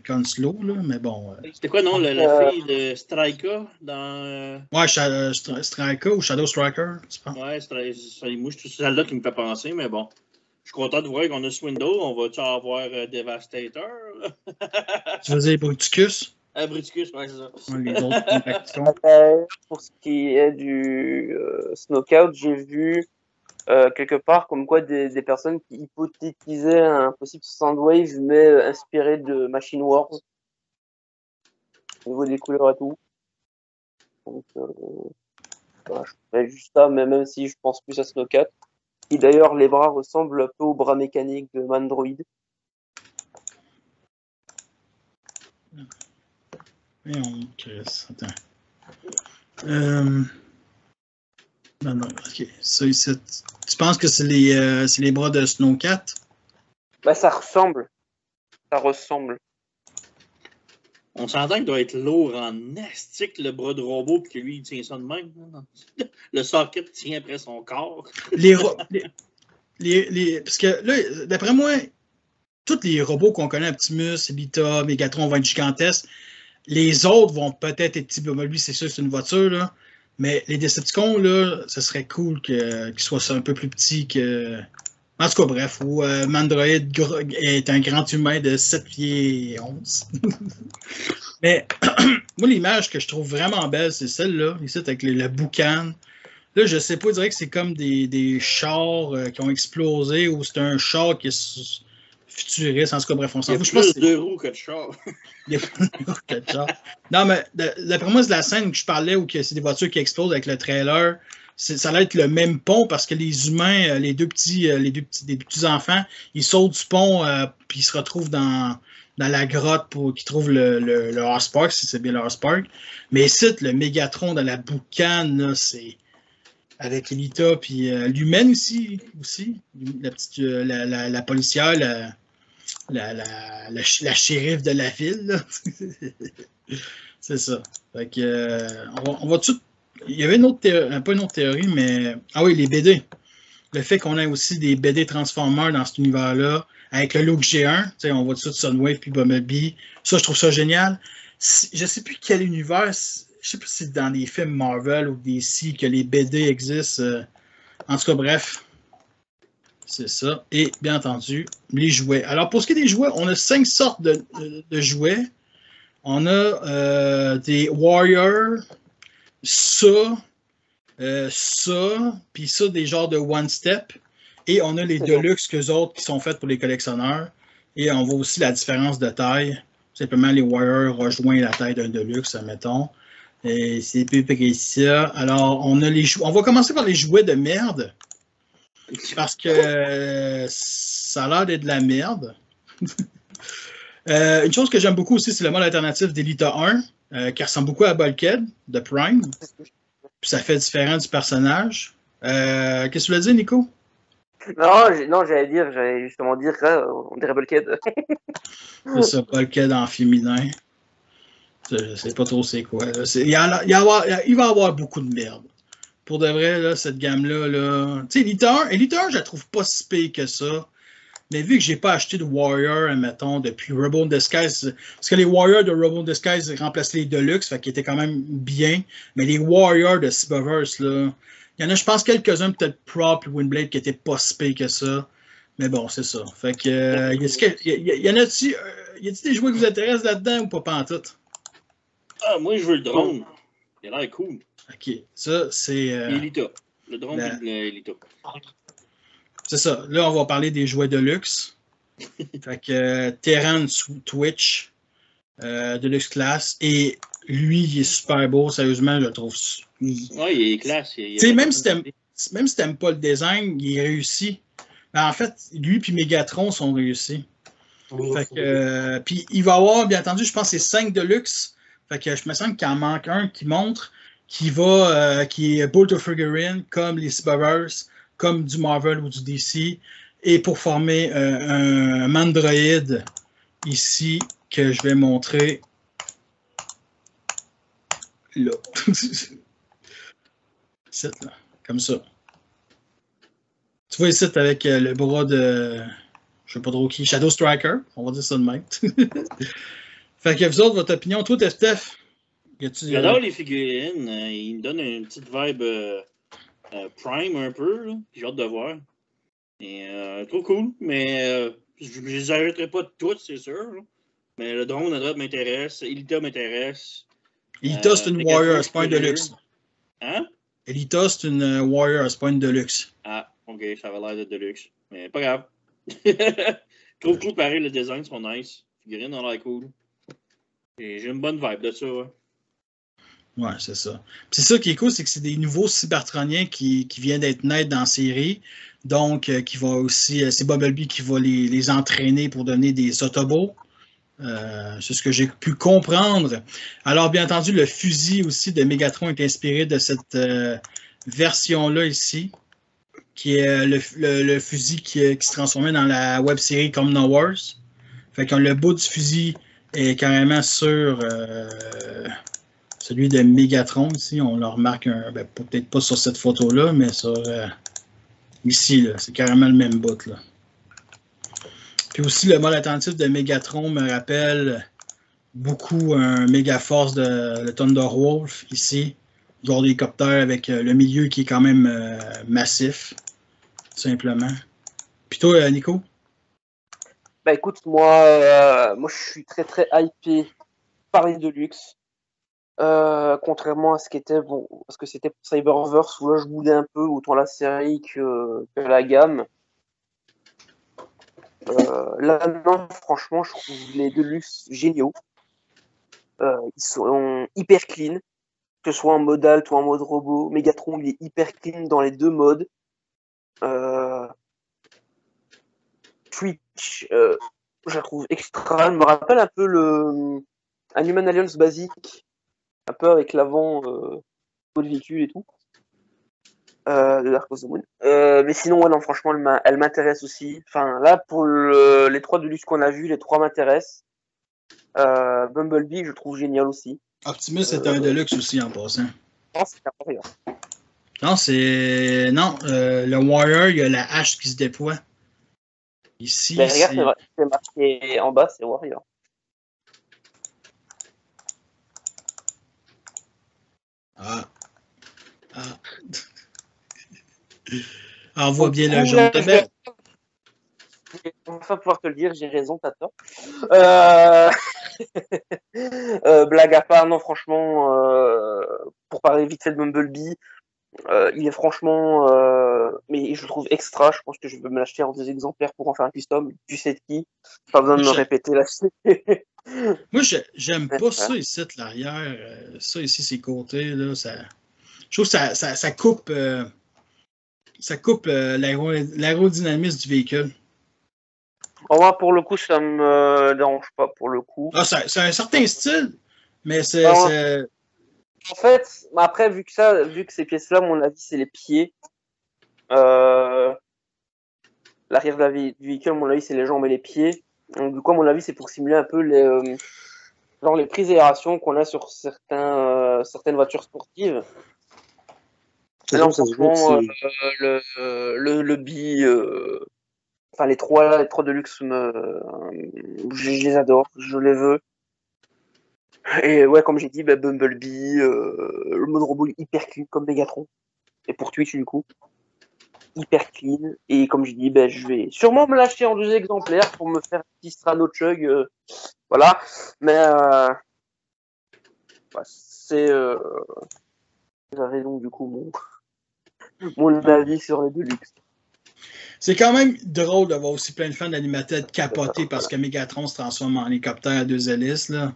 qu'Onslaught, là, mais bon. C'était quoi, non, la fille de Striker dans. Ouais, Striker ou Shadow Striker, tu penses? Ouais, moi, c'est celle-là qui me fait penser, mais bon. Je suis content de voir qu'on a Swindle. On va-tu avoir Devastator? Tu veux dire Bruticus? Bruticus, ouais, c'est ça. Ouais, les autres pour ce qui est du Snowcat, j'ai vu quelque part comme quoi des personnes qui hypothétisaient un possible Soundwave, mais inspiré de Machine Wars. Au niveau des couleurs et tout. Donc, je ferais juste ça, mais même si je pense plus à Snowcat. Et d'ailleurs, les bras ressemblent un peu aux bras mécaniques de Mandroid. Attends. Non, ok. Ça, ici, tu penses que c'est les bras de Snowcat? Ça ressemble. Ça ressemble. On s'entend qu'il doit être lourd en astique, le bras de robot, puis que lui, il tient ça de même. Le socket tient après son corps. Parce que là, d'après moi, tous les robots qu'on connaît, Optimus, Elita, Megatron vont être gigantesques. Les autres vont peut-être être petits. Lui, c'est sûr, c'est une voiture, là. Mais les Decepticons, là, ce serait cool qu'ils soient un peu plus petits que. En tout cas, bref, où Mandroid est un grand humain de 7 pieds 11. Mais moi, l'image que je trouve vraiment belle, c'est celle-là, ici, avec le boucan. Là, je sais pas, je dirais que c'est comme des chars qui ont explosé ou c'est un char qui est futuriste. En tout cas, bref, on s'en fout. Il y a plus de roues que de chars. Il y a plus de roues que de chars. Non, mais d'après moi, c'est la scène que je parlais où c'est des voitures qui explosent avec le trailer. Ça allait être le même pont parce que les humains, des petits enfants, ils sautent du pont puis ils se retrouvent dans la grotte pour qu'ils trouvent le Horse Park, si c'est bien le Horse Park. Mais ici, le Mégatron dans la boucane, là, c'est avec Elita puis l'humaine aussi, la petite la policière, la shérif de la ville. Là. C'est ça. Fait que on va tout. Il y avait une autre théorie, pas une autre théorie, mais. Ah oui, les BD. Le fait qu'on ait aussi des BD Transformers dans cet univers-là, avec le look G1, on voit tout de suite Sunwave puis Bumblebee. Ça, je trouve ça génial. Je sais plus quel univers, je sais plus si c'est dans les films Marvel ou DC que les BD existent. En tout cas, bref. C'est ça. Et bien entendu, les jouets. Alors, pour ce qui est des jouets, on a 5 sortes de jouets. On a des Warriors. Ça, puis ça, des genres de one-step. Et on a les Deluxe, qu'eux autres, qui sont faits pour les collectionneurs. Et on voit aussi la différence de taille. Simplement, les Warriors rejoignent la taille d'un Deluxe, admettons. Et c'est plus précis. Alors, on a on va commencer par les jouets de merde. Parce que ça a l'air d'être de la merde. Une chose que j'aime beaucoup aussi, c'est le mode alternatif d'Elita 1. Qui ressemble beaucoup à Bulkhead de Prime. Puis ça fait différent du personnage. Qu'est-ce que tu voulais dire, Nico? Non, j'allais justement dire on dirait Bulkhead. C'est ça, Bulkhead en féminin. Je sais pas trop c'est quoi. Il va y avoir beaucoup de merde. Pour de vrai, là, cette gamme-là, là... Tu sais, Elita 1, je la trouve pas si pire que ça. Mais vu que j'ai pas acheté de Warrior, admettons, depuis Rebel in Disguise, parce que les Warriors de Rebel in Disguise remplacent les Deluxe, fait qu'ils étaient quand même bien. Mais les Warriors de Cyberverse, là, il y en a, je pense, quelques-uns, peut-être Prop et Windblade, qui étaient pas si pires que ça. Mais bon, c'est ça. Fait que, y en a-tu, y a-t-il des jouets qui vous intéressent là-dedans ou pas en tout? Ah, moi, je veux le drone. Il a l'air cool. Ok, ça, c'est... Elita. Le drone de Elita. C'est ça. Là, on va parler des jouets de luxe. Fait que Terran Twitch, Deluxe Class. Et lui, il est super beau. Sérieusement, je le trouve. Ouais, il est classe. Tu sais, même si t'aimes pas le design, il est réussi. En fait, lui et Megatron sont réussis. Fait que, puis il va avoir, bien entendu, je pense que c'est 5 Deluxe. Fait que je me sens qu'il en manque un qui montre qui est Bolt of Figurine, comme les Cyberverse, comme du Marvel ou du DC, et pour former un Mandroid ici que je vais montrer là. Ici, là, comme ça. Tu vois ici avec le bras de, je sais pas trop qui, Shadow Striker, on va dire ça de même. Fait que vous autres, votre opinion, toi, Steph? J'adore les figurines, ils me donnent une petite vibe Prime un peu, j'ai hâte de voir. Et trop cool, mais je les arrêterai pas toutes, c'est sûr. Là. Mais le drone à droite m'intéresse, Elita m'intéresse. Elita, c'est une Warrior, c'est pas un Deluxe. Hein? Elita, c'est une Warrior, c'est pas une Deluxe. Ah, ok, ça avait l'air de Deluxe. Mais pas grave. Trop cool, pareil, le design sont nice. Les figurines ont l'air cool. Et j'ai une bonne vibe de ça, ouais. Ouais, c'est ça. Puis c'est ça qui est cool, c'est que c'est des nouveaux cybertroniens qui viennent d'être nés dans la série. Donc, qui va aussi, c'est Bumblebee qui va les entraîner pour donner des Autobots. C'est ce que j'ai pu comprendre. Alors, bien entendu, le fusil aussi de Megatron est inspiré de cette version-là ici, qui est le fusil qui se transformait dans la web-série comme No Wars. Fait que le bout du fusil est carrément sur celui de Megatron ici. On le remarque, peut-être pas sur cette photo-là, mais sur ici, là, c'est carrément le même bout, là. Puis aussi, le mode attentif de Megatron me rappelle beaucoup un Megaforce de Thunderwolf ici. genre d'hélicoptère avec le milieu qui est quand même massif, tout simplement. Puis toi, Nico? Bah écoute, moi je suis très très hypé par les Deluxe. Contrairement à ce qu'était parce que c'était pour Cyberverse où là je boudais un peu autant la série que la gamme. Là non, franchement, je trouve les Deluxe géniaux. Ils sont hyper clean, que ce soit en mode alt ou en mode robot. Megatron il est hyper clean dans les deux modes. Twitch, je la trouve extra. Elle me rappelle un peu un Human Alliance basique, un peu avec l'avant de véhicule et tout. De Dark of the Moon. Mais sinon, ouais, non, franchement, elle m'intéresse aussi. Enfin, là, pour les 3 de luxe qu'on a vus, les 3 m'intéressent. Bumblebee, je trouve génial aussi. Optimus est un Deluxe aussi en passant. Non, c'est un Warrior. Non, c'est. Non, le Warrior, il y a la hache qui se déploie. Ici, mais regarde, c'est marqué en bas, c'est Warrior. Ah. On voit bien le jaune de bête. Je vais enfin pouvoir te le dire, j'ai raison, t'as tort. Blague à part, non, franchement, pour parler vite fait de Bumblebee, il est franchement, mais je le trouve extra. Je pense que je vais me l'acheter en 2 exemplaires pour en faire un custom. Tu sais de qui? Pas besoin de me répéter là. Moi, j'aime pas ça ici, l'arrière. Ça ici, ces côtés, là, ça. Je trouve que ça coupe. Ça coupe l'aérodynamisme du véhicule. Moi, pour le coup, ça me dérange pas, pour le coup. Ah, c'est un certain style, mais c'est. En fait, après, vu que ces pièces-là, mon avis, c'est les pieds. L'arrière du véhicule, mon avis, c'est les jambes et les pieds. Donc, du coup, à mon avis, c'est pour simuler un peu les prises d'aération qu'on a sur certaines voitures sportives. Là, franchement, le bi, enfin les trois de luxe, je les adore, je les veux. Et ouais, comme j'ai dit, Bumblebee, le mode robot hyper clean comme Megatron. Et pour Twitch, du coup, hyper clean. Et comme j'ai dit, je vais sûrement me lâcher en 2 exemplaires pour me faire un petit Strano Chug. Voilà. Mais c'est. J'avais donc du coup mon avis sur les Deluxe. C'est quand même drôle d'avoir aussi plein de fans d'animateurs capotés parce que Megatron se transforme en hélicoptère à 2 hélices. Là.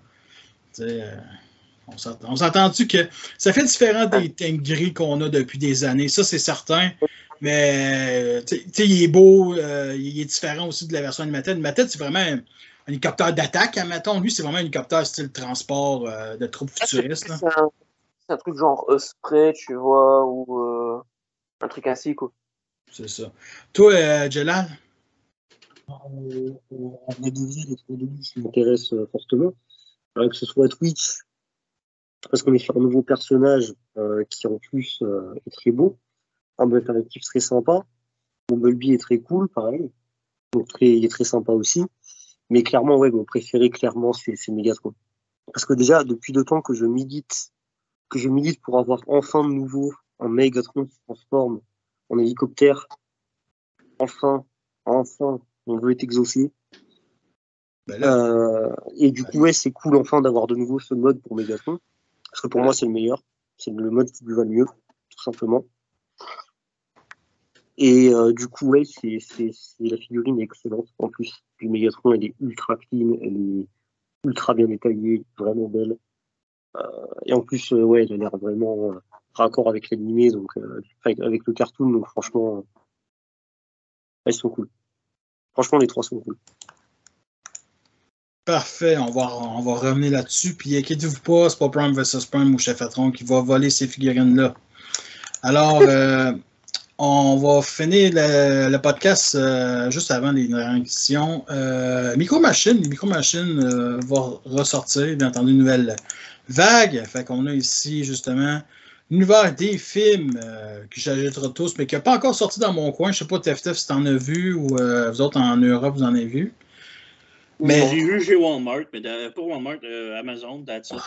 On s'entend-tu que ça fait différent des tanks gris qu'on a depuis des années, ça c'est certain, mais il est beau, il est différent aussi de la version animated. Animated, c'est vraiment un hélicoptère d'attaque, admettons. Lui, c'est vraiment un hélicoptère style transport de troupes futuristes. C'est un truc genre Osprey, tu vois, ou un truc ainsi, quoi. C'est ça. Toi, Jelal? En vrai de vrai, les 3 Deluxe m'intéressent fortement. Que ce soit Twitch, parce qu'on est sur un nouveau personnage qui en plus est très beau, un alternatif très sympa. Bumblebee est très cool, pareil. Donc il est très sympa aussi. Mais clairement, ouais, mon préféré, clairement, c'est Megatron. Parce que déjà, depuis 2 temps que je milite pour avoir enfin de nouveau un Megatron qui se transforme en hélicoptère. Enfin, on veut être exaucé. Et du coup, ouais, c'est cool enfin d'avoir de nouveau ce mode pour Megatron. Parce que pour moi, c'est le meilleur. C'est le mode qui lui va le mieux, tout simplement. Et du coup, ouais, la figurine est excellente. En plus, du Megatron, elle est ultra clean, elle est ultra bien détaillée, vraiment belle. Et en plus, ouais, elle a l'air vraiment raccord avec l'animé, donc avec le cartoon, donc franchement, elles sont cool. Franchement, les 3 sont cool. Parfait, on va revenir là-dessus. Puis inquiétez-vous pas, c'est pas Prime vs Prime ou Cheffatron qui va voler ces figurines-là. Alors, on va finir le podcast juste avant les réactions. Micro Machine va ressortir, bien entendu, une nouvelle vague. Fait qu'on a ici, justement, l'univers des films que j'achèterai tous, mais qui n'a pas encore sorti dans mon coin. Je sais pas, TFTF, si t'en as vu ou vous autres en Europe, vous en avez vu. Mais... J'ai vu chez Walmart, mais pas Walmart, Amazon, that's it.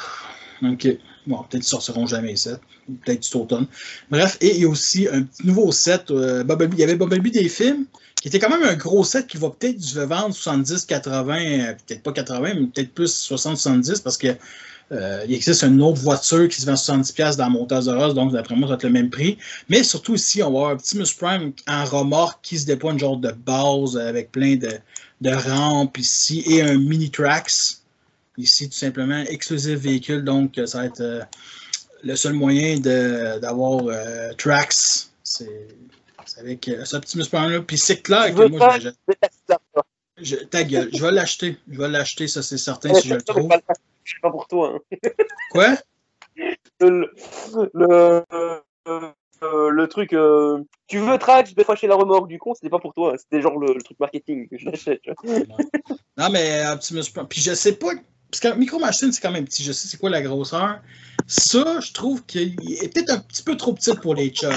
OK. Bon, peut-être qu'ils sortiront jamais ça. Peut-être cet automne. Bref, et il y a aussi un petit nouveau set. Bumblebee. Il y avait Bumblebee des films, qui était quand même un gros set qui va peut-être se vendre 70, 80, peut-être pas 80, mais peut-être plus 60, 70, parce que il existe une autre voiture qui se vend 70$ dans Montage de Ross, donc d'après moi, ça va être le même prix. Mais surtout ici, on va avoir Optimus Prime en remorque qui se déploie une genre de base avec plein de rampes ici et un mini tracks. Ici, tout simplement, exclusif véhicule, donc ça va être le seul moyen d'avoir tracks. C'est avec ce Optimus Prime-là. Puis c'est clair que moi, je l'achète. Ta gueule, je vais l'acheter. Je vais l'acheter, ça c'est certain, si je le trouve. Je sais pas pour toi. Hein. Quoi? Le truc, tu veux track, je vais fâcher la remorque du con, c'était pas pour toi, c'était genre le truc marketing que je l'achète. Non, mais Optimus Prime, puis je sais pas, parce que Micro Machine, c'est quand même petit, je sais c'est quoi la grosseur. Ça, je trouve qu'il est peut-être un petit peu trop petit pour les chugs,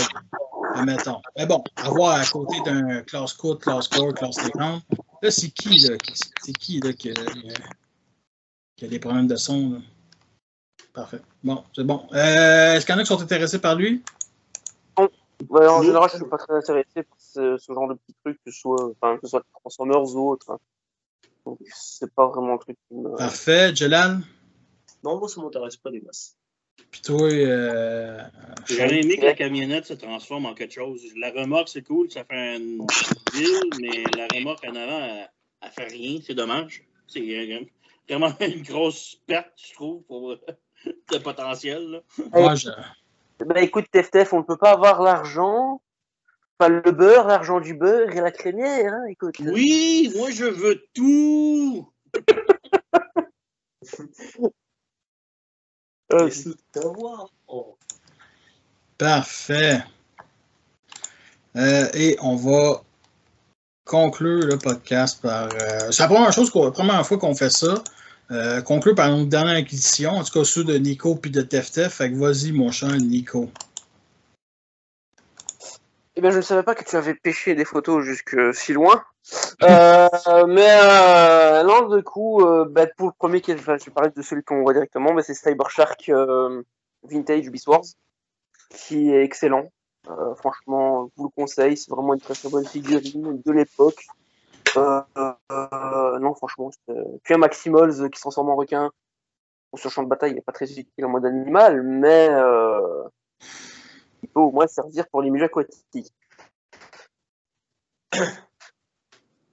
admettons. Mais bon, avoir à côté d'un Class Code, Class Core, Class 50, là, c'est qui, là? C'est qui, là, qui a des problèmes de son, là? Parfait. Bon, c'est bon. Est-ce qu'il y en a qui sont intéressés par lui? Ouais, en général, je suis pas très intéressé par ce genre de petits trucs, que ce soit Transformers ou autre. Hein. Donc, c'est pas vraiment un truc qui me... Parfait. Jelal? Non, moi, ça m'intéresse pas des masses. Puis toi, J'aurais aimé que la camionnette se transforme en quelque chose. La remorque, c'est cool, ça fait une ville, mais la remorque en avant, elle fait rien. C'est dommage. C'est vraiment une grosse perte, je trouve, pour le potentiel. Là. moi, Ben écoute, Tef, on ne peut pas avoir l'argent, enfin le beurre, l'argent du beurre et la crémière, hein, écoute. Oui, moi je veux tout! Parfait. Et on va conclure le podcast par... c'est la première fois qu'on fait ça. Conclure par une dernière acquisition, en tout cas ceux de Nico puis de Tef. Fait que vas-y, mon cher Nico. Eh bien, je ne savais pas que tu avais pêché des photos jusque si loin. Non, du coup, pour le premier, je parlais de celui qu'on voit directement, c'est Cybershark Vintage Beast Wars, qui est excellent. Franchement, je vous le conseille, c'est vraiment une très très bonne figurine de l'époque. Non, franchement, puis un Maximals qui se transforme en requin. Sur champ de bataille, il n'est pas très utile en mode animal, mais il peut au moins servir pour les milieux aquatiques.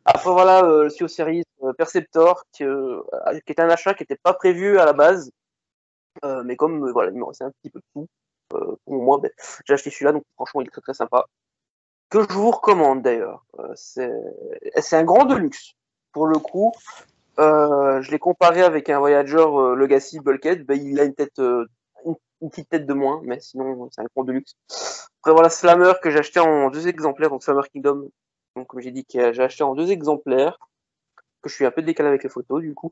Après, voilà, le CEO Series Perceptor, qui est un achat qui n'était pas prévu à la base, mais comme voilà, il me restait un petit peu de tout, pour moi, j'ai acheté celui-là, donc franchement, il est très très sympa. Que je vous recommande d'ailleurs. C'est un grand de luxe, pour le coup. Je l'ai comparé avec un Voyager Legacy Bulkhead, il a une tête, une petite tête de moins, mais sinon c'est un grand de luxe. Après voilà Slammer que j'ai acheté en 2 exemplaires, donc Slammer Kingdom, donc comme j'ai dit que j'ai acheté en 2 exemplaires, que je suis un peu décalé avec les photos du coup,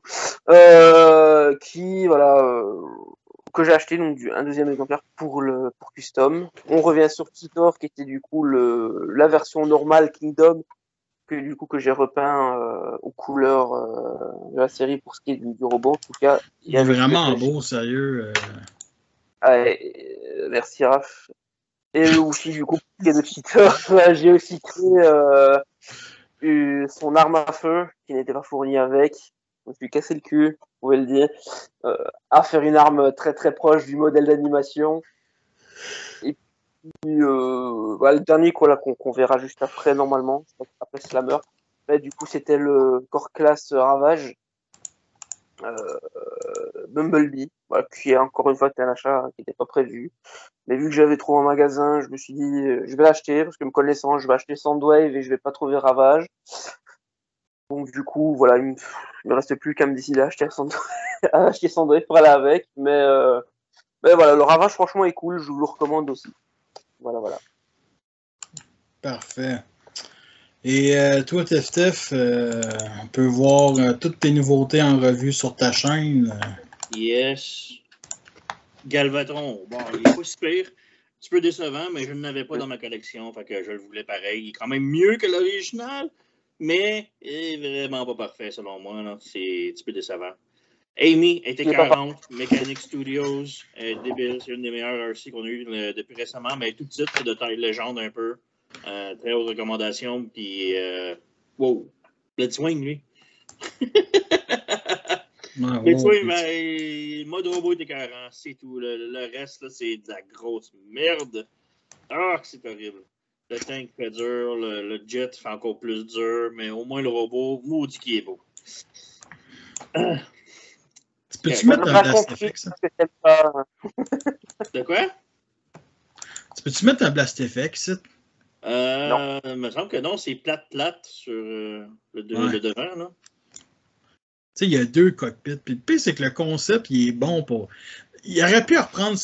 qui voilà que j'ai acheté donc un 2e exemplaire pour custom. On revient sur Titor qui était du coup la version normale Kingdom, que j'ai repeint aux couleurs de la série pour ce qui est du robot. En tout cas, il est vraiment beau, sérieux. Merci Raph. Et aussi du coup, pour ce qui est de Cheater, j'ai aussi créé son arme à feu qui n'était pas fournie avec. Je me suis cassé le cul, vous pouvez le dire, à faire une arme très très proche du modèle d'animation. Et puis le dernier qu'on verra juste après normalement, après Slammer. Du coup, c'était le Core Class Ravage Bumblebee, voilà, qui est encore une fois un achat qui n'était pas prévu. Mais vu que j'avais trouvé en magasin, je me suis dit, je vais l'acheter, parce que me connaissant, je vais acheter Soundwave et je vais pas trouver Ravage. Donc du coup, voilà, il me restait plus qu'à me décider à acheter Soundwave pour aller avec. Mais voilà, le Ravage, franchement, est cool, je vous le recommande aussi. Voilà. Parfait. Et toi, Tef, on peut voir toutes tes nouveautés en revue sur ta chaîne. Yes. Galvatron, bon, il est pas si pire. Un petit peu décevant, mais je ne l'avais pas dans ma collection, fait que je le voulais pareil. Il est quand même mieux que l'original, mais est vraiment pas parfait selon moi. Là. C'est un petit peu décevant. Amy, était Il est pas 40, Mechanic Studios, débile, c'est une des meilleures RC qu'on a eues depuis récemment, mais tout titre, c'est de taille légende un peu. Très haute recommandation, puis wow, Blood Swing, lui. Mais tu vois, le mode robot est écœurant, c'est tout. Le reste, là, c'est de la grosse merde. Ah, c'est horrible. Le tank fait dur, le jet fait encore plus dur, mais au moins le robot, maudit qui est beau. Peux-tu mettre un Blast Effect, ça? De quoi? Peux-tu mettre un Blast Effect, ça? Non. Il me semble que non, c'est plate sur le devant, là. Tu sais, il y a 2 cockpits. Puis le pire, c'est que le concept, il est bon pour... Il aurait pu reprendre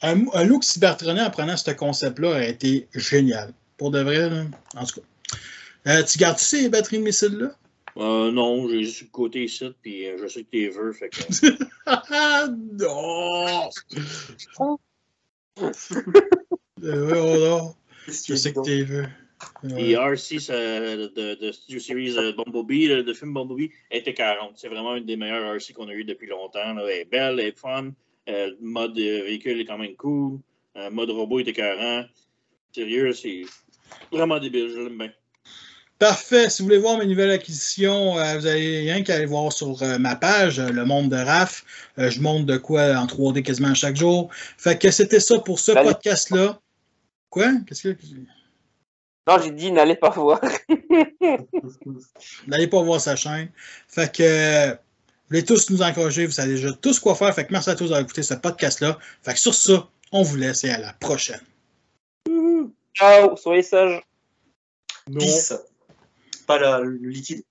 un look cybertronien en prenant ce concept-là aurait été génial. Pour de vrai, là. En tout cas. Tu gardes-tu ces batteries de missiles-là? Non, j'ai juste le côté ici, puis je sais que t'es veux, fait que... Non! Non. Je sais que t'es veux. Et RC de Studio Series Bumblebee, le film Bumblebee, était 40. C'est vraiment une des meilleures RC qu'on a eues depuis longtemps. Là. Elle est belle, elle est fun. Le mode véhicule est quand même cool. Le mode robot était 40. Sérieux, c'est vraiment débile, je l'aime bien. Parfait. Si vous voulez voir mes nouvelles acquisitions, vous avez rien qu'à aller voir sur ma page, Le Monde de Raph. Je montre de quoi en 3D quasiment chaque jour. Fait que c'était ça pour ce podcast-là. Quoi? Qu'est-ce que... Non, j'ai dit n'allez pas voir. N'allez pas voir sa chaîne. Fait que vous voulez tous nous encourager, vous savez déjà tous quoi faire. Fait que merci à tous d'avoir écouté ce podcast-là. Fait que sur ça, on vous laisse et à la prochaine. Ciao, soyez sages. Peace. Pas le liquide.